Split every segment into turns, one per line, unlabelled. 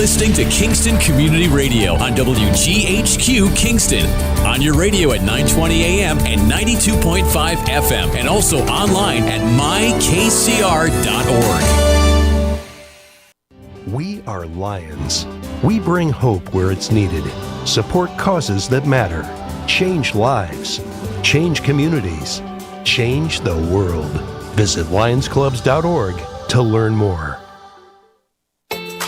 listening to Kingston Community Radio on WGHQ Kingston. On your radio at 920 AM and 92.5 FM, and also online at mykcr.org.
We are Lions. We bring hope where it's needed, support causes that matter, change lives, change communities, change the world. Visit lionsclubs.org to learn more.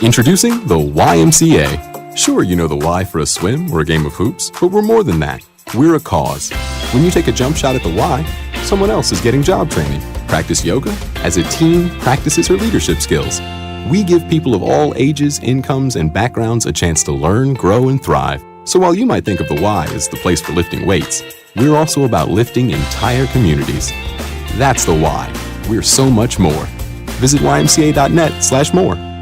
Introducing the YMCA. Sure, you know the Y for a swim or a game of hoops, but we're more than that. We're a cause. When you take a jump shot at the Y, someone else is getting job training. Practice yoga as a team practices her leadership skills. We give people of all ages, incomes, and backgrounds a chance to learn, grow, and thrive. So while you might think of the Y as the place for lifting weights, we're also about lifting entire communities. That's the Y. We're so much more. Visit ymca.net/more.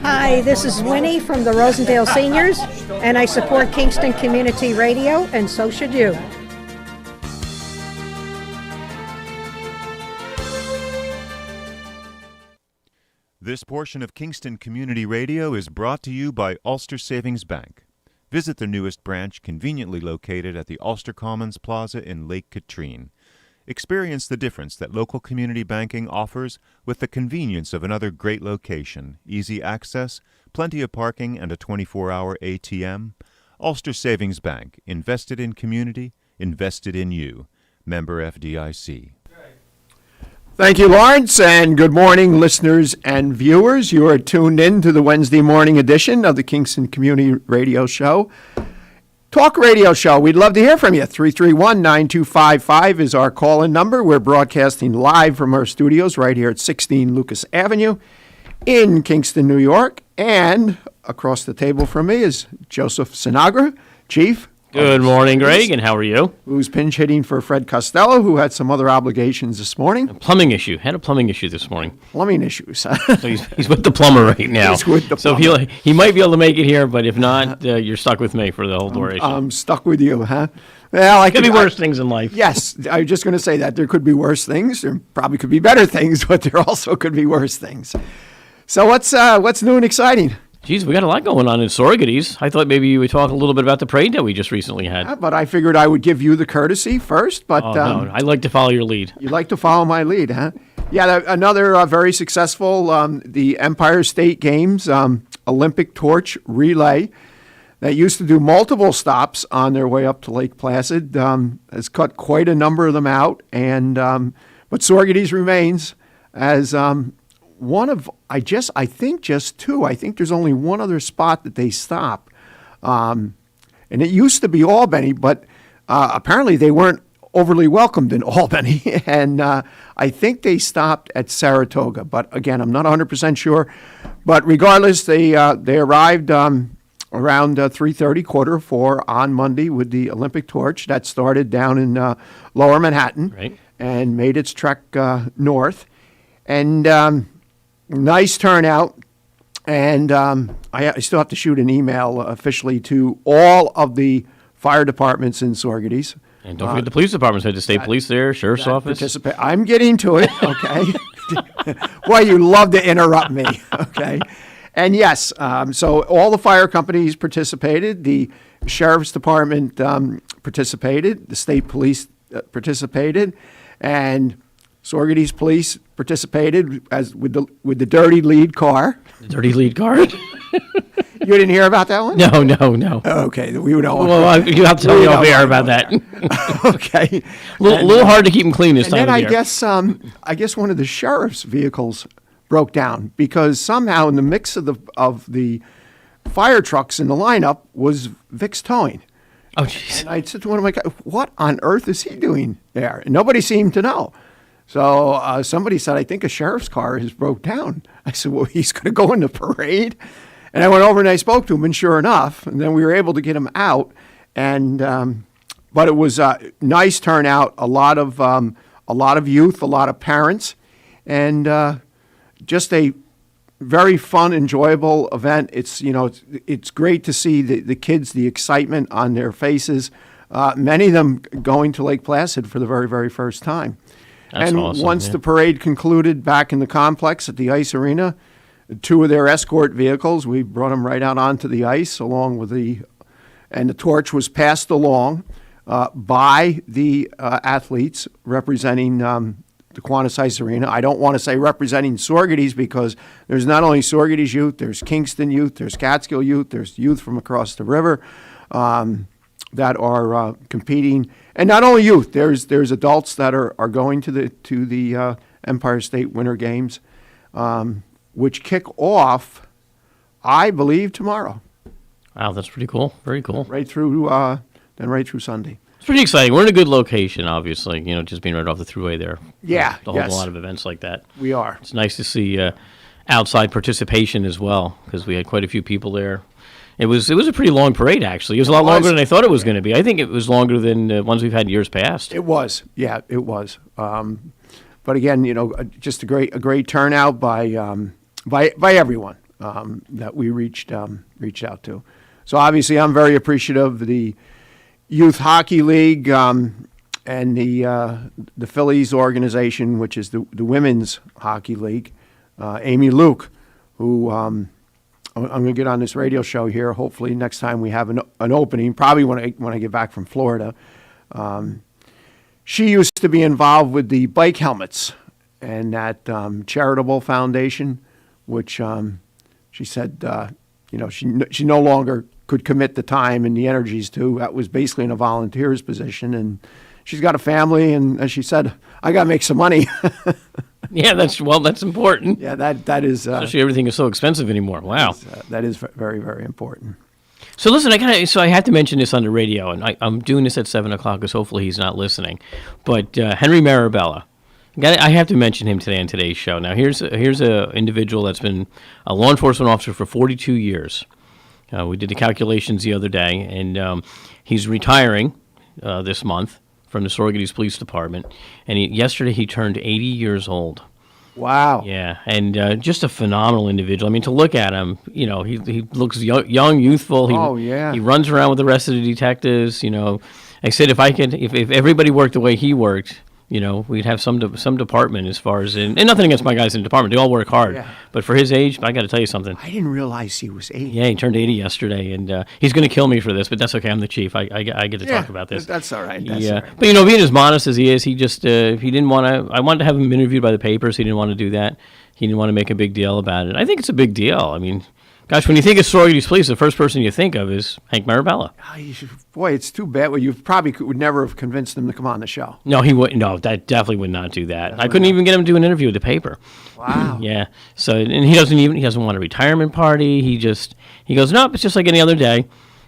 Hi, this is Winnie from the Rosendale Seniors, and I support Kingston Community Radio, and so should you.
This portion of Kingston Community Radio is brought to you by Ulster Savings Bank. Visit their newest branch, conveniently located at the Ulster Commons Plaza in Lake Katrine. Experience the difference that local community banking offers with the convenience of another great location, easy access, plenty of parking, and a 24-hour ATM. Ulster Savings Bank, invested in community, invested in you. Member FDIC.
Thank you, Lawrence, and good morning, listeners and viewers. You are tuned in to the Wednesday morning edition of the Kingston Community Radio Show. Talk radio show. We'd love to hear from you. 331-9255 is our call-in number. We're broadcasting live from our studios right here at 16 Lucas Avenue in Kingston, New York. And across the table from me is Joseph Sinagra, Chief.
Good morning, Greg, and how are you?
Who's pinch hitting for Fred Costello, who had some other obligations this morning.
Had a plumbing issue this morning.
Plumbing issues.
So he's with the plumber right now.
He's with the plumber.
So he might be able to make it here, but if not, you're stuck with me for the whole duration.
I'm stuck with you, huh? Well,
Could be worse things in life.
Yes, I was just going to say that. There could be worse things. There probably could be better things, but there also could be worse things. So what's new and exciting?
Geez, we got a lot going on in Sorghum. I thought maybe you would talk a little bit about the parade that we just recently had.
Yeah, but I figured I would give you the courtesy first. But
no, I like to follow your lead.
You like to follow my lead, huh? Yeah, another very successful the Empire State Games Olympic torch relay that used to do multiple stops on their way up to Lake Placid has cut quite a number of them out, and but Sorghum remains as one of, I think just two. I think there's only one other spot that they stop. And it used to be Albany, but apparently they weren't overly welcomed in Albany. And I think they stopped at Saratoga. But again, I'm not 100% sure. But regardless, they arrived around 3:30, 3:45 on Monday with the Olympic torch. That started down in Lower Manhattan,
right,
and made its trek north. And nice turnout, and I still have to shoot an email officially to all of the fire departments in Sorghum.
And don't forget the police departments. Had the state police there, sheriff's office.
I'm getting to it, okay? Boy, you love to interrupt me, okay? And yes, so all the fire companies participated. The sheriff's department participated. The state police participated, and Sorghum police participated as with the dirty lead car.
The dirty lead car?
You didn't hear about that one?
No.
Okay, we don't.
Well, you have to tell me off air about that.
Okay.
A little hard to keep them clean this time
And
of
then
year.
I guess one of the sheriff's vehicles broke down because somehow in the mix of the fire trucks in the lineup was Vic's Towing.
Oh, jeez.
And I said to one of my guys, what on earth is he doing there? And nobody seemed to know. So somebody said, I think a sheriff's car has broke down. I said, well, he's going to go in the parade? And I went over and I spoke to him, and sure enough, and then we were able to get him out. And but it was a nice turnout, a lot of youth, a lot of parents, and just a very fun, enjoyable event. It's great to see the kids, the excitement on their faces. Many of them going to Lake Placid for the very, very first time.
That's
and
awesome,
once
yeah.
the parade concluded back in the complex at the ice arena, 2 of their escort vehicles, we brought them right out onto the ice along with and the torch was passed along by the athletes representing the Kiwanis Ice Arena. I don't want to say representing Sorghum because there's not only Sorghum youth, there's Kingston youth, there's Catskill youth, there's youth from across the river that are competing, and not only youth. There's adults that are going to the Empire State Winter Games, which kick off, I believe, tomorrow.
Wow, that's pretty cool. Very cool.
Right through Sunday.
It's pretty exciting. We're in a good location, obviously. Just being right off the thruway there.
Yeah,
To hold a lot of events like that.
We are.
It's nice to see outside participation as well, because we had quite a few people there. It was a pretty long parade, actually. It was a lot longer than I thought it was going to be. I think it was longer than ones we've had years past.
It was. Yeah, it was. But again, just a great turnout by everyone that we reached out to. So obviously, I'm very appreciative of the Youth Hockey League and the Phillies organization, which is the Women's Hockey League. Amy Luke, who I'm going to get on this radio show here. Hopefully, next time we have an opening, probably when I get back from Florida. She used to be involved with the bike helmets and that charitable foundation, which she said, she no longer could commit the time and the energies to. That was basically in a volunteer's position, and she's got a family, and as she said, I got to make some money.
Yeah, that's important.
Yeah, that is.
Especially everything is so expensive anymore. Wow.
That is very, very important.
So listen, I have to mention this on the radio, and I'm doing this at 7 o'clock because hopefully he's not listening. But Henry Marabella, I have to mention him today on today's show. Now here's a individual that's been a law enforcement officer for 42 years. We did the calculations the other day, and he's retiring this month from the Sorghum Police Department. And yesterday he turned 80 years old.
Wow.
Yeah, and just a phenomenal individual. I mean, to look at him, he looks young, youthful. He runs around with the rest of the detectives. I said if everybody worked the way he worked, we'd have some department as far as and nothing against my guys in the department. They all work hard.
Yeah.
But for his age, I got to tell you something.
I didn't realize he was 80.
Yeah, he turned 80 yesterday, and he's going to kill me for this, but that's okay. I'm the chief. I get to talk about this.
That's all right.
Yeah, but being as modest as he is, he just he didn't want to. I wanted to have him interviewed by the papers. He didn't want to do that. He didn't want to make a big deal about it. I think it's a big deal. I mean, gosh, when you think of Sorghum Police, the first person you think of is Hank Marabella.
Boy, it's too bad. Well, you probably would never have convinced him to come on the show.
No, he would. No, that definitely would not do that. I couldn't even get him to do an interview with the paper.
Wow.
Yeah. So, and he doesn't want a retirement party. He goes, nope, it's just like any other day.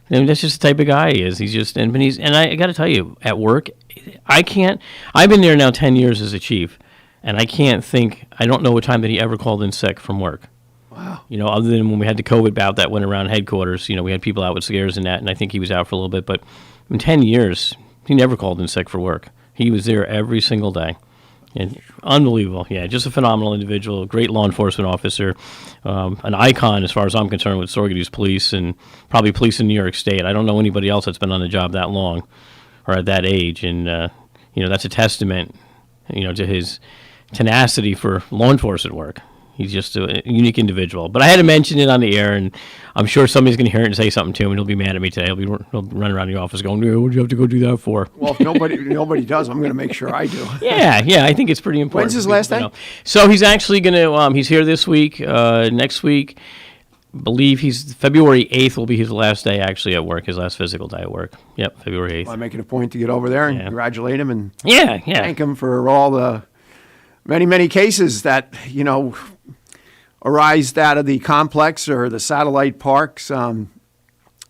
And that's just the type of guy he is. And I got to tell you, at work, I've been there now 10 years as a chief, and I don't know what time that he ever called in sick from work.
Wow.
Other than when we had the COVID bout that went around headquarters, we had people out with scares and that, and I think he was out for a little bit. But in 10 years, he never called in sick for work. He was there every single day. And unbelievable. Yeah, just a phenomenal individual, great law enforcement officer, an icon as far as I'm concerned with Sorghum Police and probably police in New York State. I don't know anybody else that's been on the job that long or at that age. And, that's a testament, to his tenacity for law enforcement work. He's just a unique individual. But I had to mention it on the air, and I'm sure somebody's going to hear it and say something to him, and he'll be mad at me today. He'll run around the office going, what did you have to go do that for?
Well, if nobody does, I'm going to make sure I do.
Yeah, I think it's pretty important.
When's his last day?
So he's actually going to, he's here this week. Next week, I believe February 8th will be his last day actually at work, his last physical day at work. Yep, February 8th.
Well, I'm making a point to get over there and congratulate him and thank him for all the many, many cases that, arised out of the complex or the satellite parks.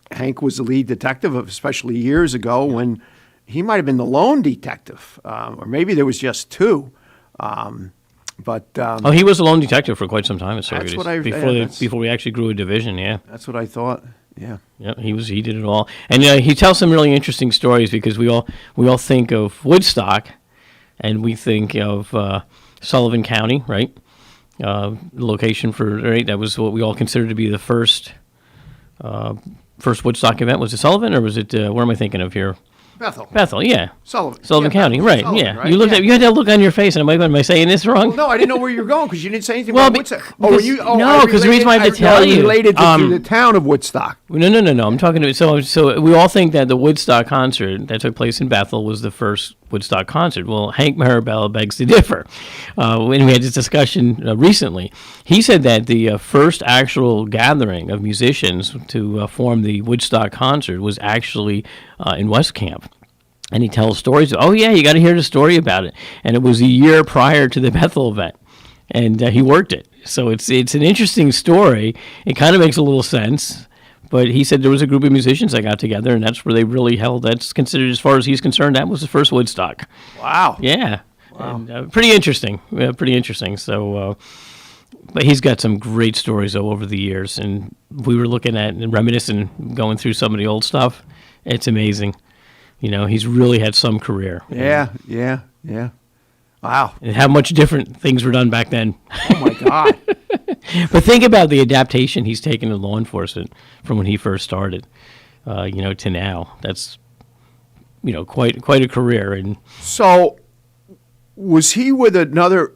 Hank was the lead detective, especially years ago when he might have been the lone detective, or maybe there was just two.
He was a lone detective for quite some time at Sorghum.
That's what
before we actually grew a division. Yeah,
that's what I thought. Yeah.
Yeah, he did it all, and he tells some really interesting stories because we all think of Woodstock, and we think of Sullivan County, right? Location that was what we all considered to be the first Woodstock event. Was it Sullivan or was it where am I thinking of here?
Bethel.
Yeah.
Sullivan.
Sullivan
Yeah,
County, right?
Sullivan,
Yeah.
right?
You looked
Yeah.
at. You had that look on your face, and am I saying this wrong?
Well, no, I didn't know where you were going because you didn't say anything
Well,
about Woodstock.
because- the reason why I had to tell you,
related to the town of Woodstock.
No. I'm talking to so we all think that the Woodstock concert that took place in Bethel was the first Woodstock concert. Well, Hank Marabella begs to differ. When we had this discussion recently, he said that the first actual gathering of musicians to form the Woodstock concert was actually in West Camp. And he tells stories. Oh yeah, you got to hear the story about it. And it was a year prior to the Bethel event, and he worked it. So it's an interesting story. It kind of makes a little sense. But he said there was a group of musicians that got together, and that's where they really held. That's considered, as far as he's concerned, that was the first Woodstock.
Wow.
Yeah. Wow. And, pretty interesting. Yeah, pretty interesting. So, but he's got some great stories over the years, and we were looking at and reminiscing, going through some of the old stuff. It's amazing. You know, he's really had some career.
Yeah. Wow.
And how much different things were done back then.
Oh, my God.
But think about the adaptation he's taken to law enforcement from when he first started, to now. That's, quite a career. And
So, was he with another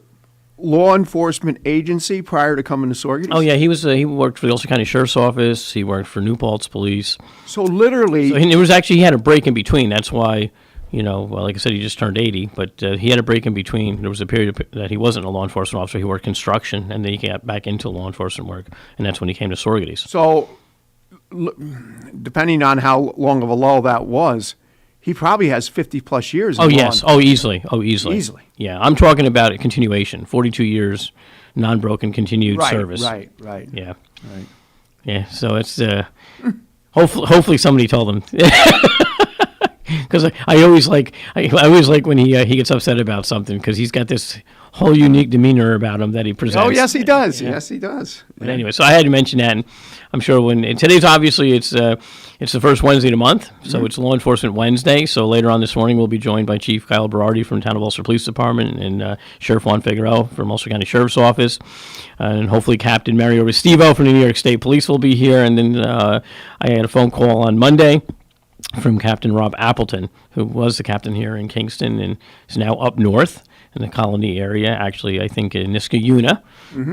law enforcement agency prior to coming to Sorghum?
oh yeah, he worked for the Ulster County Sheriff's Office. He worked for New Paltz Police.
So literally,
So he had a break in between. That's why, like I said, he just turned 80. But he had a break in between. There was a period that he wasn't a law enforcement officer. He worked construction, and then he got back into law enforcement work, and that's when he came to Sorghum.
so depending on how long of a lull that was, he probably has 50 plus years.
Oh
in law
yes. Oh easily.
Easily.
Yeah, I'm talking about a continuation. 42 years, non-broken, continued service.
Right.
Yeah.
Right.
Yeah. So it's hopefully somebody told him. Because I always like when he gets upset about something, because he's got this whole unique demeanor about him that he presents.
Oh, yes, he does.
Yeah.
Yes, he does.
But anyway, so I had to mention that, and I'm sure and today's obviously it's the first Wednesday of the month, so it's Law Enforcement Wednesday. So later on this morning, we'll be joined by Chief Kyle Berardi from Town of Ulster Police Department and Sheriff Juan Figueroa from Ulster County Sheriff's Office, and hopefully Captain Mario Restivo from the New York State Police will be here. And then I had a phone call on Monday from Captain Rob Appleton, who was the captain here in Kingston and is now up north in the Colony area, actually, I think in Niskayuna.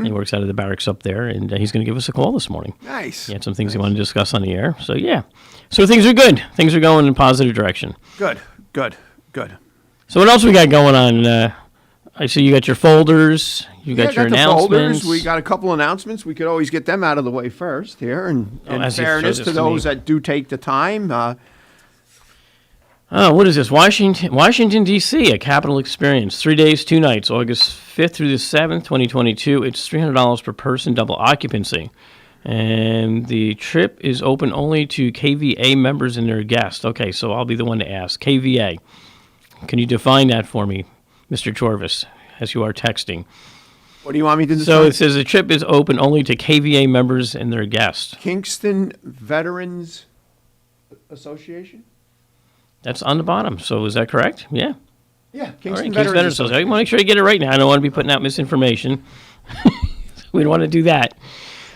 He works out of the barracks up there, and he's going to give us a call this morning.
Nice.
He had some things he wanted to discuss on the air. So, yeah. So things are good. Things are going in a positive direction.
Good.
So what else we got going on? I see you got your folders. You got your
the
announcements.
folders. We got a couple announcements. We could always get them out of the way first here. And in
as you
fairness
showed
to
this to
those
me.
that do take the time,
What is this? Washington, D.C., a capital experience. 3 days, 2 nights, August 5th through the 7th, 2022. It's $300 per person, double occupancy. And the trip is open only to KVA members and their guests. Okay, so I'll be the one to ask. KVA, can you define that for me, Mr. Chorvis, as you are texting?
what do you want me to do?
So it says the trip is open only to KVA members and their guests.
Kingston Veterans Association?
That's on the bottom. So is that correct? Yeah.
Yeah,
All
Kingston
right, Kingston
Veterans
Veterans Association. I want to make sure you get it right now. I don't want to be putting out misinformation. We don't want to do that.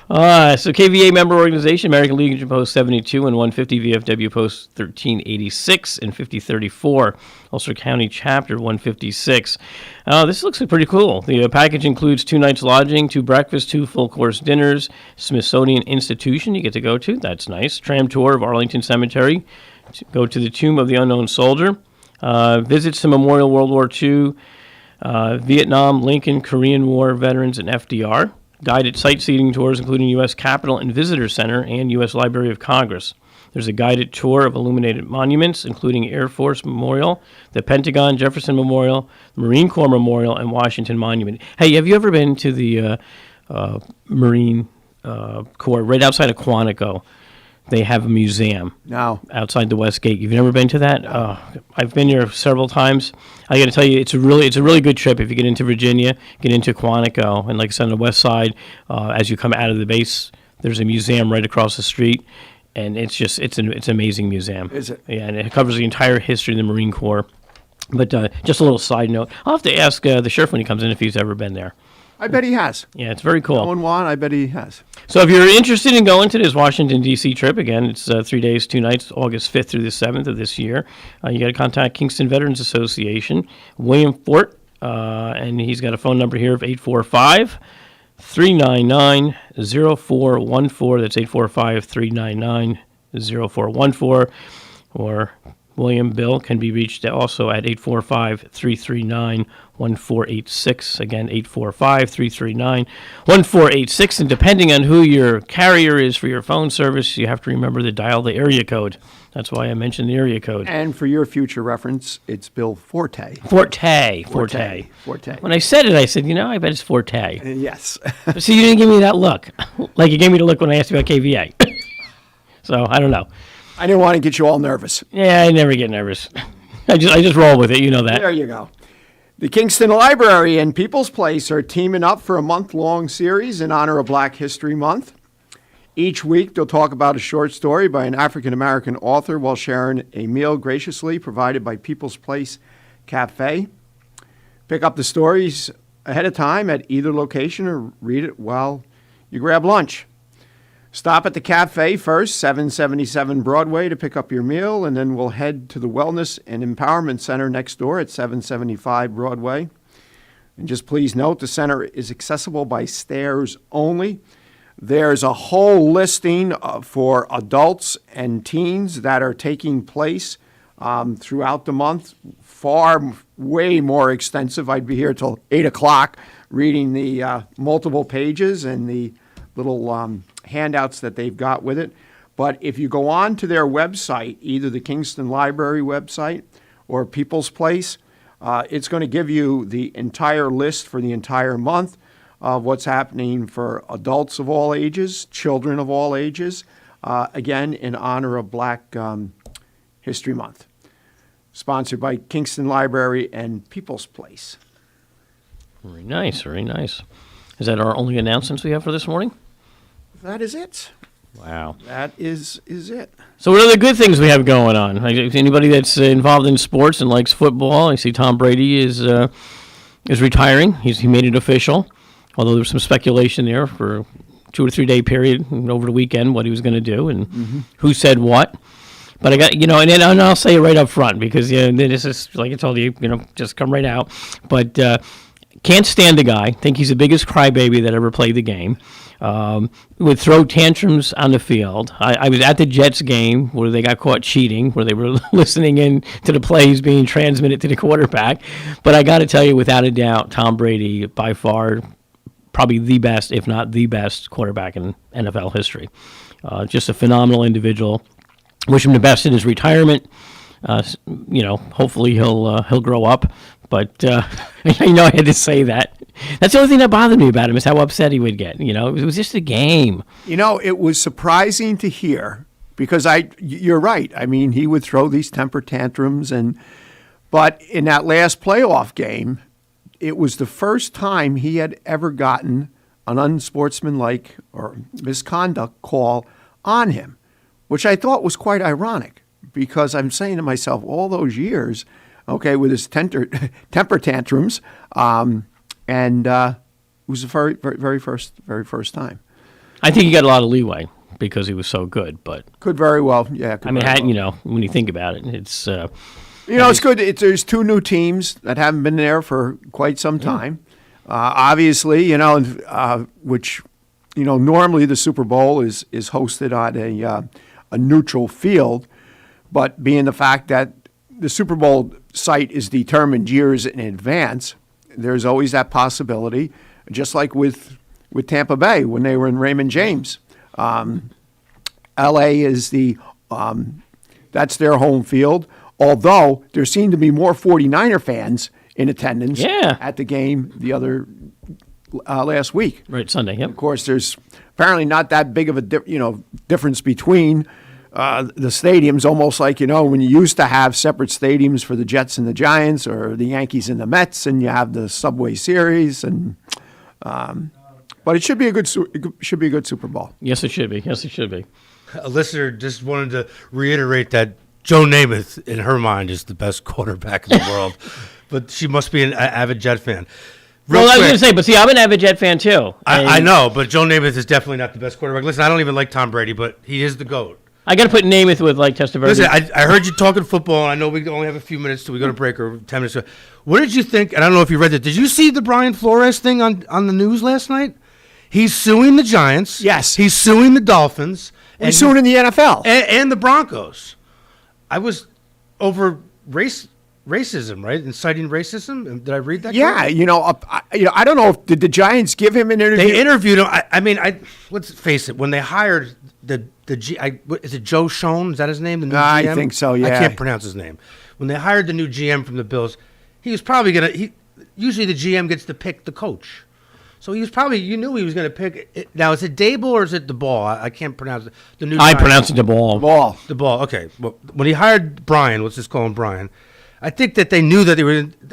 So KVA member organization, American Legion Post 72 and 150, VFW Post 1386 and 5034, Ulster County Chapter 156. This looks pretty cool. The package includes 2 nights lodging, 2 breakfasts, 2 full-course dinners, Smithsonian Institution you get to go to. That's nice. Tram tour of Arlington Cemetery. Go to the Tomb of the Unknown Soldier. Visits to Memorial World War II, Vietnam, Lincoln, Korean War veterans, and FDR. Guided sightseeing tours, including U.S. Capitol and Visitor Center and U.S. Library of Congress. There's a guided tour of illuminated monuments, including Air Force Memorial, the Pentagon, Jefferson Memorial, Marine Corps Memorial, and Washington Monument. Hey, have you ever been to the Marine Corps right outside of Quantico? They have a museum outside the West Gate. You've never been to that? I've been here several times. I got to tell you, it's a really good trip. If you get into Virginia, get into Quantico, and like I said, on the west side, as you come out of the base, there's a museum right across the street, and it's an amazing museum.
Is it?
Yeah, and it covers the entire history of the Marine Corps. But just a little side note, I'll have to ask the sheriff when he comes in if he's ever been there.
I bet he has.
Yeah, it's very cool.
Owen Wan, I bet he has.
So if you're interested in going to this Washington, D.C. trip, again, it's 3 days, 2 nights, August 5th through the 7th of this year. You got to contact Kingston Veterans Association, William Fort, and he's got a phone number here of 845-399-0414. That's 845-399-0414. Or William Bill can be reached also at 845-339-1486. Again, 845-339-1486. And depending on who your carrier is for your phone service, you have to remember to dial the area code. That's why I mentioned the area code.
And for your future reference, it's Bill Forte.
Forte. When I said it, I said, I bet it's Forte.
Yes.
See, you didn't give me that look. Like you gave me the look when I asked you about KVA. So, I don't know.
I didn't want to get you all nervous.
Yeah, I never get nervous. I just roll with it. You know that.
There you go. The Kingston Library and People's Place are teaming up for a month-long series in honor of Black History Month. Each week, they'll talk about a short story by an African-American author while sharing a meal graciously provided by People's Place Cafe. Pick up the stories ahead of time at either location or read it while you grab lunch. Stop at the cafe first, 777 Broadway, to pick up your meal, and then we'll head to the Wellness and Empowerment Center next door at 775 Broadway. And just please note, the center is accessible by stairs only. There's a whole listing for adults and teens that are taking place throughout the month, way more extensive. I'd be here till 8 o'clock reading the multiple pages and the little handouts that they've got with it. But if you go on to their website, either the Kingston Library website or People's Place, it's going to give you the entire list for the entire month of what's happening for adults of all ages, children of all ages, again, in honor of Black History Month. Sponsored by Kingston Library and People's Place.
Very nice, very nice. Is that our only announcements we have for this morning?
That is it.
Wow.
That is it.
So what are the good things we have going on? Anybody that's involved in sports and likes football, I see Tom Brady is retiring. He made it official, although there's some speculation there for a 2 or 3 day period over the weekend what he was going to do and who said what. But I got, and I'll say it right up front because this is, like I told you, just come right out. But can't stand the guy. Think he's the biggest crybaby that ever played the game. Would throw tantrums on the field. I was at the Jets game where they got caught cheating, where they were listening in to the plays being transmitted to the quarterback. But I got to tell you, without a doubt, Tom Brady, by far, probably the best, if not the best, quarterback in NFL history. Just a phenomenal individual. Wish him the best in his retirement. Hopefully he'll grow up. But I had to say that. That's the only thing that bothered me about him is how upset he would get. It was just a game.
It was surprising to hear because you're right. I mean, he would throw these temper tantrums, but in that last playoff game, it was the first time he had ever gotten an unsportsmanlike or misconduct call on him, which I thought was quite ironic because I'm saying to myself all those years, okay, with his temper tantrums, and it was the very, very first time.
I think he got a lot of leeway because he was so good, but
could very well, yeah.
When you think about it, it's
it's good. There's 2 new teams that haven't been there for quite some time. Obviously, which normally the Super Bowl is hosted on a neutral field, but being the fact that the Super Bowl site is determined years in advance, there's always that possibility, just like with Tampa Bay when they were in Raymond James. L.A. is that's their home field, although there seemed to be more 49er fans in attendance at the game the other last week.
Right, Sunday, yep.
Of course, there's apparently not that big of a difference between the stadiums, almost like, when you used to have separate stadiums for the Jets and the Giants or the Yankees and the Mets, and you have the Subway Series, and but it should be a good Super Bowl.
Yes, it should be. Yes, it should be.
A listener just wanted to reiterate that Joe Namath, in her mind, is the best quarterback in the world, but she must be an avid Jet fan.
Well, I was
quick.
going to say, but see, I'm an avid Jet fan too.
I
And
know, but Joe Namath is definitely not the best quarterback. Listen, I don't even like Tom Brady, but he is the GOAT.
I got to put Namath with like Testaverde.
Listen, I heard you talking football, and I know we only have a few minutes till we go to break, or 10 minutes. What did you think? And I don't know if you read it. Did you see the Brian Flores thing on the news last night? He's suing the Giants.
Yes.
He's suing the Dolphins.
He's suing in the NFL.
And the Broncos. I was over racism, right? Inciting racism. Did I read that?
Yeah,
correctly?
I don't know if did the Giants give him an interview.
They interviewed him. I mean, let's face it. When they hired is it Joe Schoen? Is that his name? The new
I
GM?
think so, yeah.
I can't pronounce his name. When they hired the new GM from the Bills, he was probably usually the GM gets to pick the coach. So he was probably, you knew he was going to pick it. Now, is it Dable or is it the Ball? I can't pronounce it. The new
I
Giants-
pronounce it the ball.
Ball.
The Ball. Okay. Well, when he hired Brian, let's just call him Brian. I think that they knew that they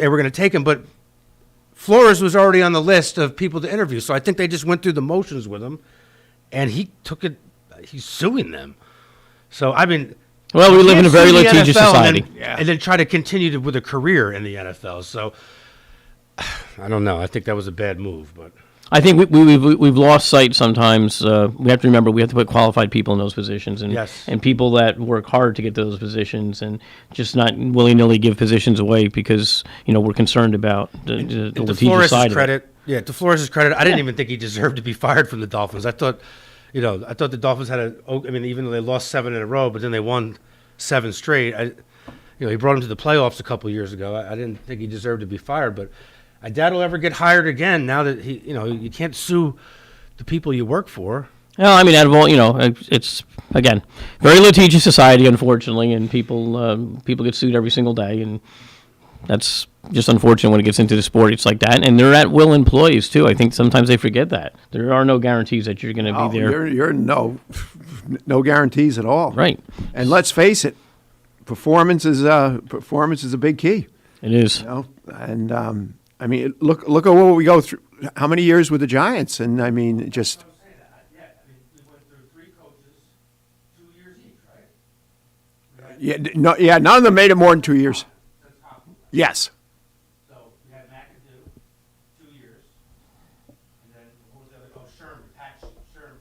were going to take him, but Flores was already on the list of people to interview. So I think they just went through the motions with him, and he took it. He's suing them. So I mean,
Well, we
you
live in
can't
a very
sue the
litigious
NFL
society.
and then try to continue with a career in the NFL. So I don't know. I think that was a bad move, but.
I think we've lost sight sometimes. We have to remember we have to put qualified people in those positions, and
Yes.
and people that work hard to get to those positions, and just not willy-nilly give positions away because we're concerned about the
To
litigious
Flores'
side of it.
credit, to Flores' credit, I didn't even think he deserved to be fired from the Dolphins. I thought the Dolphins had even though they lost 7 in a row, but then they won 7 straight. He brought him to the playoffs a couple years ago. I didn't think he deserved to be fired, but I doubt he'll ever get hired again. Now that you can't sue the people you work for.
No, I mean, out of all, it's again very litigious society, unfortunately, and people get sued every single day, and that's just unfortunate when it gets into the sport. It's like that, and they're at will employees too. I think sometimes they forget that there are no guaguarantees that you're going to be there.
You're no guarantees at all.
Right.
And let's face it, performance is a big key.
It is.
And I mean, look at what we go through. How many years with the Giants? And I mean, just.
We went through 3 coaches, 2 years each, right?
Yeah, none of them made it more than 2 years. Yes.
So we had McAdoo, 2 years, and then what was the other? Oh, Sherman,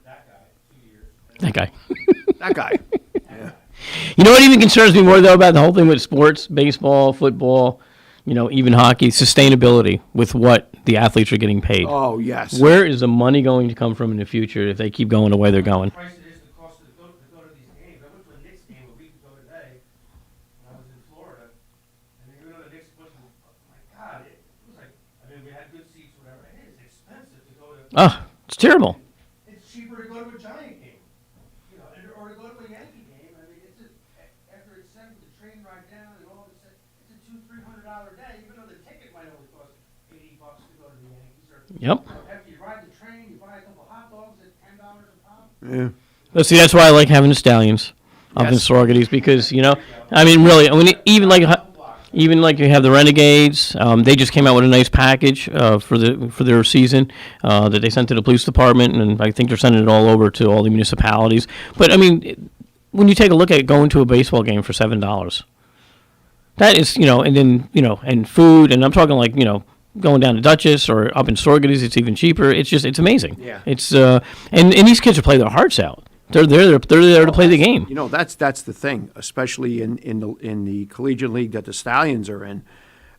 that guy, 2 years.
That guy.
That guy.
You know what even concerns me more, though, about the whole thing with sports, baseball, football, even hockey, sustainability with what the athletes are getting paid.
Oh, yes.
Where is the money going to come from in the future if they keep going the way they're going?
Price it is the cost to go to these games. I went to a Knicks game a week ago today when I was in Florida, and even though the Knicks wasn't, my God, it was like, we had good seats, whatever. It is expensive to go to.
Oh, it's terrible.
It's cheaper to go to a Giant game, or to go to a Yankee game. I mean, after it's sent with the train ride down and all this, it's a $200-300 day, even though the ticket might only cost $80 to go to the Yankees. Or
Yep.
after you ride the train, you buy a couple hot dogs at $10 a pop.
Yeah.
But see, that's why I like having the Stallions up in Sorghum because, I mean, really, even like you have the Renegades, they just came out with a nice package for their season that they sent to the police department, and I think they're sending it all over to all the municipalities. But I mean, when you take a look at going to a baseball game for $7, that is, and then and food, and I'm talking like going down to Dutchess or up in Sorghum, it's even cheaper. It's amazing.
Yeah.
It's and these kids are playing their hearts out. They're there to play the game.
That's the thing, especially in the collegiate league that the Stallions are in.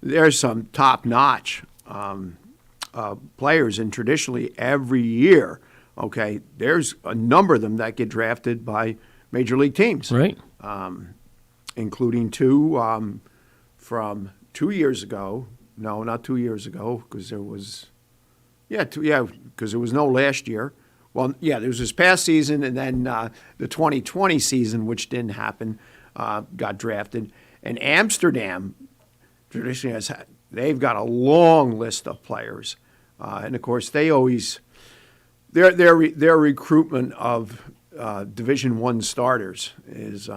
There's some top-notch players, and traditionally every year, there's a number of them that get drafted by major league teams,
Right.
including 2 from 2 years ago. No, not 2 years ago, because there was, because there was no last year. Well, yeah, there was this past season, and then the 2020 season, which didn't happen, got drafted. And Amsterdam traditionally they've got a long list of players, and of course they always their recruitment of Division I starters is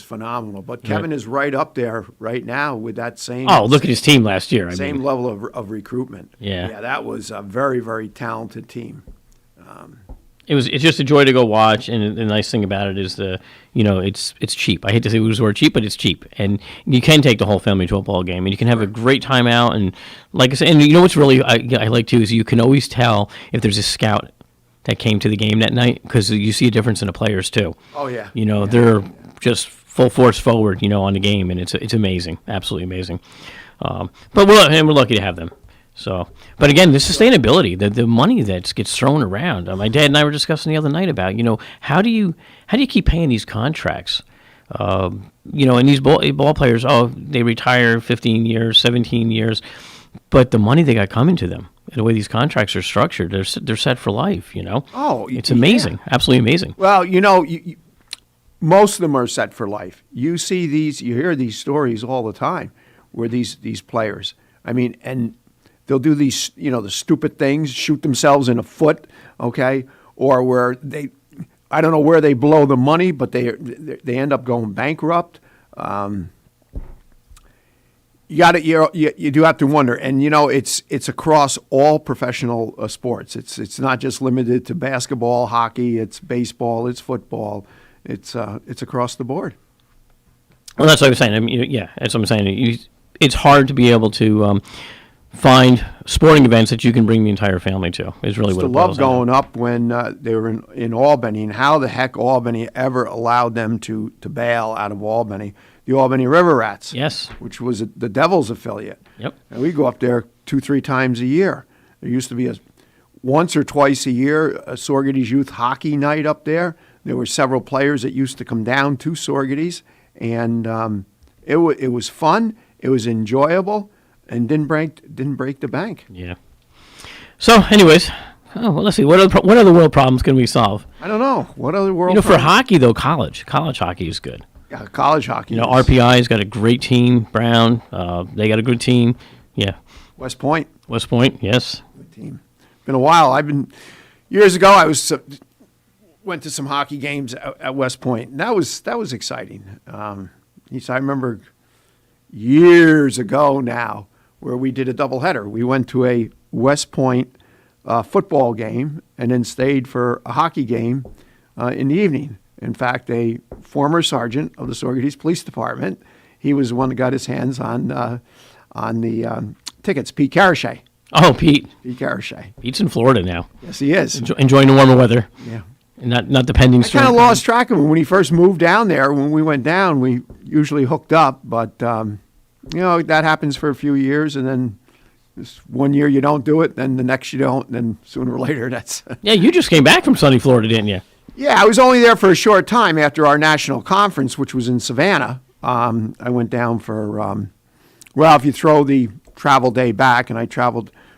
phenomenal. But Kevin is right up there right now with that same.
Oh, look at his team last year.
Same level of recruitment.
Yeah.
That was a very, very talented team.
It's just a joy to go watch, and the nice thing about it is it's cheap. I hate to say the word cheap, but it's cheap, and you can take the whole family to a ball game, and you can have a great time out. And like I said, and what's really I like too is you can always tell if there's a scout that came to the game that night, because you see a difference in the players too.
Oh yeah.
They're just full force forward, on the game, and it's amazing, absolutely amazing. But we're lucky to have them. So, but again, the sustainability, the money that gets thrown around. My dad and I were discussing the other night about, how do you keep paying these contracts? And these ball players, they retire 15 years, 17 years, but the money they got coming to them, and the way these contracts are structured, they're set for life.
Oh,
it's amazing, absolutely amazing.
Well, most of them are set for life. You hear these stories all the time, where these players, and they'll do these, the stupid things, shoot themselves in the foot, okay, or where I don't know where they blow the money, but they end up going bankrupt. You do have to wonder, and it's across all professional sports. It's not just limited to basketball, hockey. It's baseball, it's football. It's across the board.
Well, that's what I'm saying. That's what I'm saying. It's hard to be able to find sporting events that you can bring the entire family to. Is really what it boils down to.
Going up when they were in Albany, and how the heck Albany ever allowed them to bail out of Albany. The Albany River Rats,
yes,
which was the Devils affiliate.
Yep.
And we go up there 2-3 times a year. There used to be once or twice a year a Sorgady's Youth Hockey Night up there. There were several players that used to come down to Sorgady's, and it was fun. It was enjoyable, and didn't break the bank.
Yeah. So, anyways, let's see. What other world problems can we solve?
I don't know. What other world?
For hockey though, college hockey is good.
Yeah, college hockey.
RPI's got a great team. Brown, they got a good team. Yeah.
West Point,
yes.
Good team. Been a while. Years ago. I went to some hockey games at West Point, and that was exciting. I remember years ago now where we did a doubleheader. We went to a West Point football game and then stayed for a hockey game in the evening. In fact, a former sergeant of the Sorgady's Police Department, he was the one that got his hands on the tickets. Pete Carachet.
Oh, Pete.
Pete Carachet.
Pete's in Florida now.
Yes, he is.
Enjoying the warmer weather.
Yeah.
And not the pending storm.
I kind of lost track of him when he first moved down there. When we went down, we usually hooked up, but that happens for a few years, and then this one year you don't do it, then the next you don't, and then sooner or later that's...
Yeah, you just came back from sunny Florida, didn't you?
Yeah, I was only there for a short time after our national conference, which was in Savannah. I went down for, if you throw the travel day back, and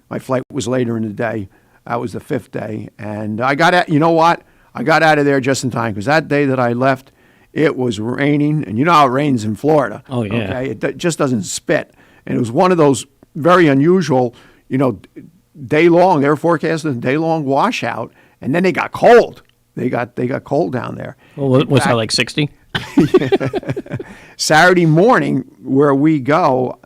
my flight was later in the day. That was the 5th day. And I got out of there just in time, because that day that I left, it was raining. And you know how it rains in Florida.
Oh, yeah.
Okay? It just doesn't spit. And it was one of those very unusual, day long. They were forecasting a day-long washout. And then they got cold. They got cold down there.
Well, was that like 60?
Saturday morning, where we go,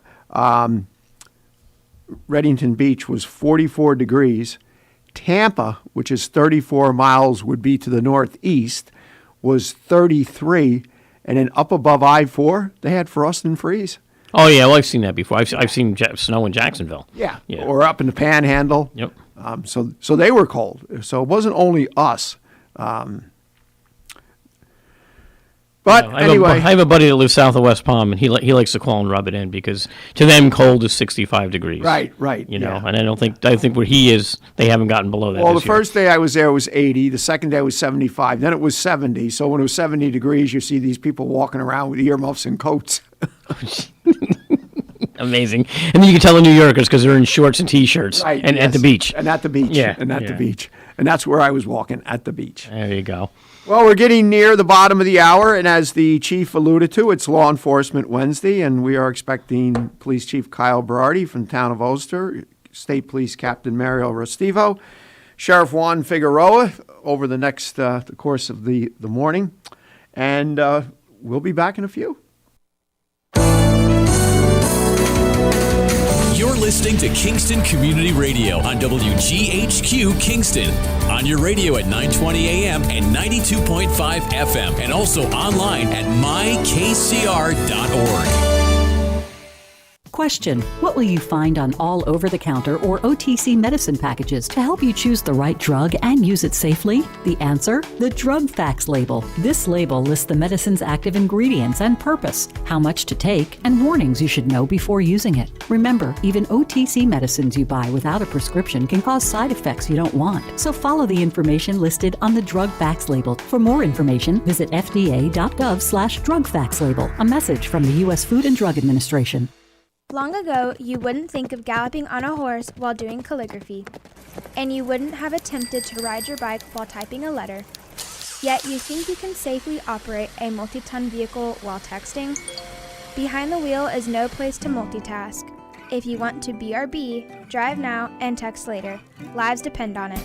Reddington Beach was 44 degrees. Tampa, which is 34 miles, would be to the northeast, was 33. And then up above I-4, they had frost and freeze.
Oh, yeah. Well, I've seen that before. I've seen snow in Jacksonville.
Yeah. Or up in the Panhandle.
Yep.
So they were cold. So it wasn't only us. But anyway,
I have a buddy that lives south of West Palm, and he likes to call and rub it in, because to them cold is 65 degrees.
Right.
And I think where he is, they haven't gotten below that.
Well,
this
the
year.
first day I was there was 80. The second day was 75. Then it was 70. So when it was 70 degrees, you see these people walking around with earmuffs and coats.
Amazing. And then you can tell the New Yorkers, because they're in shorts and T-shirts and
yes.
at the beach.
And at the beach.
Yeah.
And at the beach. And that's where I was walking, at the beach.
There you go.
Well, we're getting near the bottom of the hour, and as the chief alluded to, it's Law Enforcement Wednesday, and we are expecting Police Chief Kyle Berardi from the town of Ulster, State Police Captain Mario Restivo, Sheriff Juan Figueroa over the next the course of the morning, and we'll be back in a few.
You're listening to Kingston Community Radio on WGHQ Kingston. On your radio at 920 AM and 92.5 FM, and also online at mykcr.org.
Question: what will you find on all over-the-counter or OTC medicine packages to help you choose the right drug and use it safely? The answer: the Drug Facts label. This label lists the medicine's active ingredients and purpose, how much to take, and warnings you should know before using it. Remember, even OTC medicines you buy without a prescription can cause side effects you don't want. So follow the information listed on the Drug Facts label. For more information, visit fda.gov/Drug Facts label. A message from the U.S. Food and Drug Administration.
Long ago, you wouldn't think of galloping on a horse while doing calligraphy, and you wouldn't have attempted to ride your bike while typing a letter. Yet you think you can safely operate a multi-ton vehicle while texting? Behind the wheel is no place to multitask. If you want to BRB, drive now and text later. Lives depend on it.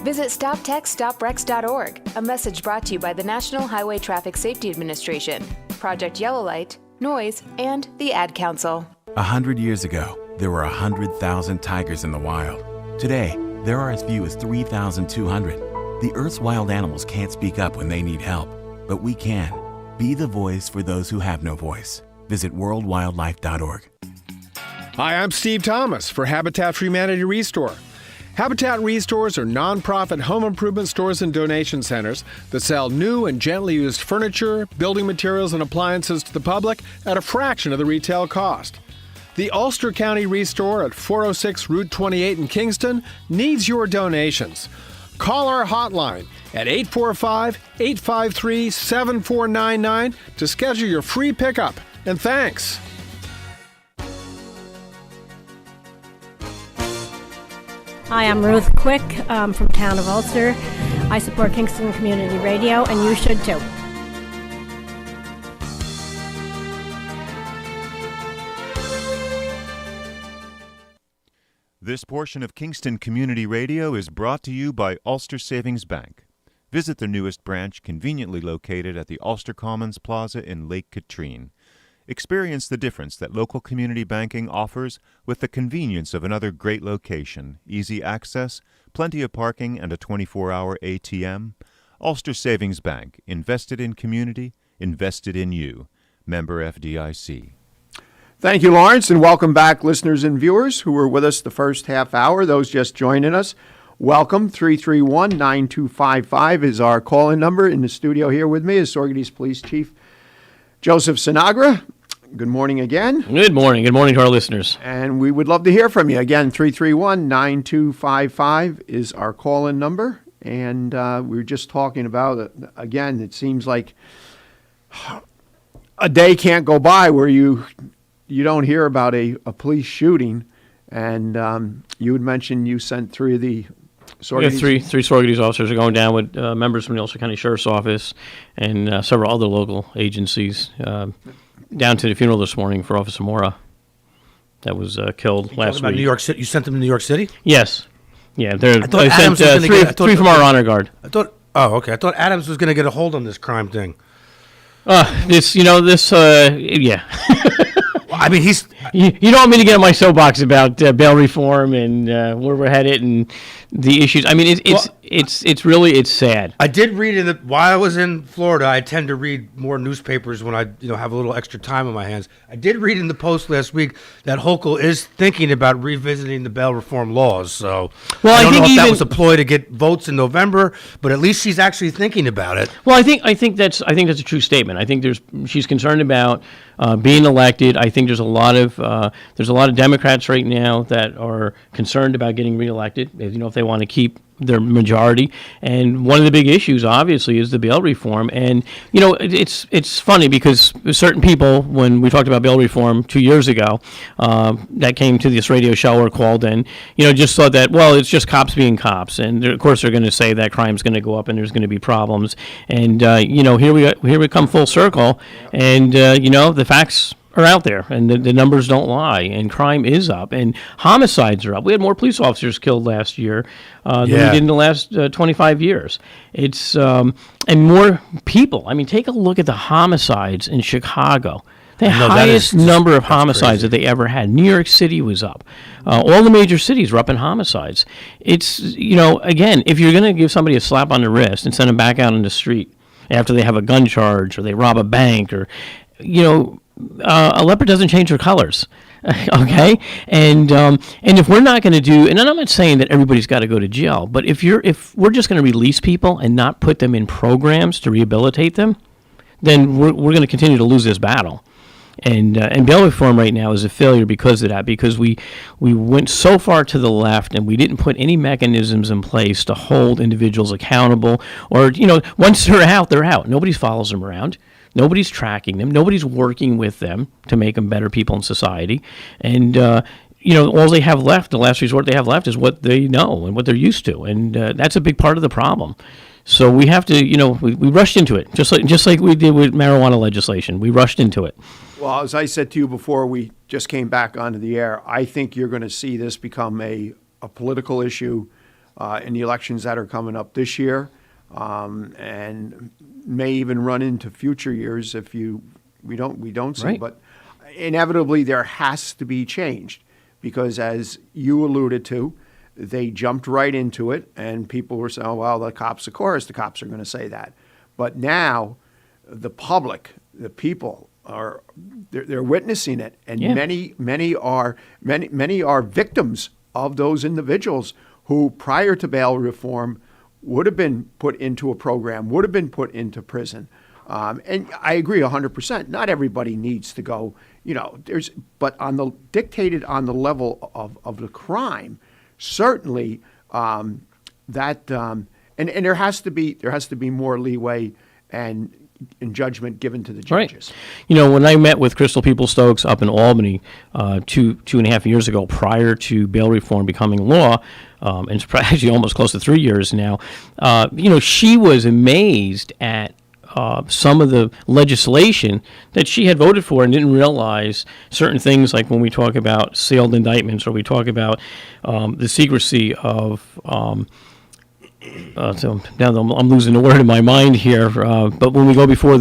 Visit StopTextStopWrecks.org, a message brought to you by the National Highway Traffic Safety Administration, Project Yellow Light, Noise, and the Ad Council.
100 years ago, there were 100,000 tigers in the wild. Today, there are as few as 3,200. The Earth's wild animals can't speak up when they need help, but we can. Be the voice for those who have no voice. Visit worldwildlife.org.
Hi, I'm Steve Thomas for Habitat for Humanity Restore. Habitat Restores are nonprofit home improvement stores and donation centers that sell new and gently used furniture, building materials, and appliances to the public at a fraction of the retail cost. The Ulster County Restore at 406 Route 28 in Kingston needs your donations. Call our hotline at 845-853-7499 to schedule your free pickup. And thanks.
Hi, I'm Ruth Quick from town of Ulster. I support Kingston Community Radio, and you should too.
This portion of Kingston Community Radio is brought to you by Ulster Savings Bank. Visit their newest branch, conveniently located at the Ulster Commons Plaza in Lake Katrine. Experience the difference that local community banking offers with the convenience of another great location, easy access, plenty of parking, and a 24-hour ATM. Ulster Savings Bank, invested in community, invested in you. Member FDIC.
Thank you, Lawrence, and welcome back, listeners and viewers who were with us the first half hour. Those just joining us, welcome. 331-9255 is our call-in number. In the studio here with me is Sorghum Police Chief Joseph Sinagra. Good morning again.
Good morning. Good morning to our listeners.
And we would love to hear from you. Again, 331-9255 is our call-in number. And we were just talking about, again, it seems like a day can't go by where you don't hear about a police shooting. And you had mentioned you sent three of the Sorghum.
Three Sorghum officers are going down with members from the Ulster County Sheriff's Office and several other local agencies down to the funeral this morning for Officer Mora that was killed last week.
New York City. You sent them to New York City?
Yes. Yeah, I
Adams
sent three from our honor guard.
I thought Adams was going to get a hold on this crime thing.
Yeah.
I mean,
You don't want me to get on my soapbox about bail reform and where we're headed and the issues. I mean, it's really sad.
I did read while I was in Florida. I tend to read more newspapers when I have a little extra time on my hands. I did read in the Post last week that Hochul is thinking about revisiting the bail reform laws. So I don't know if that was a ploy to get votes in November, but at least she's actually thinking about it.
Well, I think that's a true statement. I think she's concerned about being elected. I think there's a lot of Democrats right now that are concerned about getting reelected. If they want to keep their majority, and one of the big issues obviously is the bail reform. And it's funny because certain people, when we talked about bail reform 2 years ago, that came to this radio show or called in, just thought that, well, it's just cops being cops, and of course they're going to say that crime's going to go up and there's going to be problems. And here we come full circle, and the facts are out there, and the numbers don't lie, and crime is up, and homicides are up. We had more police officers killed last year than we did in the last 25 years. It's and more people. I mean, take a look at the homicides in Chicago. The highest number of homicides that they ever had. New York City was up. All the major cities were up in homicides. It's, again, if you're going to give somebody a slap on the wrist and send them back out on the street after they have a gun charge or they rob a bank or, a leopard doesn't change their colors. Okay, and if we're not going to do, and I'm not saying that everybody's got to go to jail, but if we're just going to release people and not put them in programs to rehabilitate them, then we're going to continue to lose this battle. And bail reform right now is a failure because of that, because we went so far to the left and we didn't put any mechanisms in place to hold individuals accountable. Or once they're out, they're out. Nobody follows them around. Nobody's tracking them. Nobody's working with them to make them better people in society. And, all they have left, the last resort they have left is what they know and what they're used to. And that's a big part of the problem. So we have to, we rushed into it, just like we did with marijuana legislation. We rushed into it.
Well, as I said to you before we just came back onto the air, I think you're going to see this become a political issue in the elections that are coming up this year. And may even run into future years if we don't see. Right. But inevitably there has to be change because, as you alluded to, they jumped right into it, and people were saying, "Oh, well, the cops are going to say that." But now, the public, the people they're witnessing it, and many are victims of those individuals who, prior to bail reform, would have been put into a program, would have been put into prison. And I agree 100%. Not everybody needs to go, but dictated on the level of the crime, certainly and there has to be more leeway and judgment given to the judges.
Right. When I met with Crystal Peoples-Stokes up in Albany 2.5 years ago, prior to bail reform becoming law, and it's actually almost close to 3 years now, she was amazed at some of the legislation that she had voted for and didn't realize certain things, like when we talk about sealed indictments or we talk about the secrecy of so now I'm losing the word in my mind here, but when we go before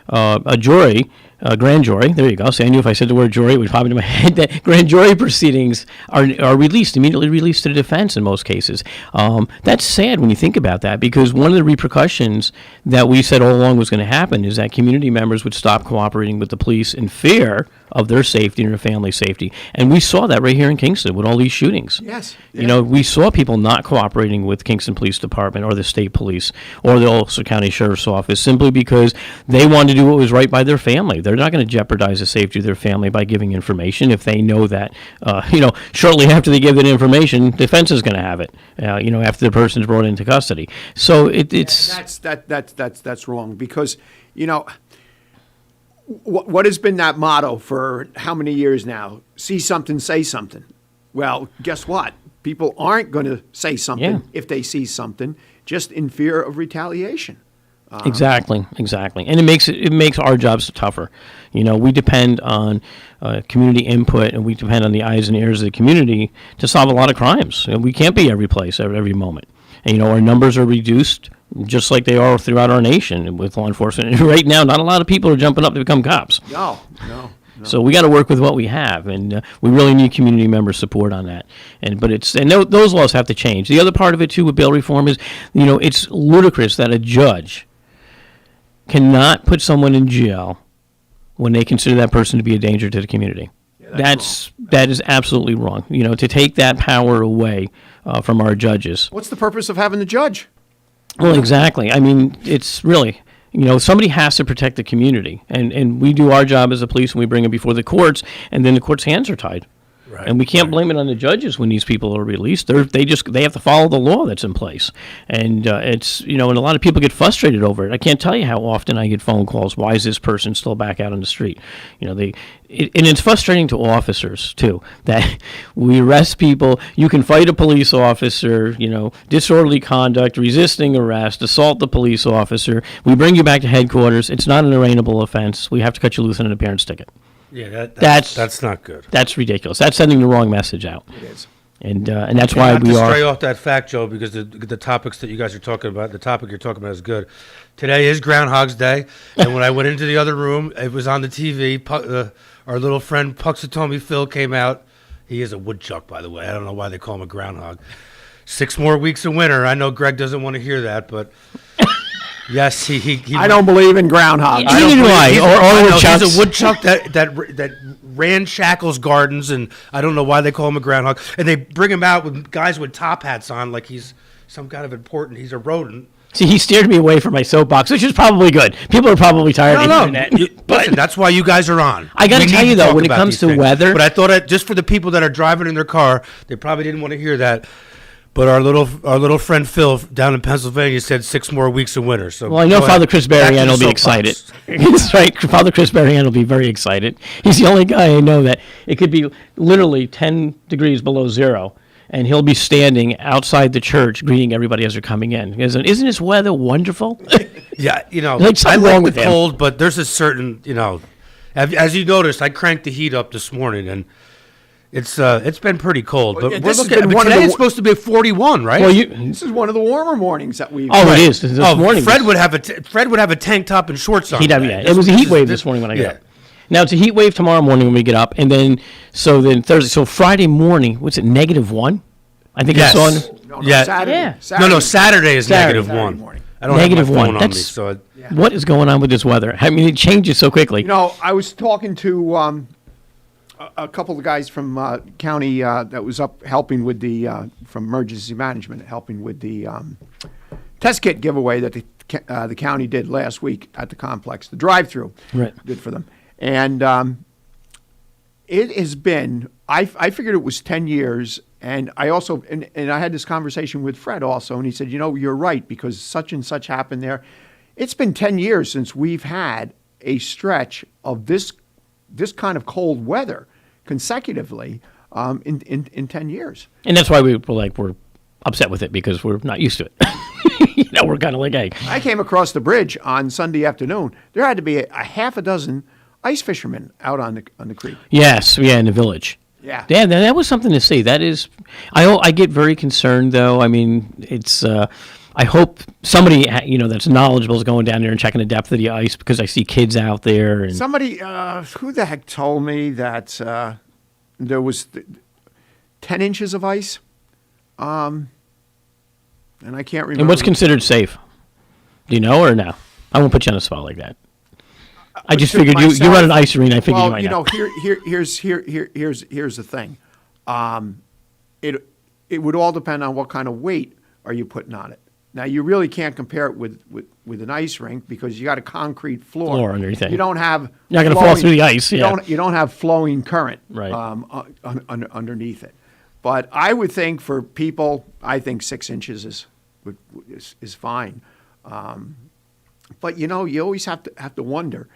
a jury, grand jury, there you go. So I knew if I said the word jury, it would pop into my head. That grand jury proceedings are immediately released to the defense in most cases. That's sad when you think about that, because one of the repercussions that we said all along was going to happen is that community members would stop cooperating with the police in fear of their safety and their family's safety. And we saw that right here in Kingston with all these shootings.
Yes.
We saw people not cooperating with Kingston Police Department or the state police or the Ulster County Sheriff's Office simply because they wanted to do what was right by their family. They're not going to jeopardize the safety of their family by giving information if they know that, shortly after they give that information, defense is going to have it, after the person's brought into custody. So it's...
That's wrong, because, what has been that motto for how many years now? See something, say something. Well, guess what? People aren't going to say something if they see something, just in fear of retaliation.
Exactly, and it makes our jobs tougher. We depend on community input, and we depend on the eyes and ears of the community to solve a lot of crimes. And we can't be every place at every moment. And our numbers are reduced, just like they are throughout our nation with law enforcement. And right now, not a lot of people are jumping up to become cops.
No.
So we got to work with what we have, and we really need community member support on that. Those laws have to change. The other part of it too with bail reform is, it's ludicrous that a judge cannot put someone in jail when they consider that person to be a danger to the community. That is absolutely wrong. To take that power away from our judges.
What's the purpose of having the judge?
Well, exactly. I mean, it's really, somebody has to protect the community, and we do our job as a police, and we bring them before the courts, and then the court's hands are tied. Right. And we can't blame it on the judges when these people are released. They have to follow the law that's in place. And it's, and a lot of people get frustrated over it. I can't tell you how often I get phone calls, why is this person still back out on the street? And it's frustrating to officers, too, that we arrest people. You can fight a police officer, disorderly conduct, resisting arrest, assault the police officer. We bring you back to headquarters. It's not an arraignable offense. We have to cut you loose on an appearance ticket.
Yeah, that's not good.
That's ridiculous. That's sending the wrong message out.
It is.
And that's why we
to
are.
stray off that fact, Joe, because the topics that you guys are talking about, the topic you're talking about is good. Today is Groundhog's Day, and when I went into the other room, it was on the TV. Our little friend Puxatomi Phil came out. He is a woodchuck, by the way. I don't know why they call him a groundhog. 6 more weeks of winter. I know Greg doesn't want to hear that, but yes, he
I don't believe in groundhogs.
He's a woodchuck that ramshackles gardens, and I don't know why they call him a groundhog. And they bring him out with guys with top hats on, like he's some kind of important. He's a rodent.
See, he steered me away from my soapbox, which is probably good. People are probably tired of hearing that.
Listen, that's why you guys are on.
I got to tell you, though, when it comes to weather.
But I thought just for the people that are driving in their car, they probably didn't want to hear that. But our little friend Phil down in Pennsylvania said 6 more weeks of winter. So
well, I know Father Chris Berrien will be excited. That's right. Father Chris Berrien will be very excited. He's the only guy I know that it could be literally 10 degrees below zero, and he'll be standing outside the church greeting everybody as they're coming in. Isn't this weather wonderful?
Yeah,
like
I like the cold, but there's a certain, as you noticed, I cranked the heat up this morning, and it's been pretty cold. But we're looking at today. It's supposed to be 41, right?
Well, this is one of the warmer mornings that we've.
Oh, it is. This morning.
Fred would have a tank top and shorts on.
It was a heat wave this morning when I got up. Now it's a heat wave tomorrow morning when we get up, and then Thursday. So Friday morning, what's it? -1. I think it's on.
Saturday.
Saturday is -1. I don't have my phone on me, so
what is going on with this weather? I mean, it changes so quickly.
I was talking to a couple of guys from county that was up helping with from emergency management, helping with the test kit giveaway that the county did last week at the complex, the drive-through.
Right.
Did for them. And it has been, I figured it was 10 years, and I also, and I had this conversation with Fred also, and he said, you're right, because such and such happened there. It's been 10 years since we've had a stretch of this kind of cold weather consecutively in 10 years.
And that's why we're upset with it, because we're not used to it. We're kind of like, hey.
I came across the bridge on Sunday afternoon. There had to be a half a dozen ice fishermen out on the creek.
Yes, in the village.
Yeah.
Yeah, that was something to see. That is, I get very concerned, though. I mean, it's, I hope somebody, that's knowledgeable is going down there and checking the depth of the ice, because I see kids out there. And
somebody, who the heck told me that there was 10 inches of ice? And I can't remember.
And what's considered safe? Do you know or no? I won't put you on the spot like that. I just figured you run an ice arena. I figured you might know.
Here's the thing. It would all depend on what kind of weight are you putting on it. Now, you really can't compare it with an ice rink, because you got a concrete floor
underneath it.
You don't have.
You're not going to fall through the ice.
You don't have flowing current underneath it. But I would think for people, I think 6 inches is fine. But you always have to wonder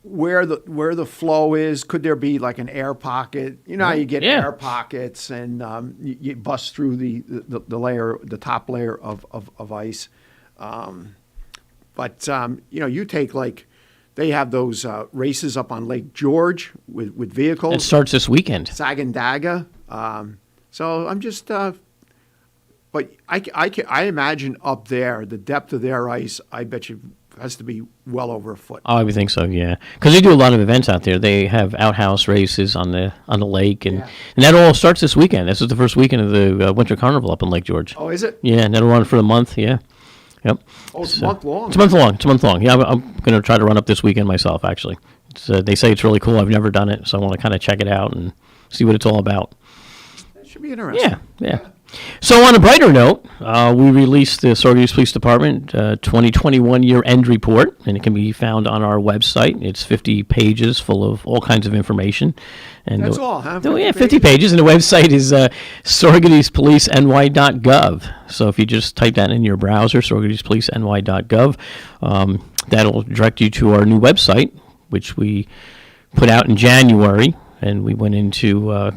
where the flow is. Could there be like an air pocket? How you get air pockets, and you bust through the top layer of ice. But you take they have those races up on Lake George with vehicles.
It starts this weekend.
Sagandaga. So I'm just. But I imagine up there, the depth of their ice, I bet you has to be well over a foot.
Oh, I would think so, yeah. Because they do a lot of events out there. They have outhouse races on the lake, and that all starts this weekend. This is the first weekend of the Winter Carnival up in Lake George.
Oh, is it?
Yeah, and that'll run for a month, yeah. Yep.
Oh, it's a month long.
It's a month long. Yeah, I'm going to try to run up this weekend myself, actually. They say it's really cool. I've never done it, so I want to kind of check it out and see what it's all about.
That should be interesting.
Yeah. So on a brighter note, we released the Sorghum Police Department 2021 year-end report, and it can be found on our website. It's 50 pages full of all kinds of information. And
that's all, huh?
50 pages, and the website is sorghumpoliceny.gov. So if you just type that in your browser, sorghumpoliceny.gov, that'll direct you to our new website, which we put out in January, and we went into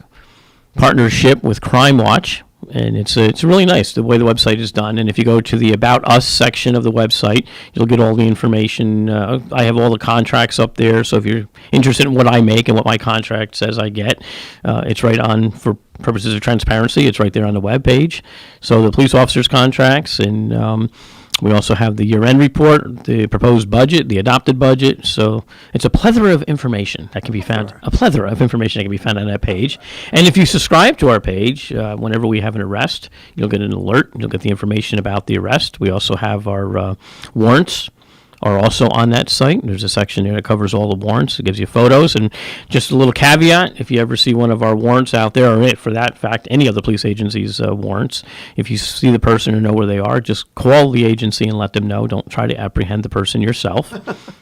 partnership with Crime Watch. And it's really nice the way the website is done. And if you go to the About Us section of the website, you'll get all the information. I have all the contracts up there, so if you're interested in what I make and what my contract says I get, it's right on for purposes of transparency. It's right there on the web page. So the police officers' contracts, and we also have the year-end report, the proposed budget, the adopted budget. So it's a plethora of information that can be found. A plethora of information that can be found on that page. And if you subscribe to our page, whenever we have an arrest, you'll get an alert. You'll get the information about the arrest. We also have our warrants are also on that site. There's a section there that covers all the warrants. It gives you photos. And just a little caveat, if you ever see one of our warrants out there, or for that fact, any of the police agencies' warrants, if you see the person or know where they are, just call the agency and let them know. Don't try to apprehend the person yourself.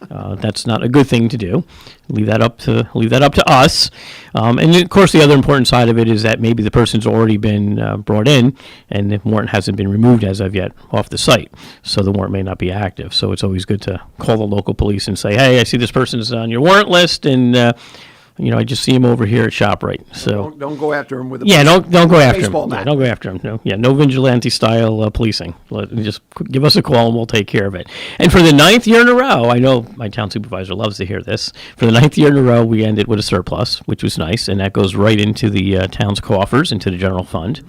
That's not a good thing to do. Leave that up to us. And of course, the other important side of it is that maybe the person's already been brought in, and the warrant hasn't been removed as of yet off the site, so the warrant may not be active. So it's always good to call the local police and say, "Hey, I see this person's on your warrant list, and I just see him over here at ShopRite." So
don't go after him with a
don't go after him.
baseball
Yeah,
bat.
don't go after him. No vigilante style policing. Just give us a call and we'll take care of it. And for the 9th year in a row, I know my town supervisor loves to hear this. For the 9th year in a row, we ended with a surplus, which was nice, and that goes right into the town's coffers, into the general fund,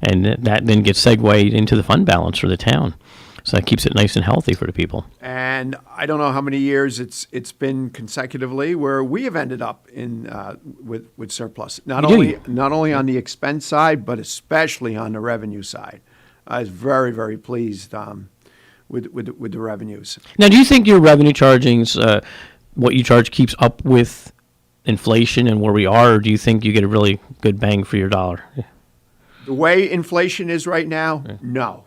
and that then gets segued into the fund balance for the town. So that keeps it nice and healthy for the people.
And I don't know how many years it's been consecutively where we have ended up in with surplus. Not only on the expense side, but especially on the revenue side. I was very, very pleased with the revenues.
Now, do you think your revenue chargings, what you charge, keeps up with inflation and where we are, or do you think you get a really good bang for your dollar?
The way inflation is right now, no.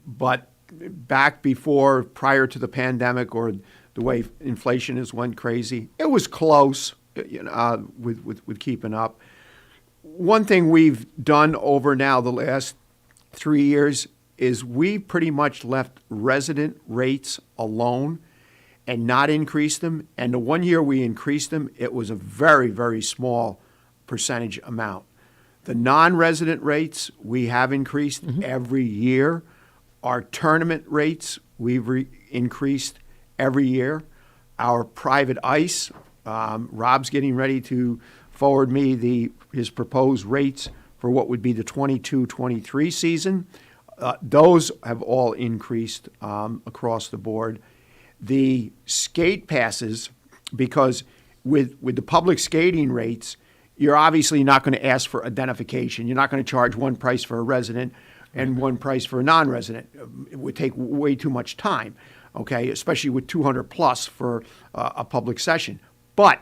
But back prior to the pandemic, or the way inflation has went crazy, it was close, with keeping up. One thing we've done over now the last 3 years is we pretty much left resident rates alone and not increased them. And the 1 year we increased them, it was a very, very small percentage amount. The non-resident rates we have increased every year. Our tournament rates we've increased every year. Our private ice, Rob's getting ready to forward me his proposed rates for what would be the 22-23 season. Those have all increased across the board. The skate passes, because with the public skating rates, you're obviously not going to ask for identification. You're not going to charge one price for a resident and one price for a non-resident. It would take way too much time, okay, especially with 200 plus for a public session. But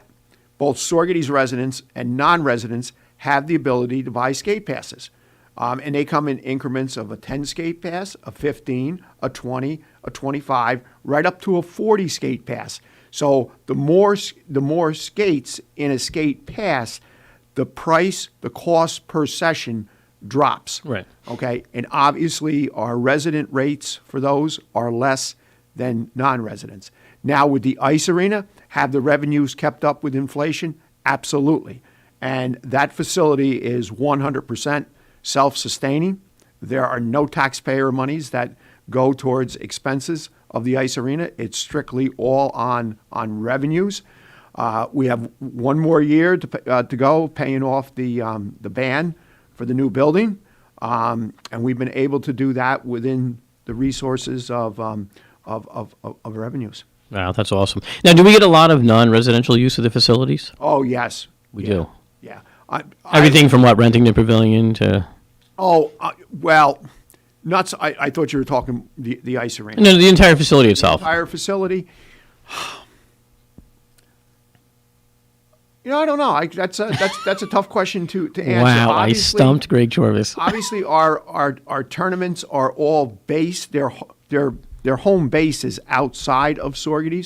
both Sorghum residents and non-residents have the ability to buy skate passes. And they come in increments of a 10 skate pass, a 15, a 20, a 25, right up to a 40 skate pass. So the more skates in a skate pass, the cost per session drops.
Right.
Okay. And obviously our resident rates for those are less than non-residents. Now with the ice arena, have the revenues kept up with inflation? Absolutely. And that facility is 100% self-sustaining. There are no taxpayer monies that go towards expenses of the ice arena. It's strictly all on revenues. We have one more year to go, paying off the ban for the new building, and we've been able to do that within the resources of revenues.
Wow, that's awesome. Now, do we get a lot of non-residential use of the facilities?
Oh yes,
we do.
Yeah,
everything from what, renting the pavilion to.
Well, nuts. I thought you were talking the ice arena.
No, the entire facility itself.
The entire facility. I don't know. That's a tough question to answer.
Wow,
Obviously,
I stumped Greg Jorvis.
Obviously, our tournaments are all based. Their home base is outside of Sorghum,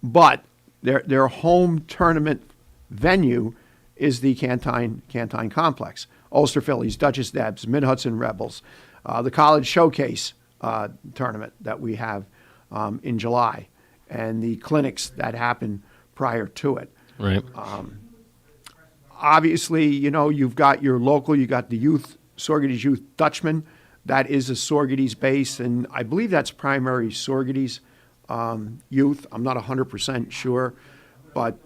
but their home tournament venue is the Cantine Complex. Ulster Phillies, Duchess Debs, Mid-Hudson Rebels, the College Showcase tournament that we have in July, and the clinics that happen prior to it.
Right.
obviously, you've got your local, you got the youth, Sorgeties Youth Dutchman. That is a Sorgeties base, and I believe that's primary Sorgeties youth. I'm not 100% sure, but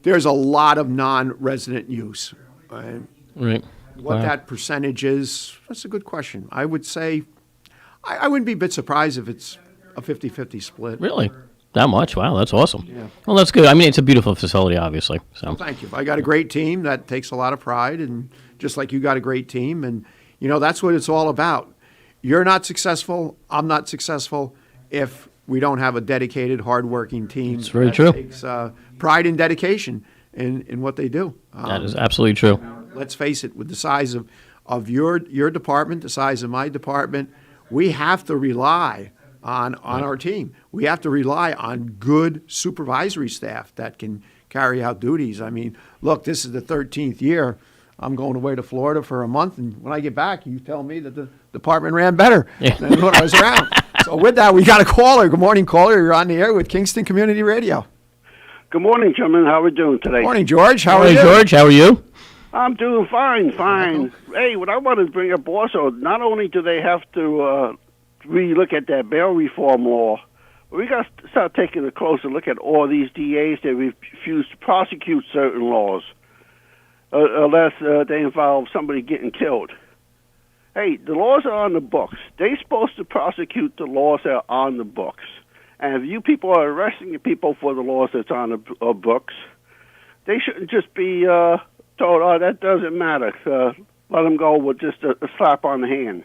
there's a lot of non-resident use.
Right.
What that percentage is, that's a good question. I would say, I wouldn't be a bit surprised if it's a 50-50 split.
Really? That much? Wow, that's awesome.
Yeah.
Well, that's good. I mean, it's a beautiful facility, obviously. So.
Well, thank you. I got a great team that takes a lot of pride, and just like you got a great team, and that's what it's all about. You're not successful, I'm not successful if we don't have a dedicated, hardworking team.
It's very true.
Takes pride and dedication in what they do.
That is absolutely true.
Let's face it, with the size of your department, the size of my department, we have to rely on our team. We have to rely on good supervisory staff that can carry out duties. I mean, look, this is the 13th year. I'm going away to Florida for a month, and when I get back, you tell me that the department ran better than when I was around. So with that, we got a caller. Good morning, caller. You're on the air with Kingston Community Radio.
Good morning, gentlemen. How are we doing today?
Morning, George. How are you?
Hey, George. How are you?
I'm doing fine. Hey, what I want to bring up also, not only do they have to relook at that bail reform law, but we got to start taking a closer look at all these DAs that refuse to prosecute certain laws unless they involve somebody getting killed. Hey, the laws are on the books. They're supposed to prosecute the laws that are on the books. And if you people are arresting people for the laws that's on the books, they shouldn't just be told, oh, that doesn't matter. Let them go with just a slap on the hand.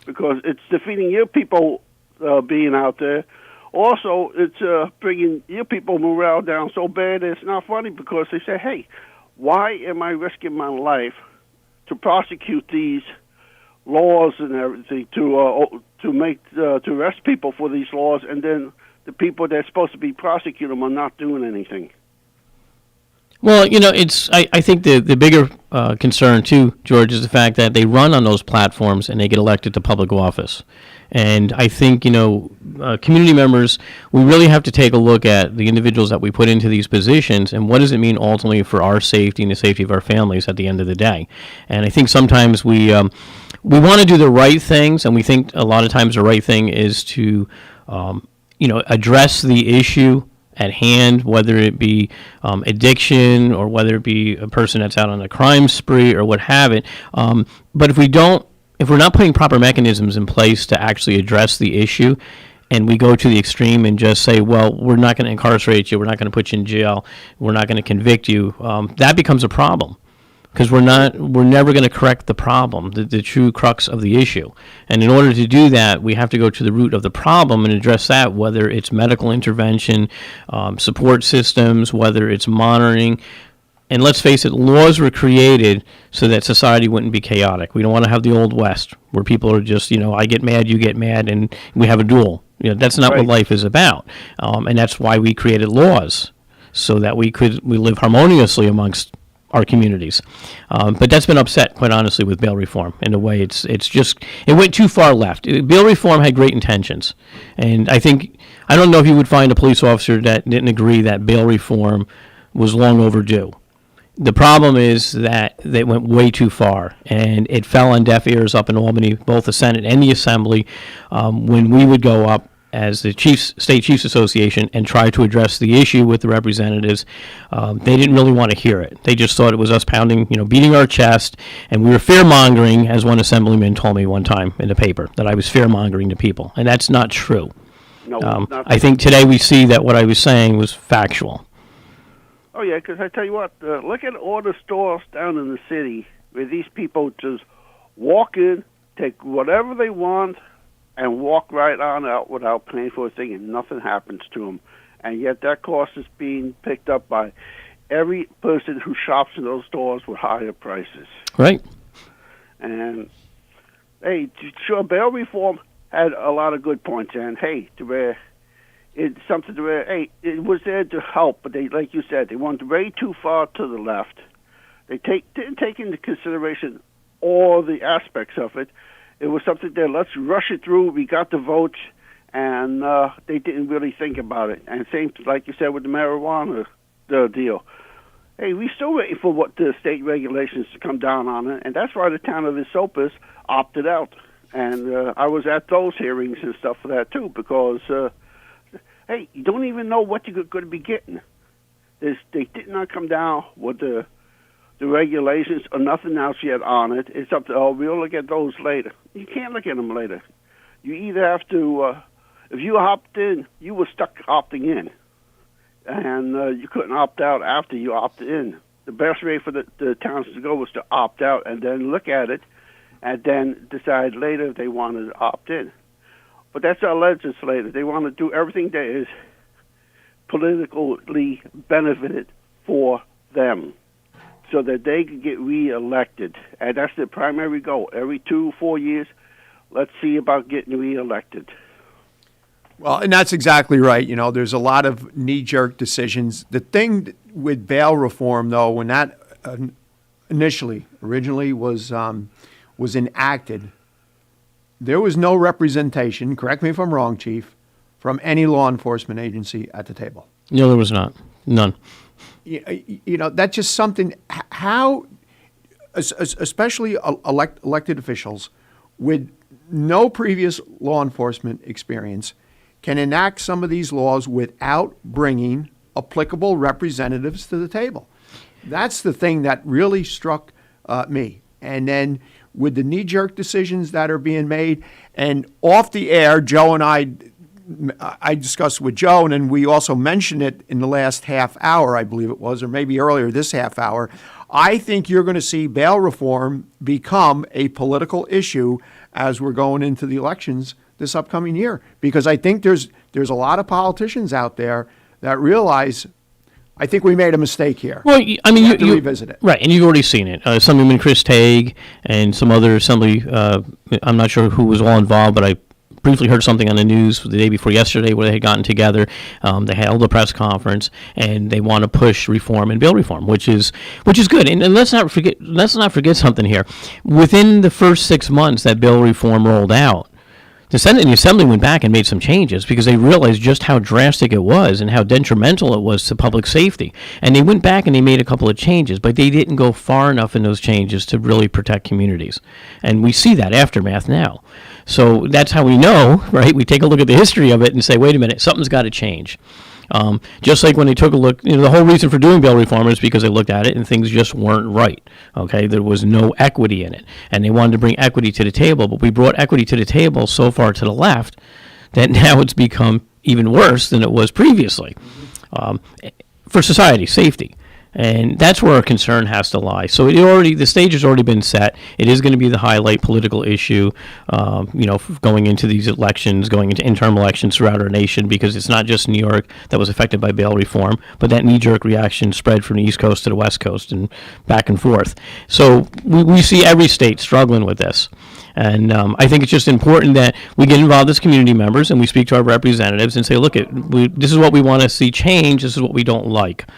Because it's defeating your people being out there. Also, it's bringing your people morale down so bad it's not funny because they say, hey, why am I risking my life to prosecute these laws and everything to arrest people for these laws, and then the people that's supposed to be prosecuting them are not doing anything?
Well, I think the bigger concern, too, George, is the fact that they run on those platforms and they get elected to public office. And I think, community members, we really have to take a look at the individuals that we put into these positions and what does it mean ultimately for our safety and the safety of our families at the end of the day. And I think sometimes we want to do the right things, and we think a lot of times the right thing is to, address the issue at hand, whether it be addiction or whether it be a person that's out on a crime spree or what have it. But if we're not putting proper mechanisms in place to actually address the issue, and we go to the extreme and just say, well, we're not going to incarcerate you, we're not going to put you in jail, we're not going to convict you, that becomes a problem. Because we're never going to correct the problem, the true crux of the issue. And in order to do that, we have to go to the root of the problem and address that, whether it's medical intervention, support systems, whether it's monitoring. And let's face it, laws were created so that society wouldn't be chaotic. We don't want to have the Old West, where people are just, I get mad, you get mad, and we have a duel. That's not what life is about. And that's why we created laws, so that we live harmoniously amongst our communities. But that's been upset, quite honestly, with bail reform. In a way, it went too far left. Bail reform had great intentions. And I don't know if you would find a police officer that didn't agree that bail reform was long overdue. The problem is that they went way too far, and it fell on deaf ears up in Albany, both the Senate and the Assembly, when we would go up as the State Chiefs Association and try to address the issue with the representatives. They didn't really want to hear it. They just thought it was us pounding, beating our chest, and we were fear-mongering, as one assemblyman told me one time in the paper, that I was fear-mongering to people, and that's not true.
No,
I think today we see that what I was saying was factual.
Oh, yeah, because I tell you what, look at all the stores down in the city where these people just walk in, take whatever they want, and walk right on out without paying for a thing, and nothing happens to them. And yet that cost is being picked up by every person who shops in those stores with higher prices.
Right.
And, hey, sure, bail reform had a lot of good points, and, hey, to where it's something to where, hey, it was there to help, but they, like you said, they went way too far to the left. They didn't take into consideration all the aspects of it. It was something that let's rush it through. We got the votes, and they didn't really think about it. And same, like you said, with the marijuana deal. Hey, we still waiting for what the state regulations to come down on it, and that's why the town of Esopus opted out. And I was at those hearings and stuff for that too, because hey, you don't even know what you're going to be getting. They did not come down with the regulations or nothing else yet on it. It's up to, we'll look at those later. You can't look at them later. You either have to, if you opt in, you were stuck opting in. And you couldn't opt out after you opted in. The best way for the towns to go was to opt out and then look at it and then decide later if they wanted to opt in. But that's our legislators. They want to do everything that is politically benefited for them so that they can get reelected. And that's the primary goal. Every 2-4 years, let's see about getting reelected.
Well, and that's exactly right. You know, there's a lot of knee-jerk decisions. The thing with bail reform, though, when that originally was enacted, there was no representation, correct me if I'm wrong, Chief, from any law enforcement agency at the table.
No, there was not. None.
You know, that's just something, how, especially elected officials with no previous law enforcement experience, can enact some of these laws without bringing applicable representatives to the table. That's the thing that really struck me. And then with the knee-jerk decisions that are being made, and off the air, Joe and I discussed with Joe, and then we also mentioned it in the last half hour, I believe it was, or maybe earlier this half hour. I think you're going to see bail reform become a political issue as we're going into the elections this upcoming year, because I think there's a lot of politicians out there that realize, I think we made a mistake here.
Well, I mean, you
revisit it,
right? And you've already seen it. Assemblyman Chris Tague and some other assembly. I'm not sure who was all involved, but I briefly heard something on the news the day before yesterday where they had gotten together. They held a press conference and they want to push reform and bail reform, which is good. And let's not forget something here. Within the first 6 months that bail reform rolled out, the Senate and the Assembly went back and made some changes because they realized just how drastic it was and how detrimental it was to public safety. And they went back and they made a couple of changes, but they didn't go far enough in those changes to really protect communities. And we see that aftermath now. So that's how we know, right? We take a look at the history of it and say, wait a minute, something's got to change. Just like when they took a look, the whole reason for doing bail reform is because they looked at it and things just weren't right. Okay, there was no equity in it, and they wanted to bring equity to the table. But we brought equity to the table so far to the left that now it's become even worse than it was previously for society safety. And that's where our concern has to lie. So the stage has already been set. It is going to be the highlight political issue, going into these elections, going into interim elections throughout our nation, because it's not just New York that was affected by bail reform, but that knee-jerk reaction spread from the East Coast to the West Coast and back and forth. So we see every state struggling with this. And I think it's just important that we get involved as community members and we speak to our representatives and say, look, this is what we want to see change. This is what we don't like.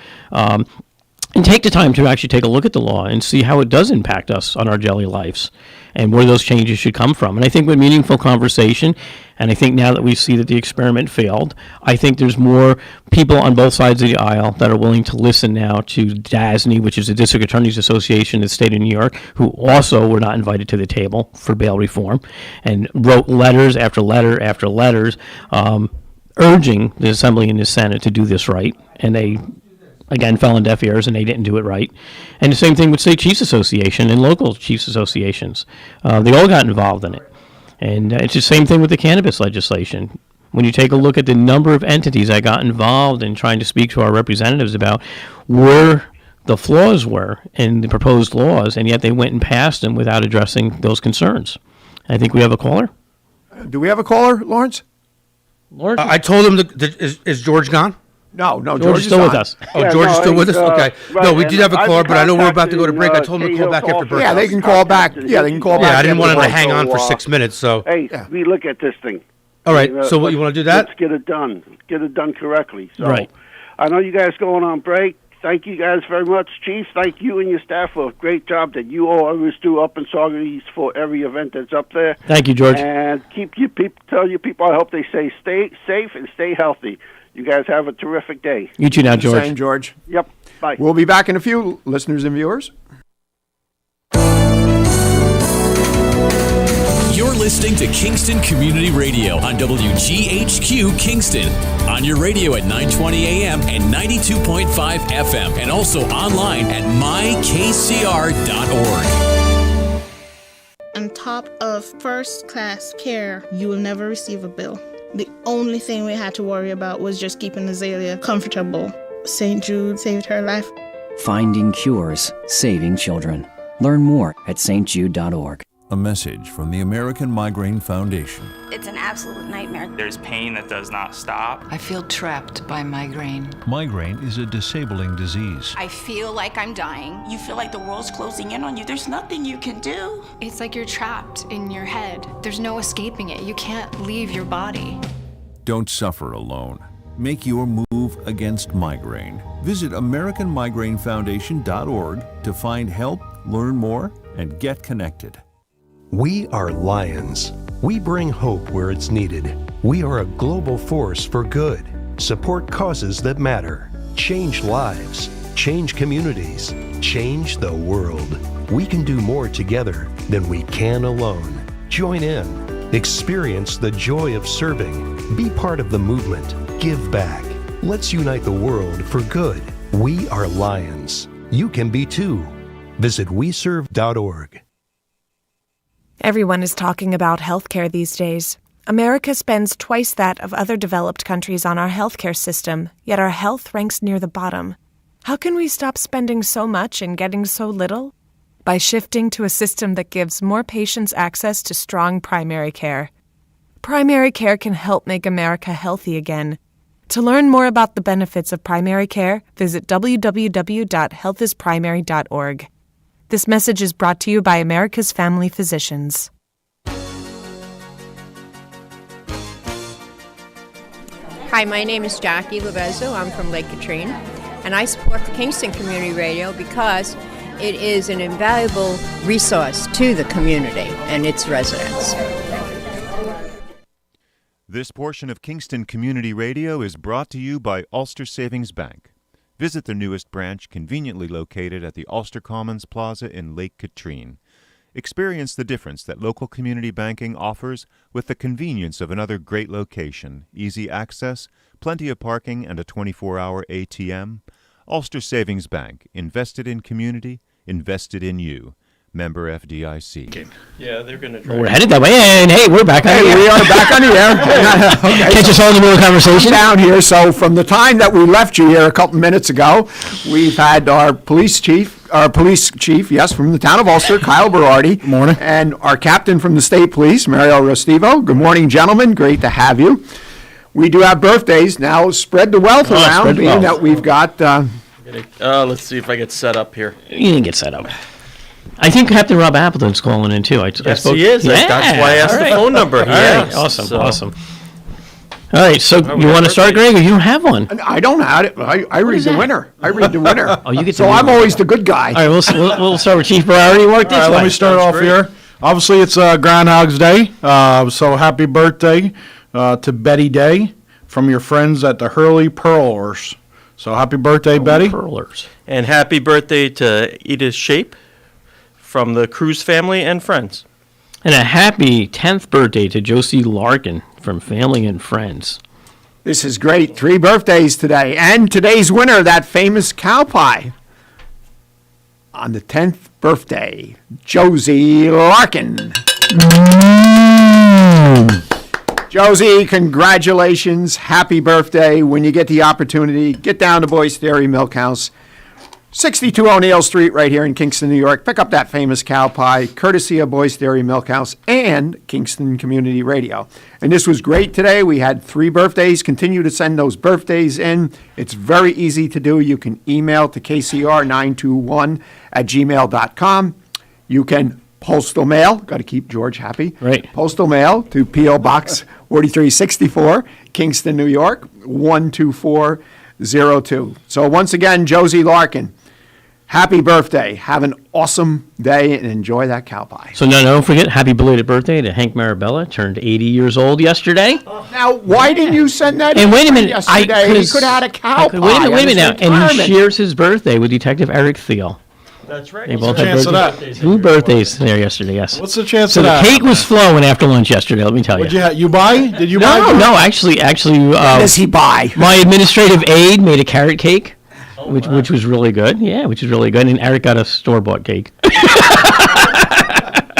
And take the time to actually take a look at the law and see how it does impact us on our daily lives and where those changes should come from. And I think with meaningful conversation, and I think now that we see that the experiment failed, I think there's more people on both sides of the aisle that are willing to listen now to DASNY, which is the District Attorneys Association in the state of New York, who also were not invited to the table for bail reform, and wrote letters after letter after letters urging the Assembly and the Senate to do this right. And they again, fell on deaf ears, and they didn't do it right. And the same thing with State Chiefs Association and local chiefs associations. They all got involved in it. And it's the same thing with the cannabis legislation. When you take a look at the number of entities that got involved in trying to speak to our representatives about where the flaws were in the proposed laws, and yet they went and passed them without addressing those concerns. I think we have a caller.
Do we have a caller, Lawrence?
Lawrence?
I told him, is George gone?
No,
George is still with us.
Oh, George is still with us? Okay. No, we did have a caller, but I know we're about to go to break. I told him to call back after break.
Yeah, they can call back. Yeah, they can call back.
Yeah, I didn't want him to hang on for 6 minutes, so.
Hey, we look at this thing.
All right, so what, you want to do that?
Let's get it done. Get it done correctly. So,
right.
I know you guys going on break. Thank you guys very much, Chief. Thank you and your staff for a great job that you all always do up in Sorghum for every event that's up there.
Thank you, George.
And tell your people, I hope they stay safe and stay healthy. You guys have a terrific day.
You too now, George.
Same, George.
Yep. Bye.
We'll be back in a few, listeners and viewers.
You're listening to Kingston Community Radio on WGHQ Kingston. On your radio at 920 AM and 92.5 FM, and also online at mykcr.org.
On top of first-class care, you will never receive a bill. The only thing we had to worry about was just keeping Azalea comfortable. St. Jude saved her life.
Finding cures, saving children. Learn more at stjude.org.
A message from the American Migraine Foundation.
It's an absolute nightmare.
There's pain that does not stop.
I feel trapped by migraine.
Migraine is a disabling disease.
I feel like I'm dying.
You feel like the world's closing in on you. There's nothing you can do.
It's like you're trapped in your head. There's no escaping it. You can't leave your body.
Don't suffer alone. Make your move against migraine. Visit AmericanMigraineFoundation.org to find help, learn more, and get connected.
We are Lions. We bring hope where it's needed. We are a global force for good. Support causes that matter. Change lives. Change communities. Change the world. We can do more together than we can alone. Join in. Experience the joy of serving. Be part of the movement. Give back. Let's unite the world for good. We are Lions. You can be too. Visit weserve.org.
Everyone is talking about healthcare these days. America spends twice that of other developed countries on our healthcare system, yet our health ranks near the bottom. How can we stop spending so much and getting so little? By shifting to a system that gives more patients access to strong primary care. Primary care can help make America healthy again. To learn more about the benefits of primary care, visit www.healthisprimary.org. This message is brought to you by America's Family Physicians.
Hi, my name is Jackie Lovezzo. I'm from Lake Katrine, and I support the Kingston Community Radio because it is an invaluable resource to the community and its residents.
This portion of Kingston Community Radio is brought to you by Ulster Savings Bank. Visit their newest branch, conveniently located at the Ulster Commons Plaza in Lake Katrine. Experience the difference that local community banking offers with the convenience of another great location, easy access, plenty of parking, and a 24-hour ATM. Ulster Savings Bank, invested in community, invested in you. Member FDIC.
Yeah, they're going to
We're headed that way, and hey, we're back on the air.
We are back on the air. Okay.
Catch us all in the middle of the conversation.
Down here. So from the time that we left you here a couple minutes ago, we've had our police chief, yes, from the town of Ulster, Kyle Berardi. Good
morning.
And our captain from the state police, Mario Restivo. Good morning, gentlemen. Great to have you. We do have birthdays. Now spread the wealth around, being that we've got...
let's see if I get set up here.
You didn't get set up. I think Captain Rob Appleton's calling in, too.
Yes, he is.
Yeah,
that's why I asked the phone number.
All right, awesome. All right, so you want to start, Greg, or you don't have one?
I don't have it. I read the winner. I read the winner.
Oh, you get
so I'm always the good guy.
All right, we'll start with Chief Berardi. Work this way.
Let me start off here. Obviously, it's Groundhog's Day, so happy birthday to Betty Day from your friends at the Hurley Pearlers. So happy birthday, Betty.
Pearlers.
And happy birthday to Edith Shape from the Cruz family and friends.
And a happy 10th birthday to Josie Larkin from family and friends.
This is great. 3 birthdays today. And today's winner, that famous cow pie. On the 10th birthday, Josie Larkin. Josie, congratulations. Happy birthday. When you get the opportunity, get down to Boyce Dairy Milk House. 62 O'Neill Street right here in Kingston, New York. Pick up that famous cow pie, courtesy of Boyce Dairy Milk House and Kingston Community Radio. And this was great today. We had 3 birthdays. Continue to send those birthdays in. It's very easy to do. You can email to kcr921@gmail.com. You can postal mail. Got to keep George happy.
Right.
Postal mail to P.O. Box 4364, Kingston, New York, 12402. So once again, Josie Larkin, Happy birthday. Have an awesome day and enjoy that cow pie.
So now don't forget, happy belated birthday to Hank Marabella. Turned 80 years old yesterday.
Now, why didn't you send that
And wait a minute,
yesterday? He could have had a cow pie.
Wait a minute now.
at his
And he
retirement.
shares his birthday with Detective Eric Thiel.
That's right.
They both
What's the
had
chance of
birthdays.
that?
2 birthdays there yesterday, yes.
What's the chance
So
of
the
that?
cake was flowing after lunch yesterday, let me tell you.
What'd you have? You buy? Did you buy?
No, actually,
What does he buy?
my administrative aide made a carrot cake, which was really good. Yeah, which was really good. And Eric got a store-bought cake.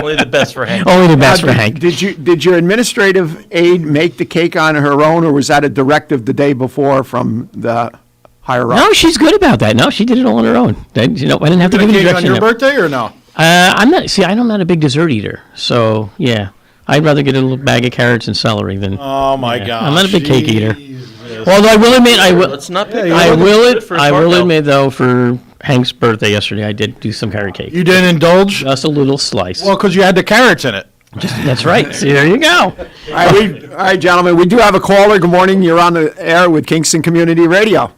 Only the best for Hank.
Only the best for Hank.
Did your administrative aide make the cake on her own, or was that a directive the day before from the higher up?
No, she's good about that. No, she did it all on her own. I didn't have to give
Did
any
a cake on
direction.
your birthday or no?
I'm not. See, I'm not a big dessert eater, so yeah, I'd rather get a little bag of carrots and celery than.
Oh my gosh.
I'm not a big cake eater. Although I will admit,
Let's not pick.
I will
Marco.
admit though, for Hank's birthday yesterday, I did do some carrot cake.
You didn't indulge?
Just a little slice.
Well, because you had the carrots in it.
That's right. See, there you go.
All right, gentlemen, we do have a caller. Good morning. You're on the air with Kingston Community Radio.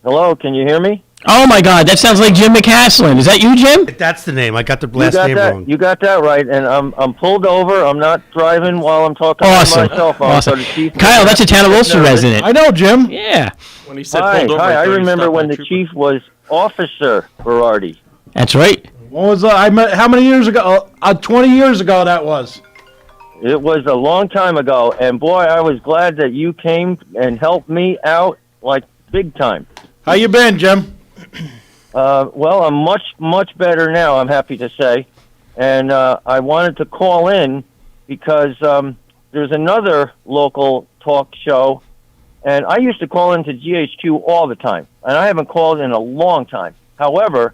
Hello, can you hear me?
Oh my God, that sounds like Jim McCaslin. Is that you, Jim?
That's the name. I got the
You
last
got
name
that?
wrong.
You got that right, and I'm pulled over. I'm not driving while I'm talking
Awesome.
on my cell phone.
Awesome.
So the chief
Kyle, that's a Town of Ulster resident.
I know, Jim.
Yeah.
When he said
Hi,
pulled over,
hi. I
thought he
remember
stopped
when
by
the chief was Officer Berardi.
That's right.
What was that? I met, how many years ago? 20 years ago that was.
It was a long time ago, and boy, I was glad that you came and helped me out like big time.
How you been, Jim?
Well, I'm much better now, I'm happy to say. And I wanted to call in because there's another local talk show, and I used to call into GHQ all the time, and I haven't called in a long time. However,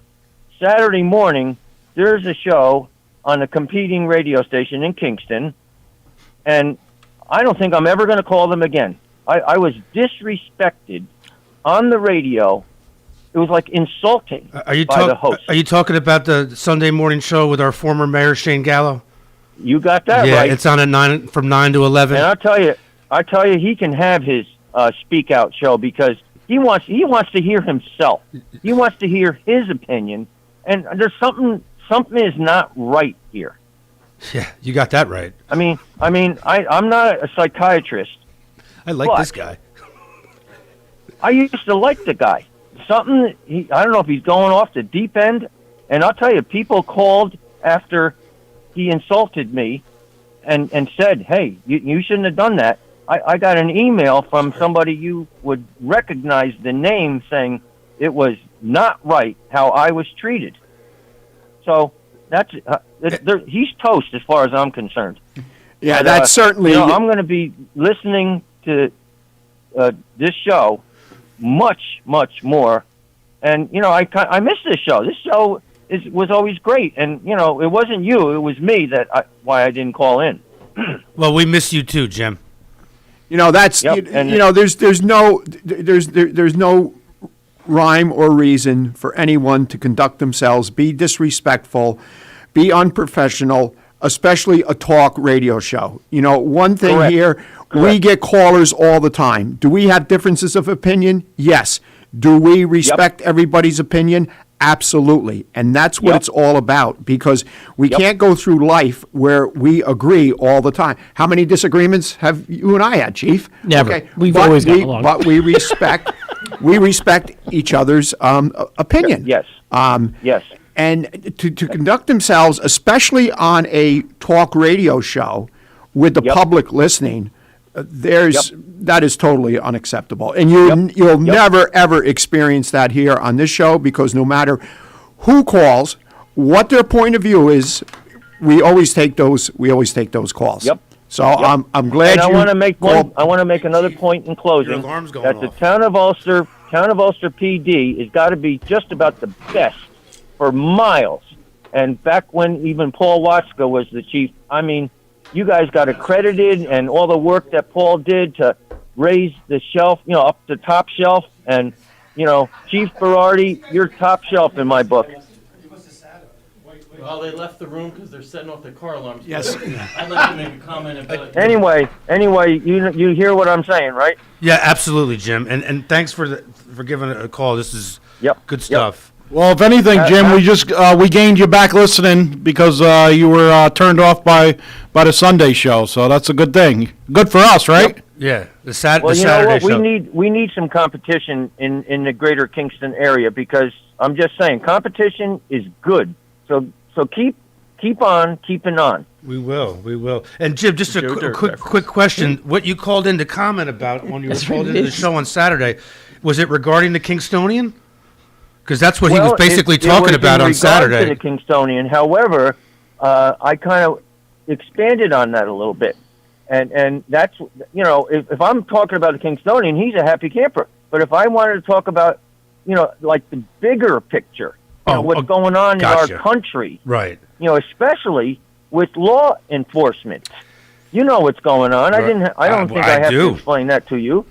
Saturday morning, there's a show on a competing radio station in Kingston, and I don't think I'm ever going to call them again. I was disrespected on the radio. It was like insulting
Are you
by the host.
Are you talking about the Sunday morning show with our former mayor Shane Gallo?
You got that
Yeah,
right.
it's on at from 9 to 11.
And I tell you, he can have his speak out show because he wants to hear himself. He wants to hear his opinion, and there's something is not right here.
Yeah, you got that right.
I'm not a psychiatrist.
I like
but
this guy.
I used to like the guy. I don't know if he's going off the deep end, and I'll tell you, people called after he insulted me and said, hey, you shouldn't have done that. I got an email from somebody you would recognize the name saying it was not right how I was treated. So that's he's toast as far as I'm concerned.
Yeah,
But,
that's certainly.
I'm going to be listening to this show much more, and I miss this show. This show was always great, and it wasn't you, it was me why I didn't call in.
Well, we miss you too, Jim.
That's there's no rhyme or reason for anyone to conduct themselves, be disrespectful, be unprofessional, especially a talk radio show. One thing
Correct.
here, we get callers all the time. Do we have differences of opinion? Yes. Do we respect everybody's opinion? Absolutely. And that's what it's all about, because we can't go through life where we agree all the time. How many disagreements have you and I had, Chief?
Never.
Okay.
We've
But
always gotten along.
But we respect each other's opinion.
Yes. Yes.
And to conduct themselves, especially on a talk radio show with the public listening, that is totally unacceptable. And you'll never, ever experience that here on this show, because no matter who calls, what their point of view is, we always take those calls.
Yep.
So I'm glad
and I
you
want to make
called.
I want to make another point in closing.
Your alarm's going
that the
off.
town of Ulster PD has got to be just about the best for miles. And back when even Paul Watzka was the chief, you guys got accredited, and all the work that Paul did to raise the shelf, up the top shelf, and Chief Berardi, you're top shelf in my book.
Well, they left the room because they're setting off their car alarms.
Yes.
I'd like to make a comment about.
Anyway, you hear what I'm saying, right?
Yeah, absolutely, Jim. And thanks for giving a call. This is good stuff.
Well, if anything, Jim, we gained you back listening because you were turned off by the Sunday show, so that's a good thing. Good for us, right?
Yeah,
Well,
Saturday
you know what?
show.
We need some competition in the greater Kingston area because I'm just saying competition is good. So keep on keeping on.
We will. And Jim, just a quick question: what you called in to comment about when you were called into the show on Saturday, was it regarding the Kingstonian? Because that's what he was basically talking about on Saturday.
To the Kingstonian. However, I kind of expanded on that a little bit, and that's if I'm talking about the Kingstonian, he's a happy camper. But if I wanted to talk about like the bigger picture, what's going on in our country,
right?
Especially with law enforcement. You know what's going on.
Right.
I don't think I have to explain that to you.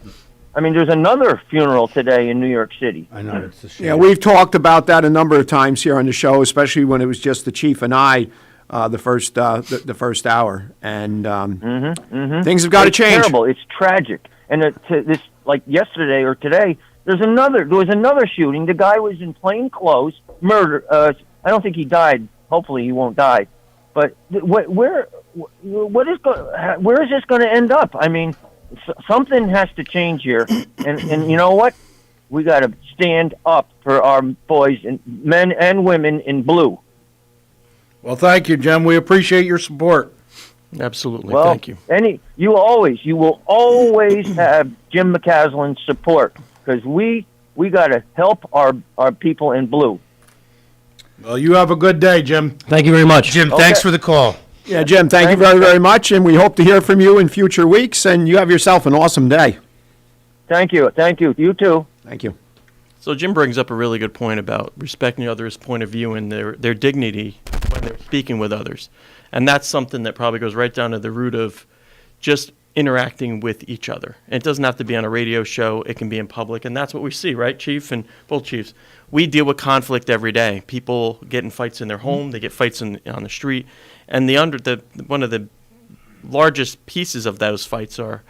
I mean, there's another funeral today in New York City.
I know, it's a shame.
Yeah, we've talked about that a number of times here on the show, especially when it was just the chief and I, the first hour, and things have got to change.
It's terrible. It's tragic, and this like yesterday or today, there was another shooting. The guy was in plain clothes, murder. I don't think he died. Hopefully, he won't die. But where is this going to end up? I mean. Something has to change here, and you know what? We got to stand up for our boys and men and women in blue.
Well, thank you, Jim. We appreciate your support.
Absolutely,
well,
thank you.
You will always have Jim McCaslin's support because we got to help our people in blue.
Well, you have a good day, Jim.
Thank you very much,
Jim. Thanks for the call.
Yeah, Jim, thank you very, very much, and we hope to hear from you in future weeks, and you have yourself an awesome day.
Thank you. You too.
Thank you.
So Jim brings up a really good point about respecting others' point of view and their dignity when they're speaking with others. And that's something that probably goes right down to the root of just interacting with each other. And it doesn't have to be on a radio show. It can be in public, and that's what we see, right, Chief and both chiefs? We deal with conflict every day. People get in fights in their home. They get fights on the street. And one of the largest pieces of those fights are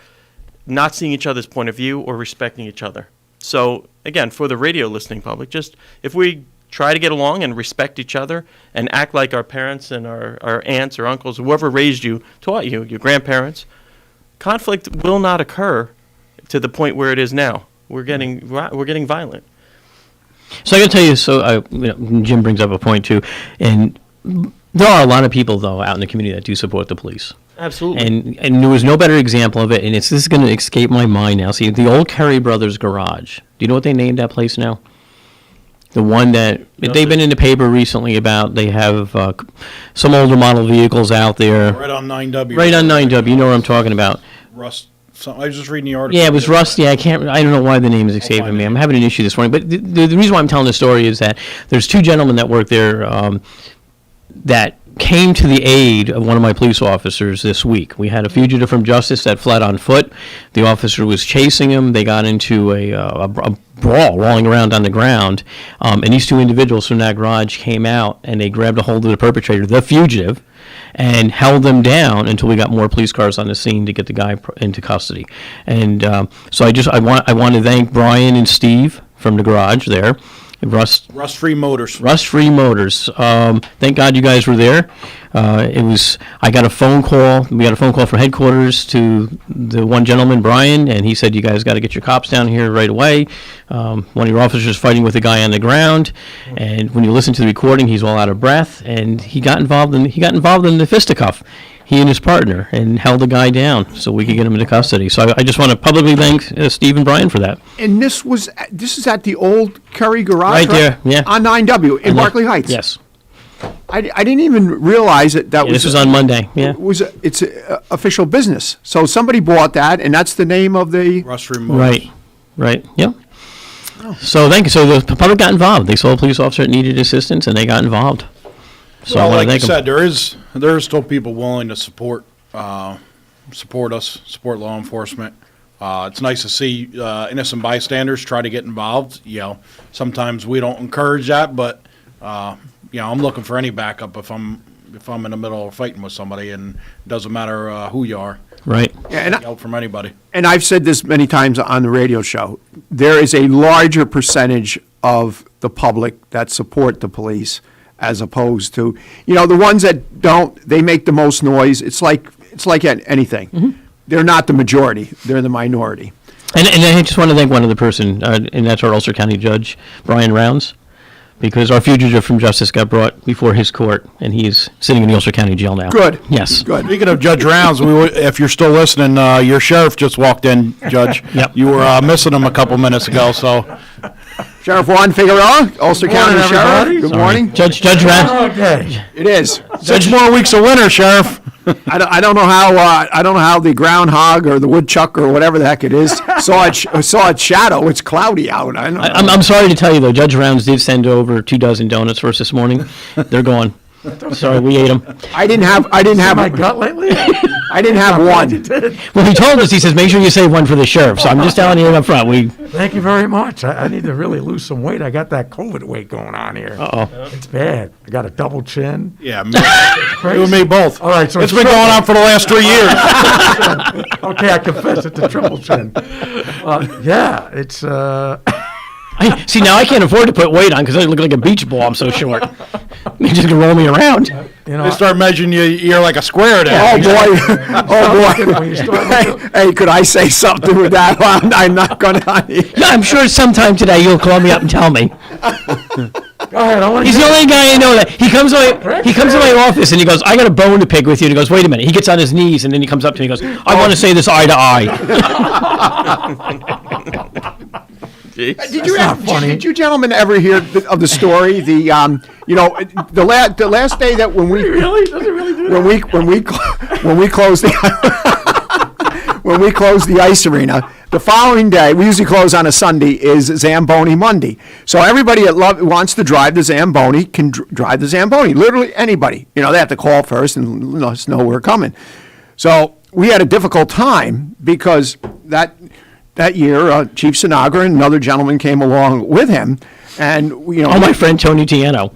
not seeing each other's point of view or respecting each other. So, again, for the radio listening public, just if we try to get along and respect each other and act like our parents and our aunts or uncles, whoever raised you, taught you, your grandparents, conflict will not occur to the point where it is now. We're getting violent.
So I got to tell you, Jim brings up a point too, and there are a lot of people, though, out in the community that do support the police.
Absolutely.
And there was no better example of it, and this is going to escape my mind now. See, the old Kerry Brothers Garage. Do you know what they named that place now? The one that they've been in the paper recently about. They have some older model vehicles out there.
Right on 9W.
Right on 9W. You know what I'm talking about.
Rust. I was just reading the article.
Yeah, it was Rusty. I don't know why the name is escaping me. I'm having an issue this morning. But the reason why I'm telling this story is that there's two gentlemen that work there that came to the aid of one of my police officers this week. We had a fugitive from justice that fled on foot. The officer was chasing him. They got into a brawl, rolling around on the ground. And these two individuals from that garage came out, and they grabbed a hold of the perpetrator, the fugitive, and held them down until we got more police cars on the scene to get the guy into custody. And so I want to thank Brian and Steve from the garage there. Rust
Free Motors.
Rust Free Motors. Thank God you guys were there. I got a phone call. We got a phone call from headquarters to the one gentleman, Brian, and he said, "You guys got to get your cops down here right away." One of your officers fighting with a guy on the ground, and when you listen to the recording, he's all out of breath, and he got involved in the fisticuff. He and his partner, and held the guy down so we could get him into custody. So I just want to publicly thank Steve and Brian for that.
And this is at the old Kerry Garage,
right there, yeah,
on 9W in Berkeley Heights.
Yes,
I didn't even realize that was.
This was on Monday. Yeah,
it's official business. So somebody bought that, and that's the name of the
Rust Free Motors.
Right. Yep. Oh. So thank you. So the public got involved. They saw a police officer that needed assistance, and they got involved. So
well, like I said, there are still people willing to support us, support law enforcement. It's nice to see innocent bystanders try to get involved. Sometimes we don't encourage that, but I'm looking for any backup if I'm in the middle of fighting with somebody, and it doesn't matter who you are.
Right.
Yeah,
Help from anybody.
And I've said this many times on the radio show, there is a larger percentage of the public that support the police as opposed to, the ones that don't, they make the most noise. It's like anything.
Mm-hmm.
They're not the majority, they're the minority.
And I just want to thank one other person, and that's our Ulster County Judge, Brian Rounds, because our fugitive from justice got brought before his court, and he's sitting in the Ulster County Jail now.
Good.
Yes.
Good.
Speaking of Judge Rounds, if you're still listening, your sheriff just walked in, Judge.
Yep.
You were missing him a couple minutes ago, so.
Sheriff Juan Figueroa, Ulster County Sheriff. Good
Sorry.
morning.
Judge Rounds.
Okay. It is.
6 more weeks of winter, Sheriff.
I don't know how the groundhog or the woodchuck or whatever the heck it is saw its shadow. It's cloudy out.
I'm sorry to tell you, though, Judge Rounds did send over 24 donuts for us this morning. They're gone. Sorry, we ate them.
I didn't have
my gut lately.
I didn't have one.
Well, he told us, he says, make sure you save one for the sheriff. So I'm just telling you up front.
Thank you very much. I need to really lose some weight. I got that COVID weight going on here.
Uh-oh.
It's bad. I got a double chin.
Yeah, you and me both.
All right, so
it's been going on for the last 3 years.
Okay, I confess it's a triple chin. Yeah, it's...
See, now I can't afford to put weight on because I look like a beach ball. I'm so short. You're just going to roll me around.
They start measuring you're like a square there.
Oh, boy. Hey, could I say something with that? I'm not going to.
Yeah, I'm sure sometime today you'll call me up and tell me.
Go ahead.
He's the only guy I know that he comes to my office and he goes, I got a bone to pick with you. And he goes, wait a minute. He gets on his knees and then he comes up to me and goes, I want to say this eye to eye.
Did you gentlemen ever hear of the story? The last day that when we
really does it really do
when we closed the when we closed the ice arena, the following day, we usually close on a Sunday, is Zamboni Monday. So everybody that wants to drive the Zamboni can drive the Zamboni. Literally anybody. They have to call first and let us know we're coming. So we had a difficult time because that year, Chief Sinagra and another gentleman came along with him, and
my friend Tony Tiano.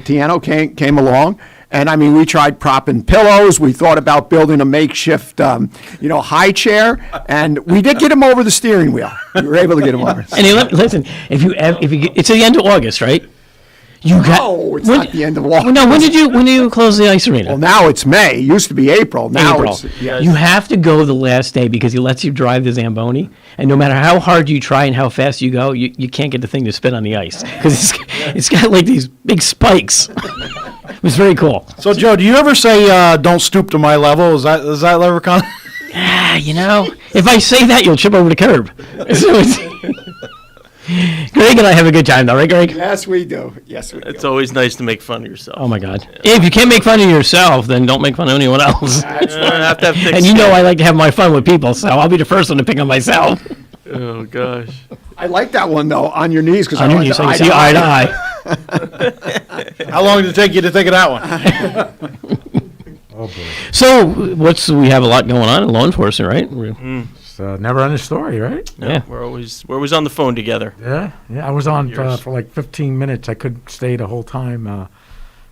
Tiano came along, and I mean, we tried propping pillows. We thought about building a makeshift, high chair, and we did get him over the steering wheel. We were able to get him over.
And listen, if you it's the end of August, right?
It's not the end of August.
No, when did you close the ice arena?
Well, now it's May. It used to be April. Now it's
yes. You have to go the last day because he lets you drive the Zamboni, and no matter how hard you try and how fast you go, you can't get the thing to spin on the ice because it's got like these big spikes. It was very cool.
So, Joe, do you ever say "Don't stoop to my level"? Is that ever come?
If I say that, you'll trip over the curb. Greg and I have a good time, though, right, Greg?
Yes, we do.
It's always nice to make fun of yourself.
Oh, my God. Yeah. If you can't make fun of yourself, then don't make fun of anyone else.
That's right.
And I like to have my fun with people, so I'll be the first one to pick on myself.
Oh, gosh.
I like that one, though, on your knees.
On your knees, so you see eye to eye.
How long did it take you to think of that one?
Oh, boy.
So, we have a lot going on in law enforcement, right?
It's a never-ending story, right?
No, yeah. We're always on the phone together.
Yeah. I was on for like 15 minutes. I couldn't stay the whole time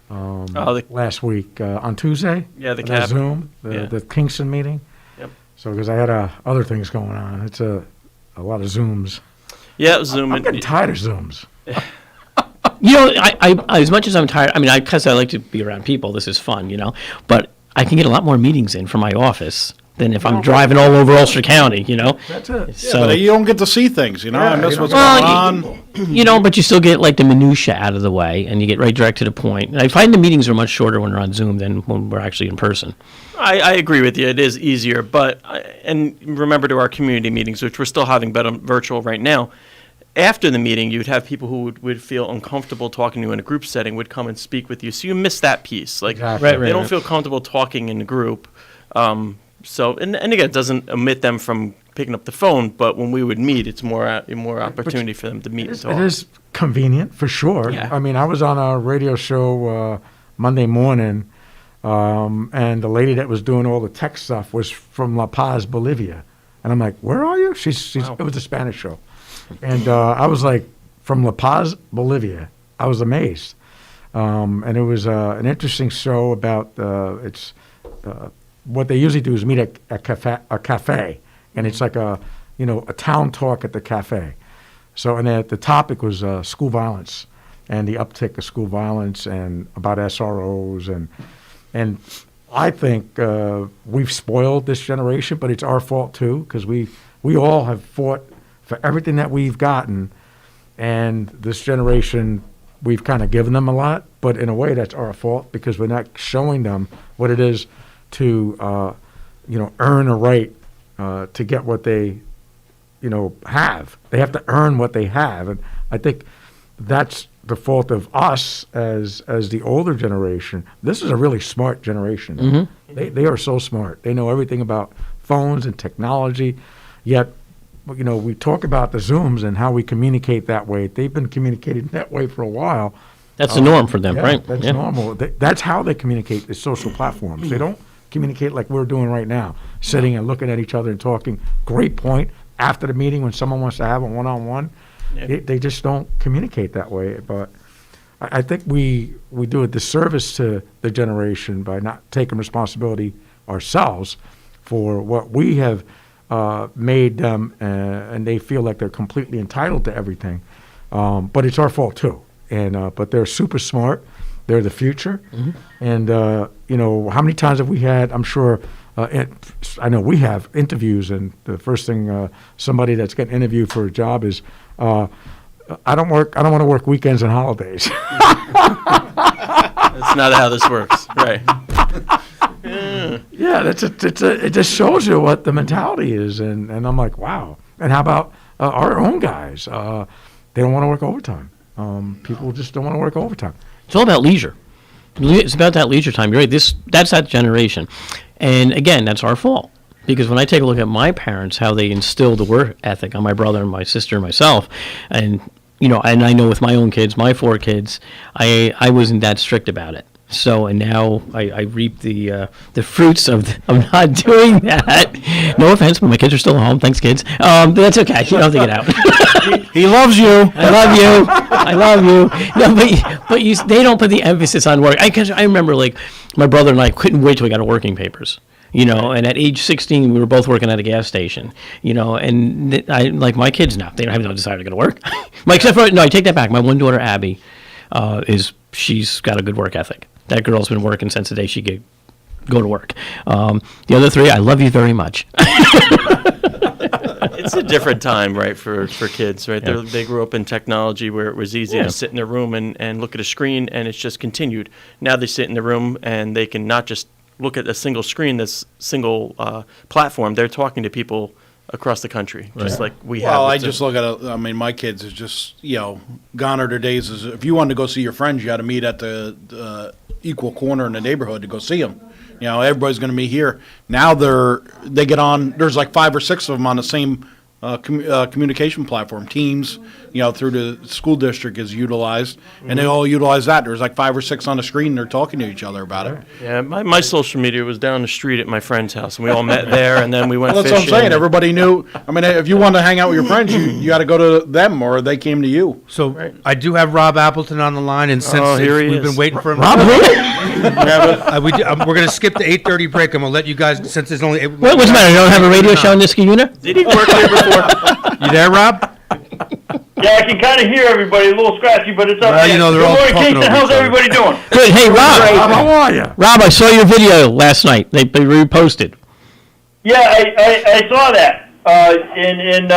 last week on Tuesday.
Yeah, the
Zoom, the Kingston meeting.
Yep.
So because I had other things going on, it's a lot of Zooms.
Yeah, Zoom.
I'm getting tired of Zooms.
I as much as I'm tired, because I like to be around people. This is fun, but I can get a lot more meetings in from my office than if I'm driving all over Ulster County,
That's it.
So, but you don't get to see things, I miss what's going on.
But you still get like the minutia out of the way, and you get right direct to the point. And I find the meetings are much shorter when we're on Zoom than when we're actually in person.
I agree with you. It is easier, and remember to our community meetings, which we're still having, but virtual right now. After the meeting, you'd have people who would feel uncomfortable talking to you in a group setting would come and speak with you. So you miss that piece. Like they don't feel comfortable talking in a group. So and again, it doesn't omit them from picking up the phone. But when we would meet, it's more opportunity for them to meet and talk.
It is convenient for sure.
Yeah.
I mean, I was on a radio show Monday morning, and the lady that was doing all the tech stuff was from La Paz, Bolivia, and I'm like, "Where are you?" She's It was a Spanish show. And I was like, from La Paz, Bolivia. I was amazed. And it was an interesting show about what they usually do is meet at a cafe, and it's like a town talk at the cafe. So, and the topic was school violence and the uptick of school violence and about SROs and I think we've spoiled this generation, but it's our fault too, because we all have fought for everything that we've gotten, and this generation, we've kind of given them a lot, but in a way that's our fault because we're not showing them what it is to earn a right to get what they have. They have to earn what they have, and I think that's the fault of us as the older generation. This is a really smart generation.
Mm-hmm.
They are so smart. They know everything about phones and technology, yet we talk about the Zooms and how we communicate that way. They've been communicating that way for a while.
That's the norm for them,
yeah,
right?
That's
Yeah.
normal. That's how they communicate, the social platforms. They don't communicate like we're doing right now, sitting and looking at each other and talking. Great point. After the meeting, when someone wants to have a one-on-one, they just don't communicate that way. But I think we do a disservice to the generation by not taking responsibility ourselves for what we have made them, and they feel like they're completely entitled to everything. But it's our fault too. And but they're super smart. They're the future.
Mm-hmm.
And how many times have we had? I'm sure. I know we have interviews, and the first thing somebody that's getting interviewed for a job is, I don't want to work weekends and holidays.
That's not how this works, right?
Yeah, it just shows you what the mentality is, and I'm like, wow. And how about our own guys? They don't want to work overtime. People just don't want to work overtime.
It's all about leisure. It's about that leisure time. You're right. That's that generation. And again, that's our fault. Because when I take a look at my parents, how they instilled the work ethic on my brother and my sister and myself, and and I know with my own kids, my 4 kids, I wasn't that strict about it. So, and now I reap the fruits of not doing that. No offense, but my kids are still home. Thanks, kids. But that's okay. You don't have to get out.
He loves you.
I love you. I love you. No, but they don't put the emphasis on work. I remember, like, my brother and I couldn't wait till we got our working papers. And at age 16, we were both working at a gas station, and like my kids now, they don't have no desire to go to work. I take that back. My one daughter, Abby, she's got a good work ethic. That girl's been working since the day she could go to work. The other 3, I love you very much.
It's a different time, right, for kids, right?
Yeah.
They grew up in technology where it was easy to sit in a room and look at a screen, and it's just continued. Now they sit in the room and they can not just look at a single screen, this single platform. They're talking to people across the country, just like we have.
Well, I just look at my kids is just, gone are their days. Is if you wanted to go see your friends, you had to meet at the equal corner in the neighborhood to go see them. Everybody's going to meet here. Now they get on, there's like 5 or 6 of them on the same communication platform. Teams, through the school district is utilized, and they all utilize that. There's like 5 or 6 on the screen, and they're talking to each other about it.
Yeah, my social media was down the street at my friend's house, and we all met there, and then we went
Well, that's
fishing.
what I'm saying. Everybody knew. I mean, if you wanted to hang out with your friends, you got to go to them, or they came to you.
So I do have Rob Appleton on the line, and since we've been waiting for him,
Rob,
we're going to skip the 8:30 break. I'm going to let you guys, since there's only.
What's the matter? You don't have a radio show in this unit?
Did he work here before?
You there, Rob?
Yeah, I can kind of hear everybody, a little scratchy, but it's okay.
Well, they're all
Good morning,
talking
Kingston.
over
How's
each other.
everybody doing?
Good. Hey, Rob.
how are you?
Rob, I saw your video last night. They reposted.
Yeah, I saw that, and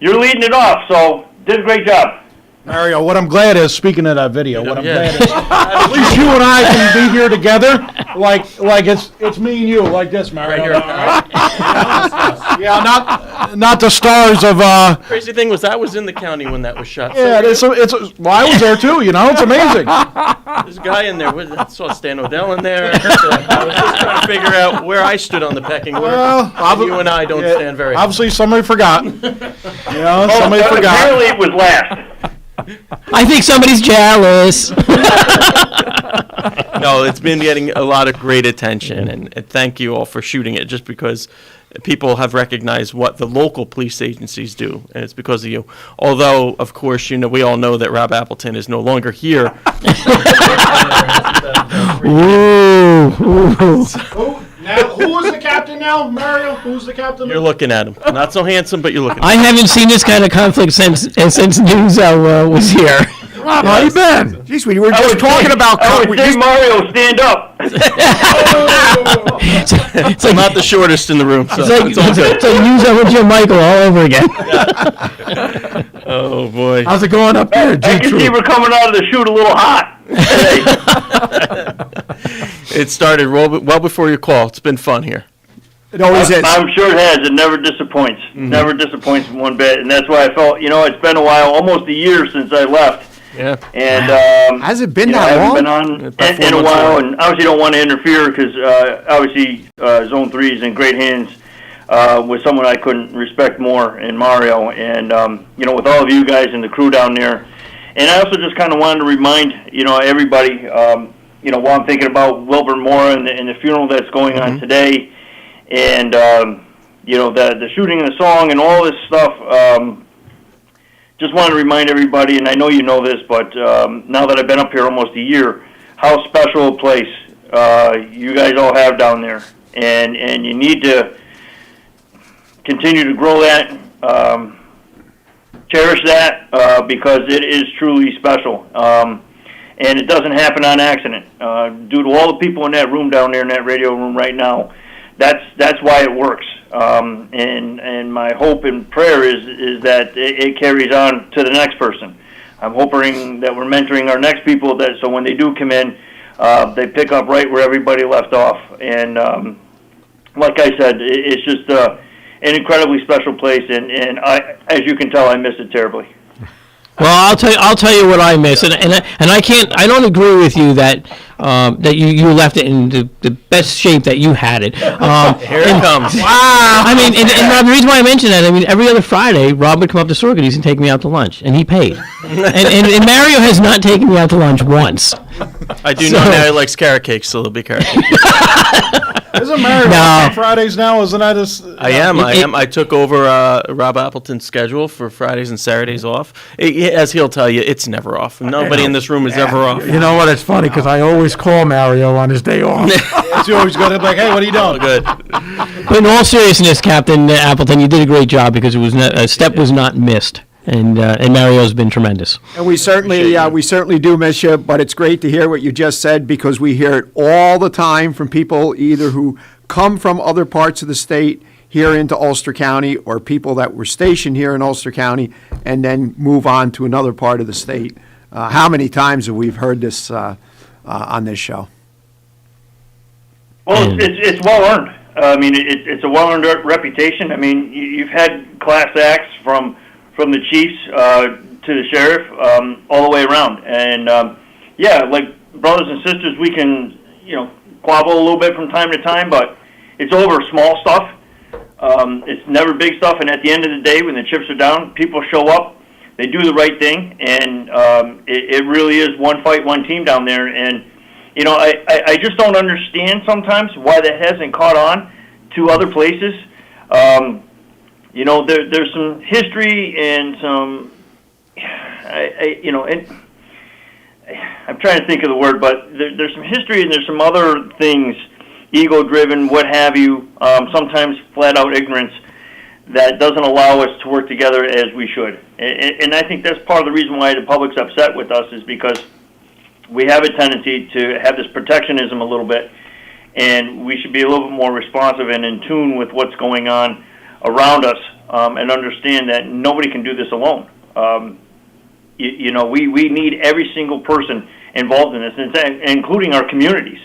you're leading it off, so did a great job.
Mario, what I'm glad is, speaking of that video, what I'm glad is, at least you and I can be here together, like it's me and you, like this, Mario. Yeah, not the stars of.
Crazy thing was that was in the county when that was shot.
Yeah,
So
well, I was there too. It's amazing.
there's a guy in there. I saw Stan O'Dell in there. So I was just trying to figure out where I stood on the pecking order.
Well,
you and I don't stand very high.
Obviously, somebody forgot. Somebody forgot.
Apparently it was last.
I think somebody's jealous.
No, it's been getting a lot of great attention, and thank you all for shooting it. Just because people have recognized what the local police agencies do, and it's because of you. Although, of course, we all know that Rob Appleton is no longer here.
Now, who is the captain now, Mario? Who's the captain?
You're looking at him. Not so handsome, but you're looking at
I
him.
haven't seen this kind of conflict since Newsel was here.
Rob, how you been?
Geez, we were just talking about.
Mario, stand up.
It's like not the shortest in the room. So
It's like Newsel with Jim Michael all over again.
Oh boy.
How's it going up there,
I can see we're coming out of the chute a little hot.
It started well before your call. It's been fun here.
It always is.
I'm sure it has. It never disappoints. Never disappoints one bit. And that's why I felt, it's been a while, almost a year since I left.
Yeah.
And
has it been
I
that
haven't
long?
been on in a while, and obviously don't want to interfere because obviously Zone 3 is in great hands with someone I couldn't respect more in Mario, and with all of you guys and the crew down there. And I also just kind of wanted to remind everybody, while I'm thinking about Wilbur Moore and the funeral that's going on today, and the shooting of the song and all this stuff. Just want to remind everybody, and I know you know this, but now that I've been up here almost a year, how special a place you guys all have down there. And you need to continue to grow that, cherish that, because it is truly special. And it doesn't happen on accident. Due to all the people in that room down there, in that radio room right now, that's why it works. And my hope and prayer is that it carries on to the next person. I'm hoping that we're mentoring our next people, so when they do come in, they pick up right where everybody left off. And like I said, it's just an incredibly special place, and as you can tell, I miss it terribly.
Well, I'll tell you what I miss, and I don't agree with you that you left it in the best shape that you had it.
Here it comes.
Wow. I mean, and Rob, the reason why I mention that, every other Friday, Rob would come up to Sorghum and take me out to lunch, and he paid. and Mario has not taken me out to lunch once.
I do know now he likes carrot cakes, so there'll be carrot cakes.
Isn't Mario on Fridays now? Isn't that
I am. I took over Rob Appleton's schedule for Fridays and Saturdays off. As he'll tell you, it's never off. Nobody in this room is ever off.
You know what? It's funny because I always call Mario on his day off.
You always go to hey, what are you doing?
Oh, good.
But in all seriousness, Captain Appleton, you did a great job because it was a step was not missed. And Mario's been tremendous.
And we certainly do miss you, but it's great to hear what you just said because we hear it all the time from people either who come from other parts of the state here into Ulster County or people that were stationed here in Ulster County and then move on to another part of the state. How many times have we heard this on this show?
Well, it's well earned. It's a well earned reputation. You've had class acts from the chiefs to the sheriff, all the way around. And like brothers and sisters, we can squabble a little bit from time to time, but it's over small stuff. It's never big stuff. And at the end of the day, when the chips are down, people show up, they do the right thing, and it really is one fight, one team down there. And I just don't understand sometimes why that hasn't caught on to other places. There's some history and some, I'm trying to think of the word, but there's some history and there's some other things, ego-driven, what have you, sometimes flat-out ignorance that doesn't allow us to work together as we should. And I think that's part of the reason why the public's upset with us is because we have a tendency to have this protectionism a little bit, and we should be a little bit more responsive and in tune with what's going on around us, and understand that nobody can do this alone. We need every single person involved in this, including our communities.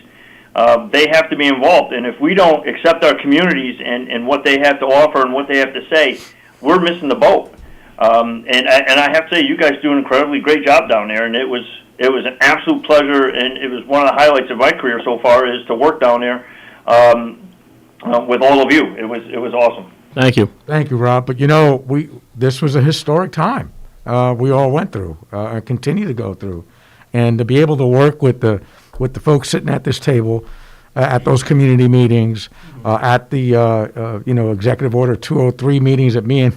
They have to be involved, and if we don't accept our communities and what they have to offer and what they have to say, we're missing the boat. And I have to say, you guys do an incredibly great job down there, and it was an absolute pleasure, and it was one of the highlights of my career so far is to work down there with all of you. It was awesome.
Thank you.
Thank you, Rob. But this was a historic time we all went through, and continue to go through, and to be able to work with the folks sitting at this table, at those community meetings, at the Executive Order 203 meetings that me and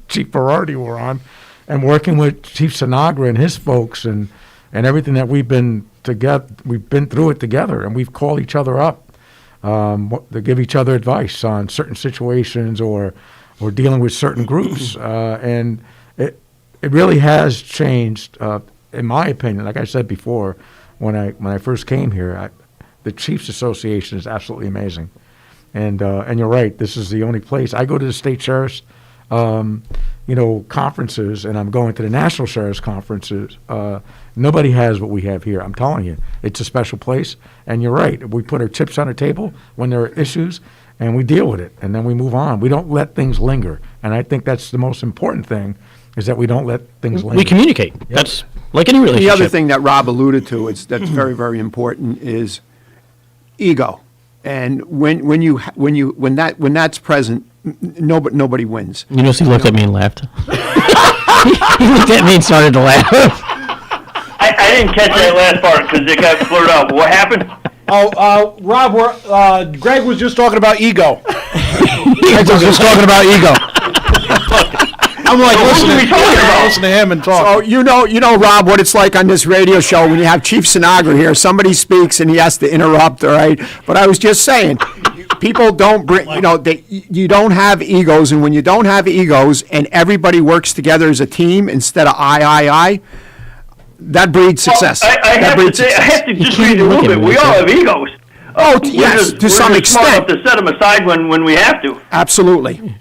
Chief Berardi were on, and working with Chief Sinagra and his folks and everything that we've been through it together, and we've called each other up to give each other advice on certain situations or dealing with certain groups, and it really has changed, in my opinion. Like I said before, when I first came here, the Chiefs Association is absolutely amazing, and you're right. This is the only place I go to the state sheriffs, conferences, and I'm going to the national sheriffs conferences. Nobody has what we have here. I'm telling you, it's a special place. And you're right. We put our chips on the table when there are issues, and we deal with it, and then we move on. We don't let things linger, and I think that's the most important thing, is that we don't let things linger.
We communicate. Yep. That's like any relationship.
The other thing that Rob alluded to, that's very, very important, is ego. And when that's present, nobody wins.
You notice he looked at me and laughed. He looked at me and started to laugh.
I didn't catch that last part because it got blurred out. What happened?
Rob, Greg was just talking about ego.
Greg was just talking about ego.
I'm like, listen to him and talk.
So you know, Rob, what it's like on this radio show when you have Chief Sinagra here. Somebody speaks and he has to interrupt. All right, but I was just saying, people don't bring. You don't have egos, and when you don't have egos, and everybody works together as a team instead of I. That breeds success.
Well, I have to disagree a little bit. We all have egos.
Yes, to some extent.
We're just smart enough to set them aside when we have to.
Absolutely.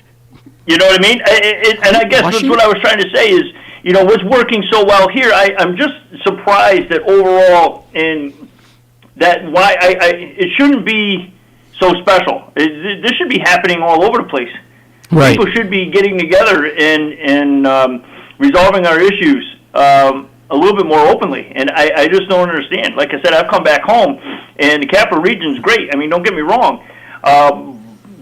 You know what I mean? And I guess that's what I was trying to say is, what's working so well here, I'm just surprised that overall why it shouldn't be so special. This should be happening all over the place.
Right.
People should be getting together and resolving our issues a little bit more openly, and I just don't understand. Like I said, I've come back home, and the Capital Region's great. I mean, don't get me wrong,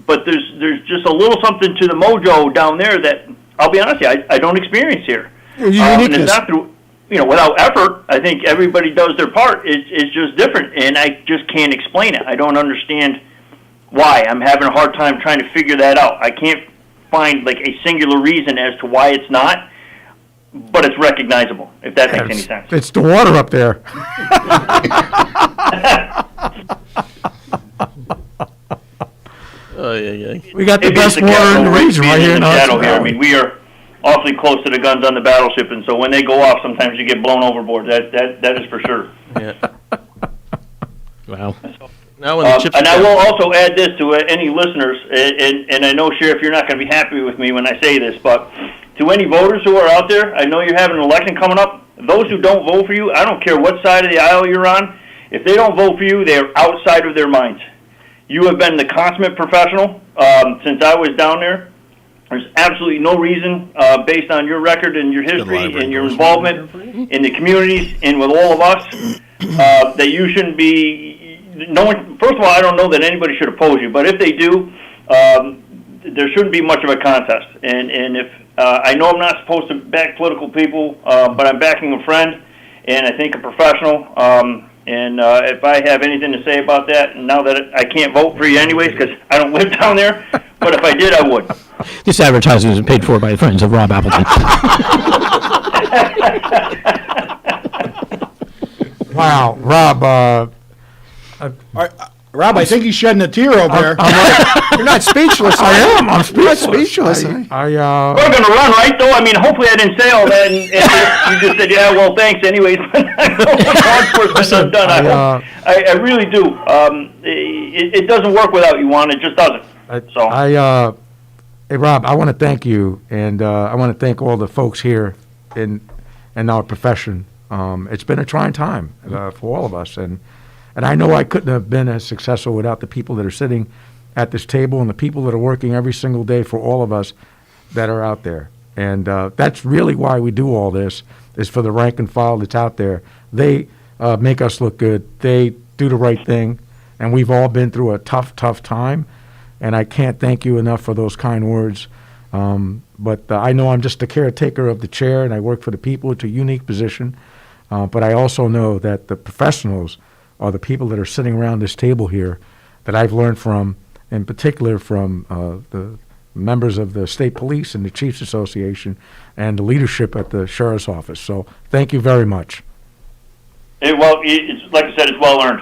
but there's just a little something to the mojo down there that, I'll be honest with you, I don't experience here. And it's not through, without effort. I think everybody does their part. It's just different, and I just can't explain it. I don't understand why. I'm having a hard time trying to figure that out. I can't find like a singular reason as to why it's not. But it's recognizable, if that makes any sense.
It's the water up there. We got the best water in the region right here in
Shadow here. I mean, we are awfully close to the guns on the battleship, and so when they go off, sometimes you get blown overboard. That is for sure.
Yeah.
Wow.
And I will also add this to any listeners, and I know, Sheriff, you're not going to be happy with me when I say this, but to any voters who are out there, I know you're having an election coming up. Those who don't vote for you, I don't care what side of the aisle you're on, if they don't vote for you, they are outside of their minds. You have been the consummate professional since I was down there. There's absolutely no reason, based on your record and your history and your involvement in the communities and with all of us, that you shouldn't be. No one. First of all, I don't know that anybody should oppose you, but if they do, there shouldn't be much of a contest. And if I know I'm not supposed to back political people, but I'm backing a friend, and I think a professional. And if I have anything to say about that, now that I can't vote for you anyways because I don't live down there, but if I did, I would.
This advertisement is paid for by the friends of Rob Appleton.
Wow, Rob.
Rob, I think he's shedding a tear over there.
You're not speechless.
I am. I'm speechless.
We're going to run, right, though? I mean, hopefully I didn't say all that, and you just said, yeah, well, thanks anyways. I'm done. I really do. It doesn't work without you, Juan. It just doesn't.
Hey, Rob, I want to thank you, and I want to thank all the folks here in our profession. It's been a trying time for all of us, and I know I couldn't have been as successful without the people that are sitting at this table and the people that are working every single day for all of us that are out there. And that's really why we do all this, is for the rank and file that's out there. They make us look good. They do the right thing, and we've all been through a tough time, and I can't thank you enough for those kind words. But I know I'm just the caretaker of the chair, and I work for the people. It's a unique position. But I also know that the professionals are the people that are sitting around this table here that I've learned from, in particular from the members of the state police and the Chiefs Association and the leadership at the sheriff's office. So thank you very much.
It's like I said, it's well earned.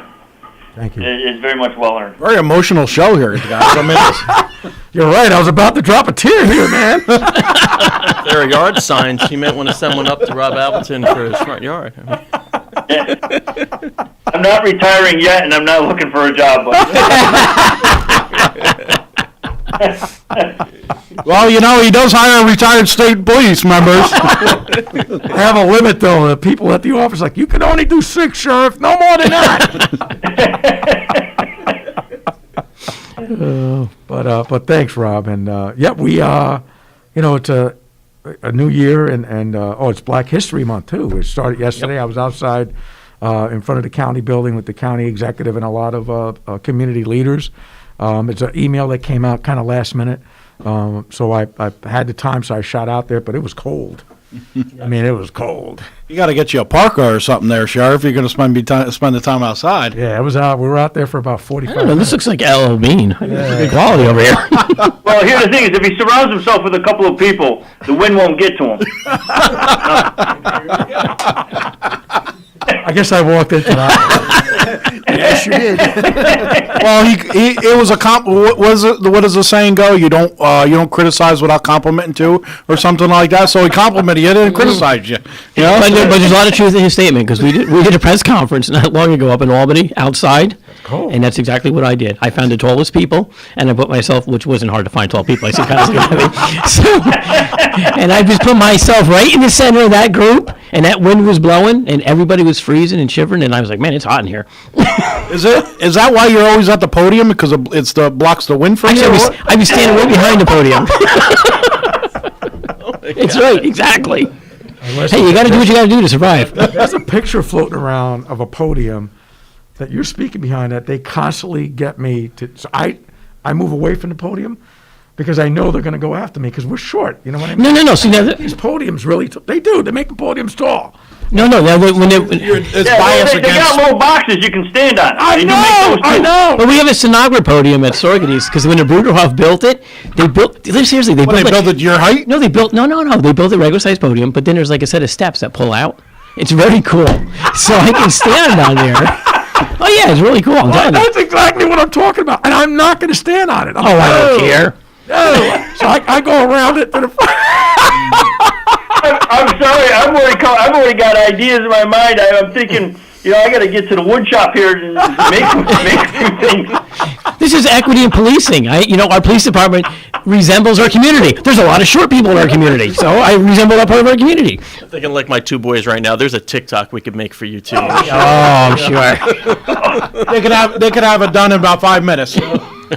Thank you.
It's very much well earned.
Very emotional show here, guys. I mean,
you're right. I was about to drop a tear here, man.
There are yard signs. You might want to send one up to Rob Appleton for his front yard.
Yeah. I'm not retiring yet, and I'm not looking for a job.
Well, he does hire retired state police members.
I have a limit, though. The people at the office you can only do 6, Sheriff. No more than that. But thanks, Rob. And we it's a new year, and it's Black History Month too. It started yesterday. Yep. I was outside in front of the county building with the county executive and a lot of community leaders. It's an email that came out kind of last minute. So I had the time, so I shot out there, but it was cold. I mean, it was cold.
You got to get you a parka or something there, Sheriff. You're going to spend the time outside.
Yeah, it was out. We were out there for about 45 minutes.
This looks like L.L. Bean. Good quality over here.
Well, here's the thing: is if he surrounds himself with a couple of people, the wind won't get to him.
I guess I walked into that.
Yes, you did.
Well, it was what does the saying go? You don't criticize without complimenting to, or something like that. So he complimented you, didn't criticize you.
But there's a lot of truth in his statement, because we did a press conference not long ago up in Albany outside, and that's exactly what I did. I found the tallest people, and I put myself, which wasn't hard to find tall people. I said, and I just put myself right in the center of that group, and that wind was blowing, and everybody was freezing and shivering, and I was like, man, it's hot in here.
Is that why you're always at the podium, because blocks the wind from you?
I was standing right behind the podium. It's right, exactly. Hey, you got to do what you got to do to survive.
There's a picture floating around of a podium that you're speaking behind that they constantly get me to. So I move away from the podium because I know they're going to go after me because we're short. You know what I mean?
No. See, now
these podiums really, they make the podiums tall.
No. They
got little boxes you can stand on.
I know.
But we have a stenographer podium at Sorghum because when the Bruderhof built it, they built it
to your height?
No, they built They built a regular sized podium, but then there's like a set of steps that pull out. It's very cool. So I can stand on there. Oh yeah, it's really cool.
That's exactly what I'm talking about, and I'm not going to stand on it.
I don't care.
No. So I go around it to the front.
I'm sorry. I've already got ideas in my mind. I'm thinking, I got to get to the wood shop here and make some things.
This is equity in policing. Our police department resembles our community. There's a lot of short people in our community, so I resemble that part of our community.
I'm thinking like my two boys right now. There's a TikTok we could make for you too.
I'm sure.
They could have it done in about 5 minutes.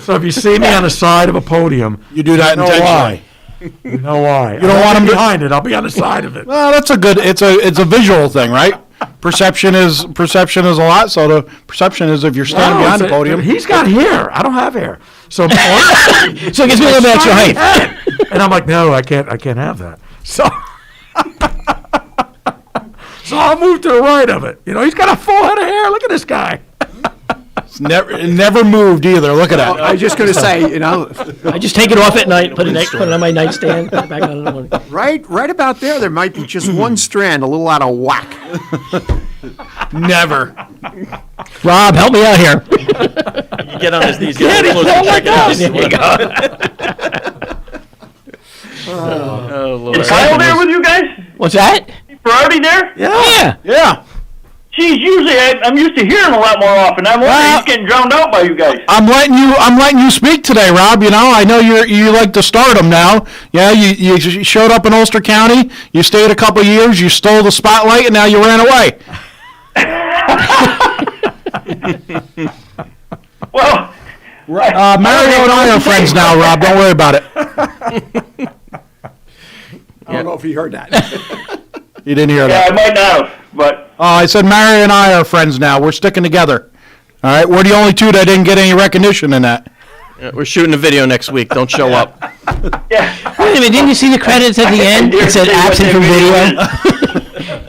So if you see me on the side of a podium,
you do that intentionally.
You know why?
You don't want them
behind it. I'll be on the side of it.
Well, that's a good. It's a visual thing, right? Perception is a lot. So the perception is if you're standing behind the podium.
He's got hair. I don't have hair. So
so it gives me a little bit extra height.
And I'm like, no, I can't have that. So I'll move to the right of it. He's got a full head of hair. Look at this guy.
It's never moved either. Look at that.
I was just going to say,
I just take it off at night, put it on my nightstand, put it back on in the morning.
Right about there might be just one strand a little out of whack.
Never.
Rob, help me out here.
You get on his knees.
There you go.
Lord.
Is Kyle there with you guys?
What's that?
Ferrari there?
Yeah.
Geez, usually I'm used to hearing a lot more often. I'm wondering he's getting drowned out by you guys.
I'm letting you speak today, Rob. I know you like to start them now. Yeah, you showed up in Ulster County. You stayed a couple years. You stole the spotlight, and now you ran away.
Well,
Mario and I are friends now, Rob. Don't worry about it.
I don't know if he heard that.
You didn't hear that.
Yeah, I might not have, but...
I said Mary and I are friends now. We're sticking together. All right? We're the only two that didn't get any recognition in that.
Yeah, we're shooting a video next week. Don't show up.
Yeah.
Wait a minute. Didn't you see the credits at the end? It said absent from video.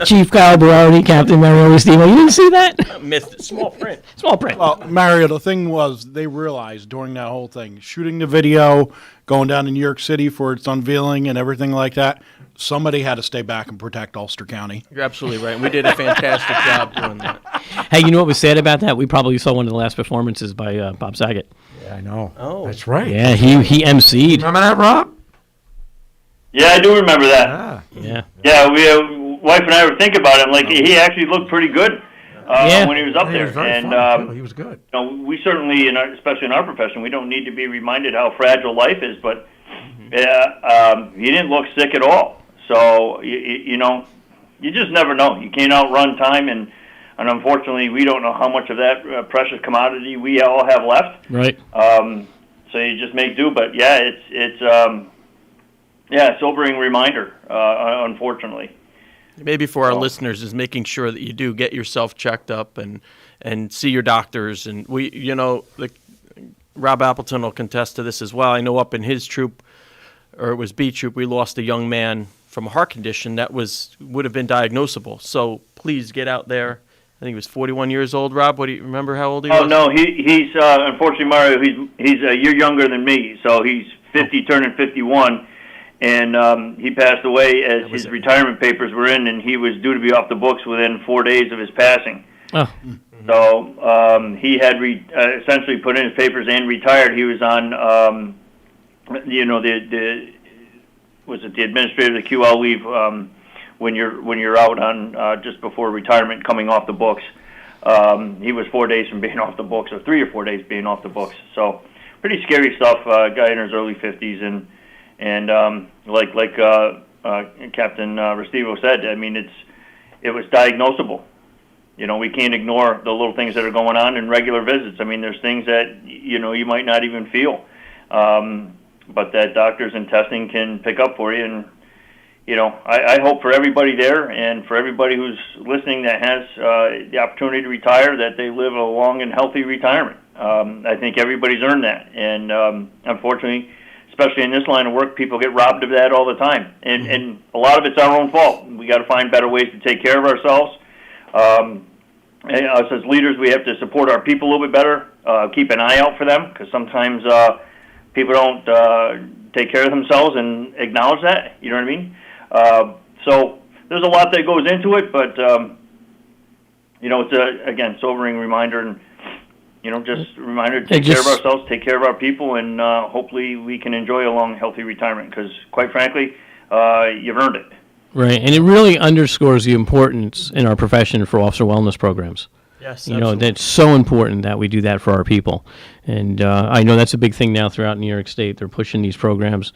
Chief Kyle Baroni, Captain Mario Steve. You didn't see that?
Missed it. Small print.
Small print.
Well, Mario, the thing was, they realized during that whole thing, shooting the video, going down to New York City for its unveiling and everything like that, somebody had to stay back and protect Ulster County.
You're absolutely right. And we did a fantastic job doing that.
Hey, you know what was sad about that? We probably saw one of the last performances by Bob Saget.
Yeah, I know.
Oh.
That's right.
Yeah, he emceed.
Remember that, Rob?
Yeah, I do remember that.
Yeah.
Yeah, wife and I were thinking about him. Like, he actually looked pretty good when he was up
He
there.
was very
And
funny, too. He was good.
you know, we certainly, especially in our profession, we don't need to be reminded how fragile life is. But he didn't look sick at all. So you know, you just never know. You can't outrun time, and unfortunately, we don't know how much of that precious commodity we all have left.
Right.
So you just make do. But yeah, it's a sobering reminder. Unfortunately.
Maybe for our listeners is making sure that you do get yourself checked up and see your doctors. And we, you know, Rob Appleton will contest to this as well. I know up in his troop, or it was B troop, we lost a young man from a heart condition that would have been diagnosable. So please get out there. I think he was 41 years old. Rob, what do you remember how old he was?
Oh no, he's unfortunately, Mario. He's a year younger than me, so he's 50, turning 51. And he passed away as his retirement papers were in, and he was due to be off the books within 4 days of his passing.
Oh.
So he had essentially put in his papers and retired. He was on, the administrative, the QL leave when you're out on just before retirement, coming off the books. He was 4 days from being off the books, or 3 or 4 days being off the books. So pretty scary stuff. Guy in his early 50s, and like Captain Restivo said, I mean, it was diagnosable. You know, we can't ignore the little things that are going on in regular visits. I mean, there's things that, you know, you might not even feel, but that doctors and testing can pick up for you. And, you know, I hope for everybody there and for everybody who's listening that has the opportunity to retire, that they live a long and healthy retirement. I think everybody's earned that. And unfortunately, especially in this line of work, people get robbed of that all the time. And a lot of it's our own fault. We got to find better ways to take care of ourselves. And us as leaders, we have to support our people a little bit better, keep an eye out for them, because sometimes people don't take care of themselves and acknowledge that. You know what I mean? So there's a lot that goes into it, but, you know, it's again, sobering reminder, and, you know, just a reminder to take care of ourselves, take care of our people, and hopefully we can enjoy a long, healthy retirement, because, quite frankly, you've earned it.
Right, and it really underscores the importance in our profession for officer wellness programs.
Yes,
you know, that's so important that we do that for our people. And I know that's a big thing now throughout New York State. They're pushing these programs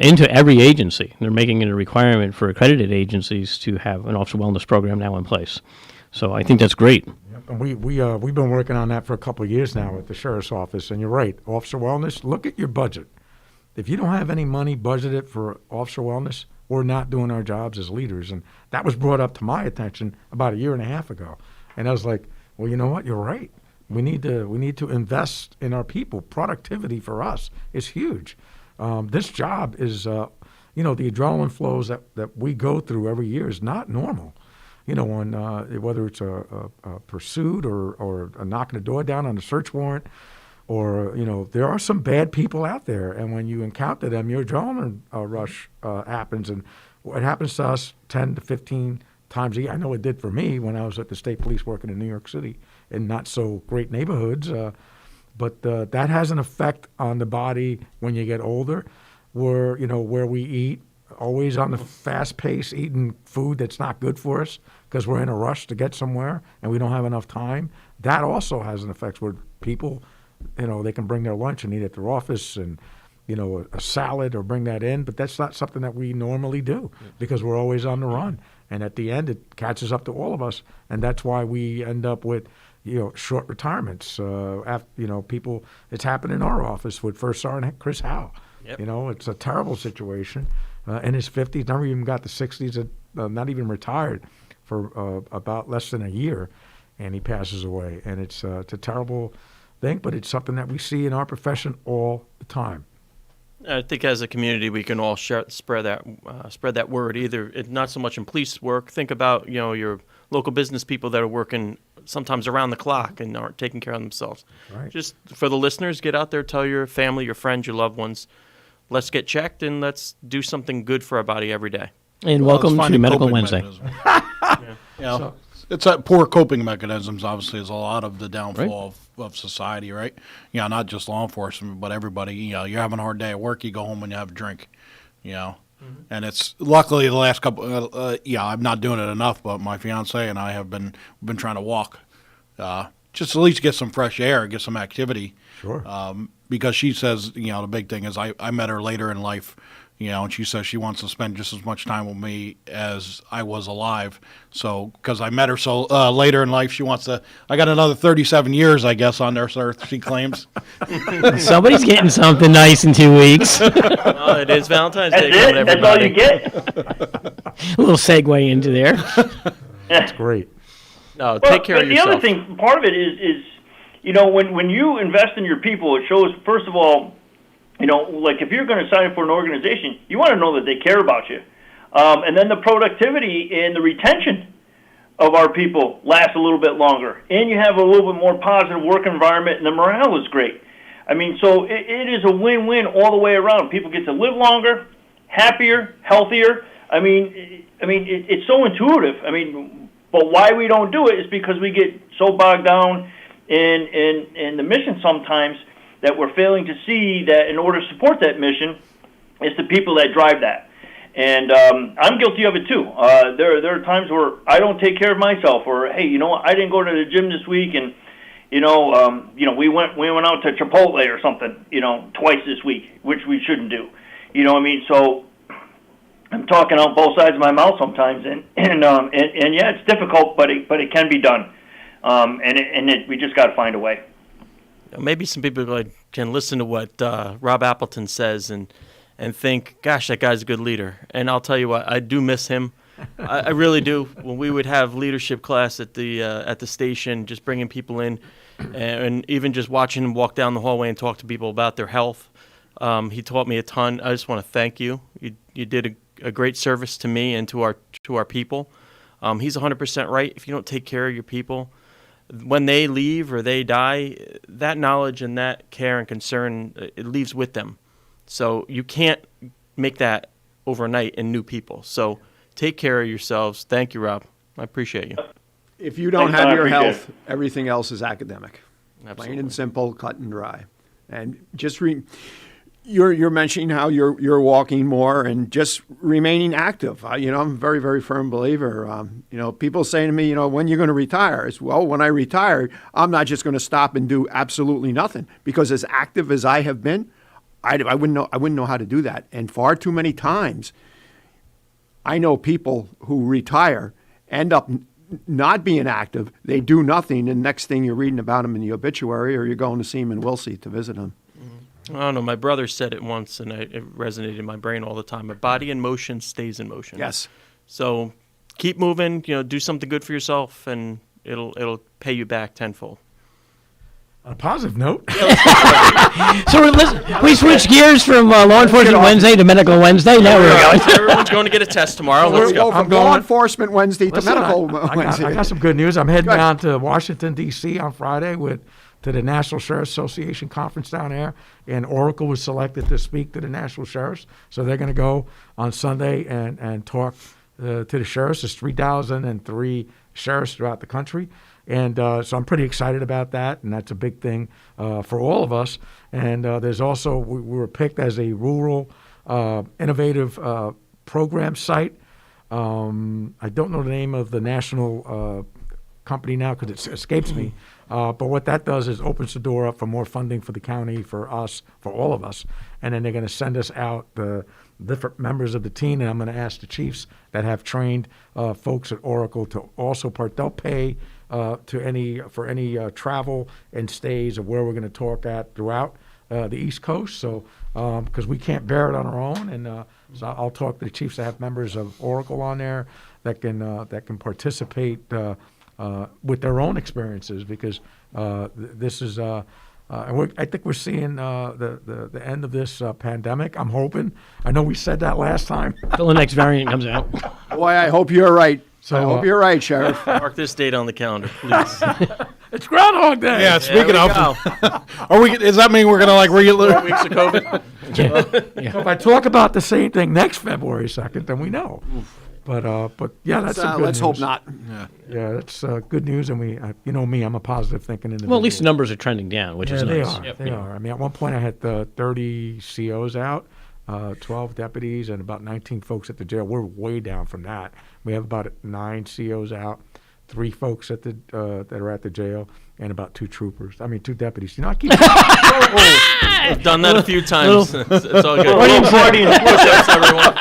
into every agency. They're making it a requirement for accredited agencies to have an officer wellness program now in place. So I think that's great.
Yep. And we've been working on that for a couple of years now at the sheriff's office. And you're right, officer wellness, look at your budget. If you don't have any money budgeted for officer wellness, we're not doing our jobs as leaders. And that was brought up to my attention about a year and a half ago. And I was like, well, you know what? You're right. We need to invest in our people. Productivity for us is huge. This job is, the adrenaline flows that we go through every year is not normal. You know, when whether it's a pursuit or a knocking a door down on a search warrant, or, you know, there are some bad people out there. And when you encounter them, your adrenaline rush happens. And what happens to us 10 to 15 times a year, I know it did for me when I was at the state police working in New York City in not so great neighborhoods. But that has an effect on the body when you get older, where we eat, always on the fast pace, eating food that's not good for us because we're in a rush to get somewhere and we don't have enough time. That also has an effect where people, you know, they can bring their lunch and eat at their office and, you know, a salad or bring that in, but that's not something that we normally do because we're always on the run. And at the end, it catches up to all of us, and that's why we end up with, you know, short retirements. People, it's happened in our office with First Sergeant Chris Howe. Yep. You know, it's a terrible situation. In his 50s, never even got the 60s, not even retired for about less than a year, and he passes away. And it's a terrible thing, but it's something that we see in our profession all the time.
I think as a community, we can all spread that word. Either not so much in police work. Think about your local business people that are working sometimes around the clock and aren't taking care of themselves.
Right.
Just for the listeners, get out there, tell your family, your friends, your loved ones, let's get checked and let's do something good for our body every day.
And welcome to Medical Wednesday.
It's that poor coping mechanisms, obviously, is a lot of the downfall of society, right? Not just law enforcement, but everybody. You're having a hard day at work, you go home and you have a drink, And it's luckily the last couple, I'm not doing it enough, but my fiance and I have been trying to walk, just at least get some fresh air, get some activity.
Sure.
Because she says, the big thing is I met her later in life, and she says she wants to spend just as much time with me as I was alive. So, because I met her so later in life, she wants to. I got another 37 years, I guess, on this earth. She claims.
Somebody's getting something nice in 2 weeks.
Well, it is Valentine's Day.
That's it. That's all you get.
A little segue into there.
That's great.
No, take care of yourself.
The other thing, part of it is when you invest in your people, it shows, first of all, like if you're going to sign up for an organization, you want to know that they care about you. And then the productivity and the retention of our people lasts a little bit longer. And you have a little bit more positive work environment, and the morale is great. I mean, so it is a win-win all the way around. People get to live longer, happier, healthier. I mean, it's so intuitive. But why we don't do it is because we get so bogged down in the mission sometimes that we're failing to see that in order to support that mission, it's the people that drive that. And I'm guilty of it too. There are times where I don't take care of myself, or hey, I didn't go to the gym this week, and we went out to Chipotle or something, twice this week, which we shouldn't do. So I'm talking out both sides of my mouth sometimes, and yeah, it's difficult, but it can be done. We just got to find a way.
Maybe some people can listen to what Rob Appleton says and think, gosh, that guy's a good leader. And I'll tell you what, I do miss him. I really do. When we would have leadership class at the station, just bringing people in, and even just watching him walk down the hallway and talk to people about their health, he taught me a ton. I just want to thank you. You did a great service to me and to our people. He's 100% right. If you don't take care of your people, when they leave or they die, that knowledge and that care and concern, it leaves with them. So you can't make that overnight in new people. So take care of yourselves. Thank you, Rob. I appreciate you.
If you don't have your health, everything else is academic.
Absolutely.
Plain and simple, cut and dry. And just you're mentioning how you're walking more and just remaining active. I'm a very, very firm believer. People say to me, when you're going to retire? It's, well, when I retire, I'm not just going to stop and do absolutely nothing, because as active as I have been, I wouldn't know how to do that. And far too many times, I know people who retire end up not being active. They do nothing, and next thing you're reading about them in the obituary, or you're going to see them in Wilsey to visit them.
I don't know. My brother said it once, and it resonated in my brain all the time. A body in motion stays in motion.
Yes.
So keep moving. Do something good for yourself, and it'll pay you back tenfold.
On a positive note.
So we switched gears from Law Enforcement Wednesday to Medical Wednesday. Now we're going.
Everyone's going to get a test tomorrow. Let's go.
From Law Enforcement Wednesday to Medical Wednesday.
I got some good news. I'm heading down to Washington, D.C. on Friday to the National Sheriff's Association conference down there, and Oracle was selected to speak to the National Sheriffs. So they're going to go on Sunday and talk to the sheriffs. There's 3,003 sheriffs throughout the country. And so I'm pretty excited about that, and that's a big thing for all of us. And there's also, we were picked as a rural innovative program site. I don't know the name of the national company now because it escapes me. But what that does is opens the door up for more funding for the county, for us, for all of us. And then they're going to send us out the different members of the team, and I'm going to ask the chiefs that have trained folks at Oracle to also they'll pay for any travel and stays of where we're going to talk at throughout the East Coast. So because we can't bear it on our own, and so I'll talk to the chiefs that have members of Oracle on there that can participate with their own experiences, because this is And I think we're seeing the end of this pandemic. I'm hoping. I know we said that last time.
Till the next variant comes out.
Boy, I hope you're right.
So,
I hope you're right, Sheriff.
Mark this date on the calendar, please.
It's Groundhog Day.
Yeah, speaking
There we
of, does that mean we're going to like
4 weeks of COVID?
So if I talk about the same thing next February 2nd, then we know. But yeah, that's some good
let's
news.
hope not.
Yeah, that's good news, and we, you know me, I'm a positive thinking individual.
Well, at least the numbers are trending down, which is nice.
They are. I mean, at one point I had 30 COs out, 12 deputies, and about 19 folks at the jail. We're way down from that. We have about 9 COs out, 3 folks at the that are at the jail, and about 2 troopers. I mean, 2 deputies. You know, I keep.
I've done that a few times. It's all good.
What do you say?
Push-ups, everyone.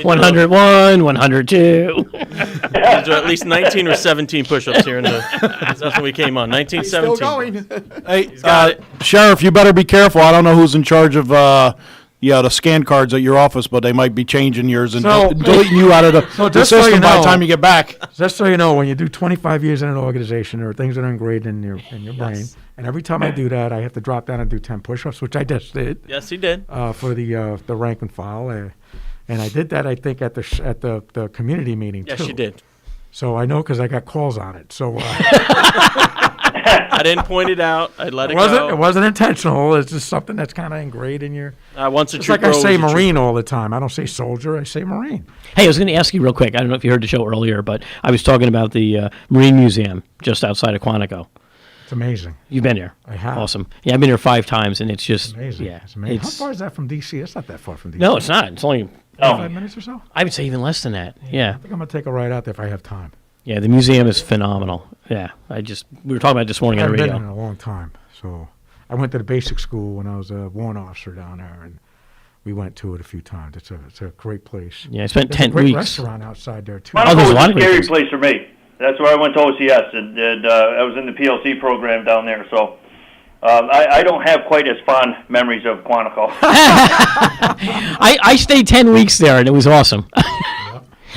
101, 102.
Do at least 19 or 17 push-ups here. That's when we came on. 19,
He's
17.
still going.
Hey, Sheriff, you better be careful. I don't know who's in charge of the scan cards at your office, but they might be changing yours and deleting you out of the system by the time you get back.
Just so you know, when you do 25 years in an organization, there are things that are ingrained in your brain. And every time I do that, I have to drop down and do 10 push-ups, which I just did.
Yes, he did.
For the rank and file, and I did that, I think, at the community meeting too.
Yes, you did.
So I know because I got calls on it. So
I didn't point it out. I let it go.
It wasn't intentional. It's just something that's kind of ingrained in your.
Once a
it's
trooper,
like I say
always a
Marine all the time. I don't say soldier. I say Marine.
Hey, I was going to ask you real quick. I don't know if you heard the show earlier, but I was talking about the Marine Museum just outside of Quantico.
It's amazing.
You've been there.
I have.
Awesome. Yeah, I've been there 5 times, and it's just
amazing.
Yeah,
it's amazing. How far is that from D.C.? It's not that far from D.C.
No, it's not. It's only
5 minutes or so.
I would say even less than that. Yeah.
I think I'm gonna take a ride out there if I have time.
Yeah, the museum is phenomenal. Yeah, we were talking about it this morning
I
on the
haven't
radio.
been in a long time. So I went to the basic school when I was a warrant officer down there, and we went to it a few times. It's a great place.
Yeah, I spent
There's
10
a great
weeks.
restaurant outside there too.
Quantico was a scary place for me. That's where I went to OCS, and I was in the PLC program down there. So I don't have quite as fond memories of Quantico.
I stayed 10 weeks there, and it was awesome.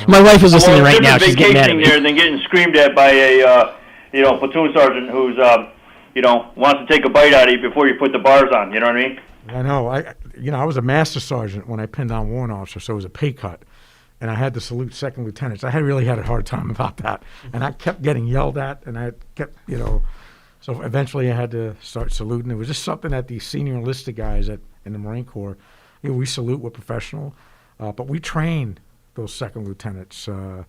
My wife is listening right now. She's getting mad at me.
There than getting screamed at by a platoon sergeant who's wants to take a bite out of you before you put the bars on. You know what I mean?
I know. I was a master sergeant when I pinned down warrant officer, so it was a pay cut, and I had to salute second lieutenants. I really had a hard time about that, and I kept getting yelled at, and I kept, So eventually I had to start saluting. It was just something that the senior enlisted guys in the Marine Corps, we salute. We're professional, but we train those second lieutenants so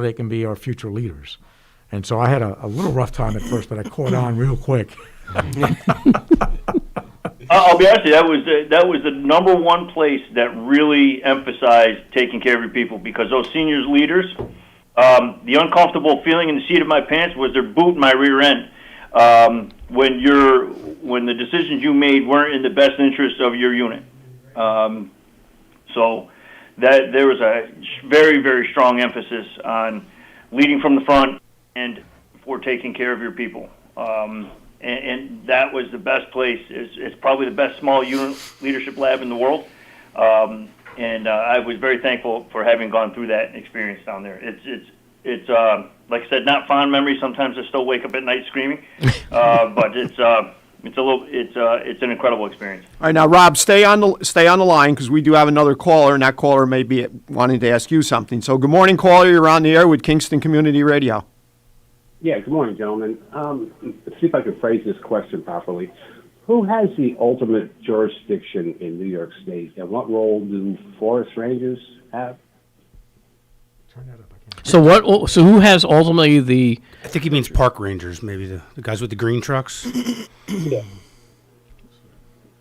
they can be our future leaders. And so I had a little rough time at first, but I caught on real quick.
I'll be honest with you, that was the number one place that really emphasized taking care of your people, because those seniors leaders, the uncomfortable feeling in the seat of my pants was their boot in my rear end. When the decisions you made weren't in the best interest of your unit. So that there was a very, very strong emphasis on leading from the front and for taking care of your people. And that was the best place. It's probably the best small unit leadership lab in the world. And I was very thankful for having gone through that experience down there. It's like I said, not fond memories. Sometimes I still wake up at night screaming, but it's an incredible experience.
All right, now Rob, stay on the line because we do have another caller, and that caller may be wanting to ask you something. So, good morning, caller. You're on the air with Kingston Community Radio.
Yeah, good morning, gentlemen. Let's see if I can phrase this question properly. Who has the ultimate jurisdiction in New York State, and what role do forest rangers have?
So who has ultimately the?
I think he means park rangers, maybe the guys with the green trucks.
Yeah.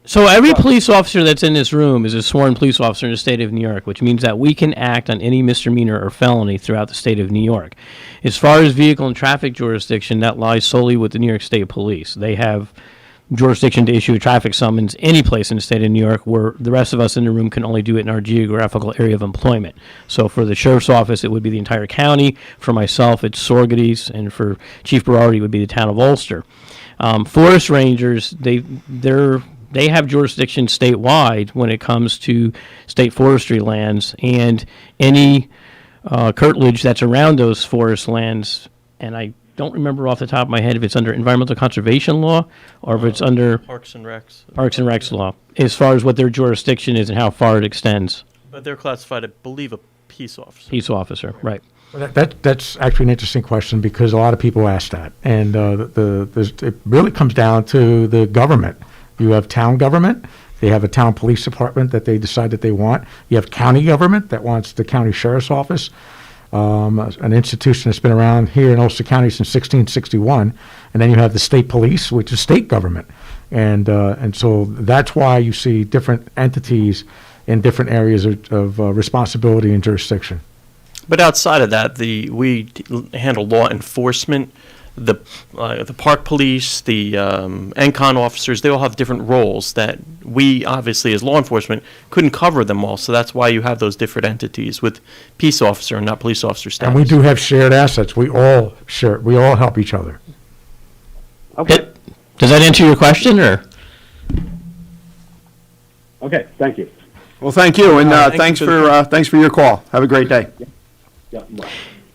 So every police officer that's in this room is a sworn police officer in the state of New York, which means that we can act on any misdemeanor or felony throughout the state of New York. As far as vehicle and traffic jurisdiction, that lies solely with the New York State Police. They have jurisdiction to issue a traffic summons any place in the state of New York, where the rest of us in the room can only do it in our geographical area of employment. So for the sheriff's office, it would be the entire county. For myself, it's Sorghum, and for Chief Berardi, it would be the town of Ulster. Forest rangers, they have jurisdiction statewide when it comes to state forestry lands, and any curtilage that's around those forest lands, and I don't remember off the top of my head if it's under environmental conservation law or if it's under
Parks and Recs.
Parks and Recs law, as far as what their jurisdiction is and how far it extends.
But they're classified, I believe, a peace officer.
Peace officer, right.
Well, that's actually an interesting question because a lot of people ask that. And it really comes down to the government. You have town government. They have a town police department that they decide that they want. You have county government that wants the county sheriff's office, an institution that's been around here in Ulster County since 1661. And then you have the state police, which is state government. And so that's why you see different entities in different areas of responsibility and jurisdiction.
But outside of that, we handle law enforcement. The park police, the NCON officers, they all have different roles that we, obviously, as law enforcement, couldn't cover them all. So that's why you have those different entities with peace officer and not police officer status.
And we do have shared assets. We all share. We all help each other.
Okay.
Does that answer your question, or?
Okay, thank you.
Well, thank you, and thanks for your call. Have a great day.
Yeah, bye.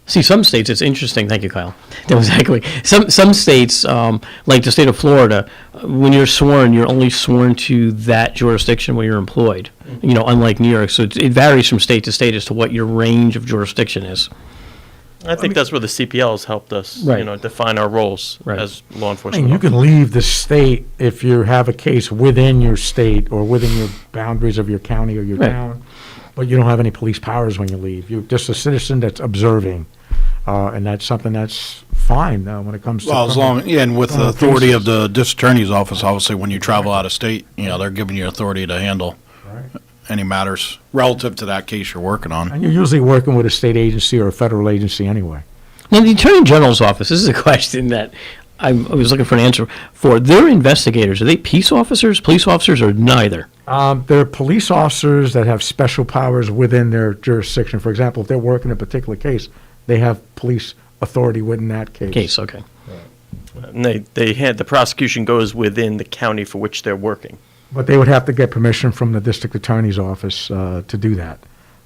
See, some states, it's interesting. Thank you, Kyle. That was exactly. Some states, like the state of Florida, when you're sworn, you're only sworn to that jurisdiction where you're employed. You know, unlike New York, so it varies from state to state as to what your range of jurisdiction is.
I think that's where the CPL has helped us,
Right.
define our roles as law
I
enforcement.
mean, you can leave the state if you have a case within your state or within your boundaries of your county or your
Right.
town, but you don't have any police powers when you leave. You're just a citizen that's observing, and that's something that's fine when it comes to.
Well, as long, and with the authority of the district attorney's office, obviously, when you travel out of state, they're giving you authority to handle any matters relative to that case you're working on.
And you're usually working with a state agency or a federal agency anyway.
Now, the Attorney General's office, this is a question that I was looking for an answer for. Their investigators, are they peace officers, police officers, or neither?
They're police officers that have special powers within their jurisdiction. For example, if they're working a particular case, they have police authority within that case.
Okay.
And they had the prosecution goes within the county for which they're working.
But they would have to get permission from the district attorney's office to do that.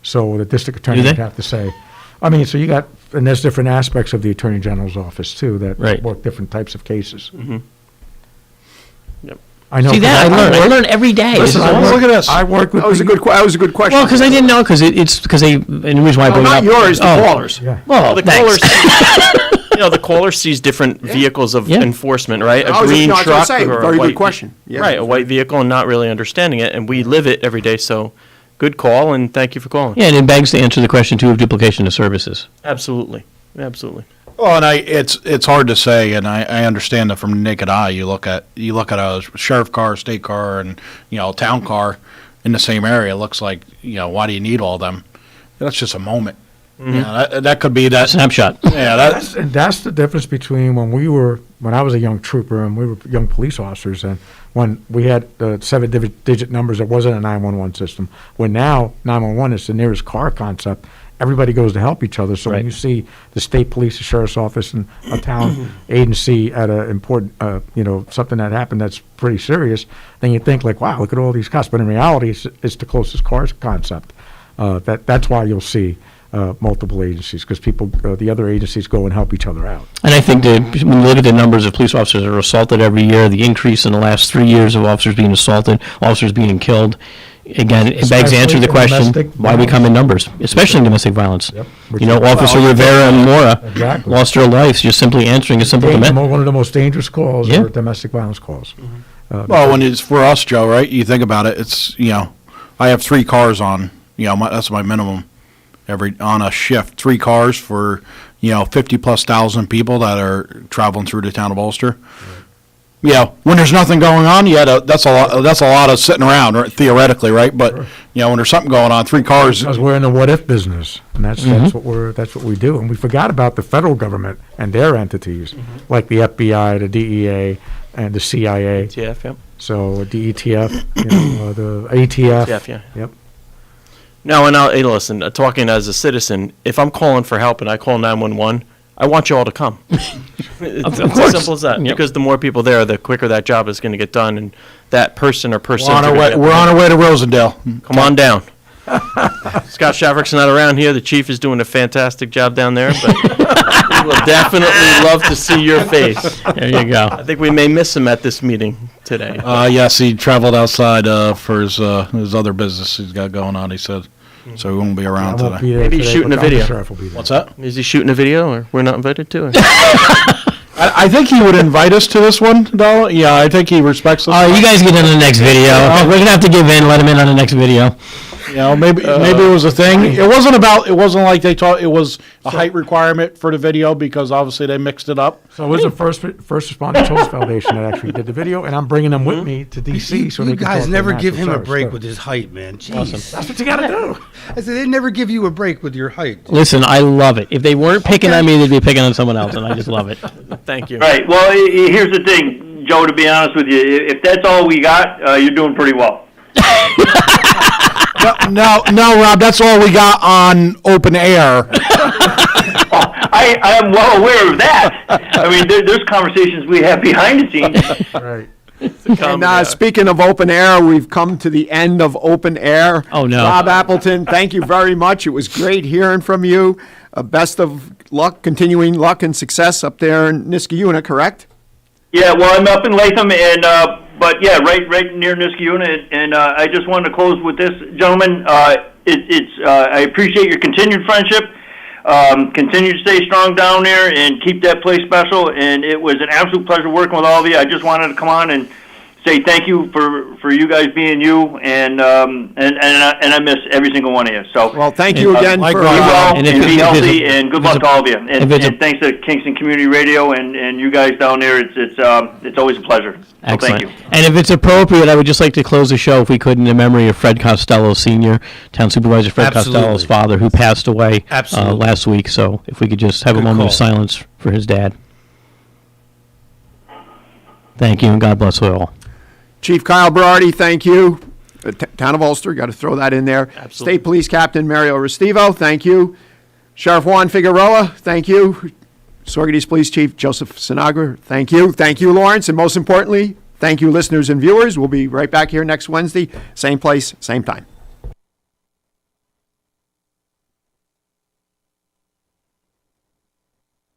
So the district attorney
Do they?
would have to say, so you got, and there's different aspects of the attorney general's office too that
Right.
work different types of cases.
Mm-hmm. Yep.
I know.
See that? I learn every day. This is awesome.
Look at this. I work with.
That was a good question.
Well, because I didn't know, because it's because and the reason why I bring it
not
up.
yours, the callers.
Yeah.
Well,
the
thanks.
caller, the caller sees different vehicles of enforcement, right?
I
A
was just-
green
no, I was gonna
truck
say,
or
very
a
good
white,
question. Yeah.
Right, a white vehicle and not really understanding it, and we live it every day. So, good call, and thank you for calling.
Yeah, and it begs to answer the question, too, of duplication of services.
Absolutely, absolutely.
Well, and it's hard to say, and I understand that from the naked eye. You look at a sheriff car, state car, and a town car in the same area. It looks like why do you need all of them? That's just a moment.
Mm-hmm.
That could be that
snapshot.
Yeah,
that's the difference between when I was a young trooper and we were young police officers, and when we had 7-digit numbers, it wasn't a 911 system. When now 911 is the nearest car concept. Everybody goes to help each other. So when you see the state police, the sheriff's office, and a town agency at an important, something that happened that's pretty serious, then you think like, wow, look at all these cops. But in reality, it's the closest cars concept. That's why you'll see multiple agencies, because the other agencies go and help each other out.
And I think that when you look at the numbers of police officers that are assaulted every year, the increase in the last 3 years of officers being assaulted, officers being killed, again, it begs to answer the question, why we come in numbers, especially in domestic violence.
Yep.
Officer Rivera and Mora lost their lives just simply answering a simple demand.
One of the most dangerous calls are domestic violence calls.
Well, when it's for us, Joe, right? You think about it. It's I have 3 cars on. That's my minimum on a shift. 3 cars for 50,000+ people that are traveling through the town of Ulster. When there's nothing going on, that's a lot of sitting around, right, theoretically, right? But when there's something going on, 3 cars.
Because we're in the what if business, and that's what we do. And we forgot about the federal government and their entities, like the FBI, the DEA, and the CIA.
ATF, yep.
So DETF, the ATF.
ATF, yeah.
Yep.
Now, and hey, listen, talking as a citizen, if I'm calling for help and I call 911, I want you all to come. It's as simple as that. Yep. Because the more people there, the quicker that job is going to get done, and that person or persons.
We're on our way to Rosendale.
Come on down. Scott Shavrick's not around here. The chief is doing a fantastic job down there, but will definitely love to see your face.
There you go.
I think we may miss him at this meeting today.
Yes, he traveled outside for his other business he's got going on, he said. So he won't be around
I won't
today.
be there
Maybe he's
today,
shooting
but
a video.
Dr. Sheriff will be there.
What's that?
Is he shooting a video, or we're not invited to it?
I think he would invite us to this one, though. Yeah, I think he respects us.
Oh, you guys get in on the next video. We're gonna have to give in. Let him in on the next video.
You know, maybe it was a thing. It wasn't like they thought it was a height requirement for the video, because obviously they mixed it up.
So it was the first Responder Children's Foundation that actually did the video, and I'm bringing them with me to D.C. so they
You
can
guys
talk to
never
the
give him a
National
break
Service
with
too.
his height, man. Jeez.
Awesome.
That's what you gotta do.
I said they never give you a break with your height.
Listen, I love it. If they weren't picking on me, they'd be picking on someone else, and I just love it.
Thank you.
Right. Well, here's the thing, Joe. To be honest with you, if that's all we got, you're doing pretty well.
No, Rob, that's all we got on open air.
I am well aware of that. I mean, there's conversations we have behind the scenes.
Right.
And speaking of open air, we've come to the end of open air.
Oh, no.
Rob Appleton, thank you very much. It was great hearing from you. Best of luck, continuing luck and success up there in Niskayuna, correct?
Yeah, well, I'm up in Latham, and but yeah, right near Niskayuna, and I just wanted to close with this, gentlemen. I appreciate your continued friendship. Continue to stay strong down there and keep that place special. And it was an absolute pleasure working with all of you. I just wanted to come on and say thank you for you guys being you, and I miss every single one of you. So
well, thank you again for
be well and be healthy, and good luck to all of you. And
it's
thanks to Kingston Community Radio and you guys down there. It's always a pleasure. So
Excellent.
thank you.
And if it's appropriate, I would just like to close the show, if we could, in the memory of Fred Costello Sr., Town Supervisor Fred
Absolutely.
Costello's father, who passed away
Absolutely.
last week. So if we could just have a
Good
moment
call.
of silence for his dad. Thank you, and God bless you all.
Chief Kyle Berardi, thank you. Town of Ulster, got to throw that in there.
Absolutely.
State Police Captain Mario Restivo, thank you. Sheriff Juan Figueroa, thank you. Sorghum Police Chief Joseph Sinagra, thank you. Thank you, Lawrence. And most importantly, thank you, listeners and viewers. We'll be right back here next Wednesday, same place, same time.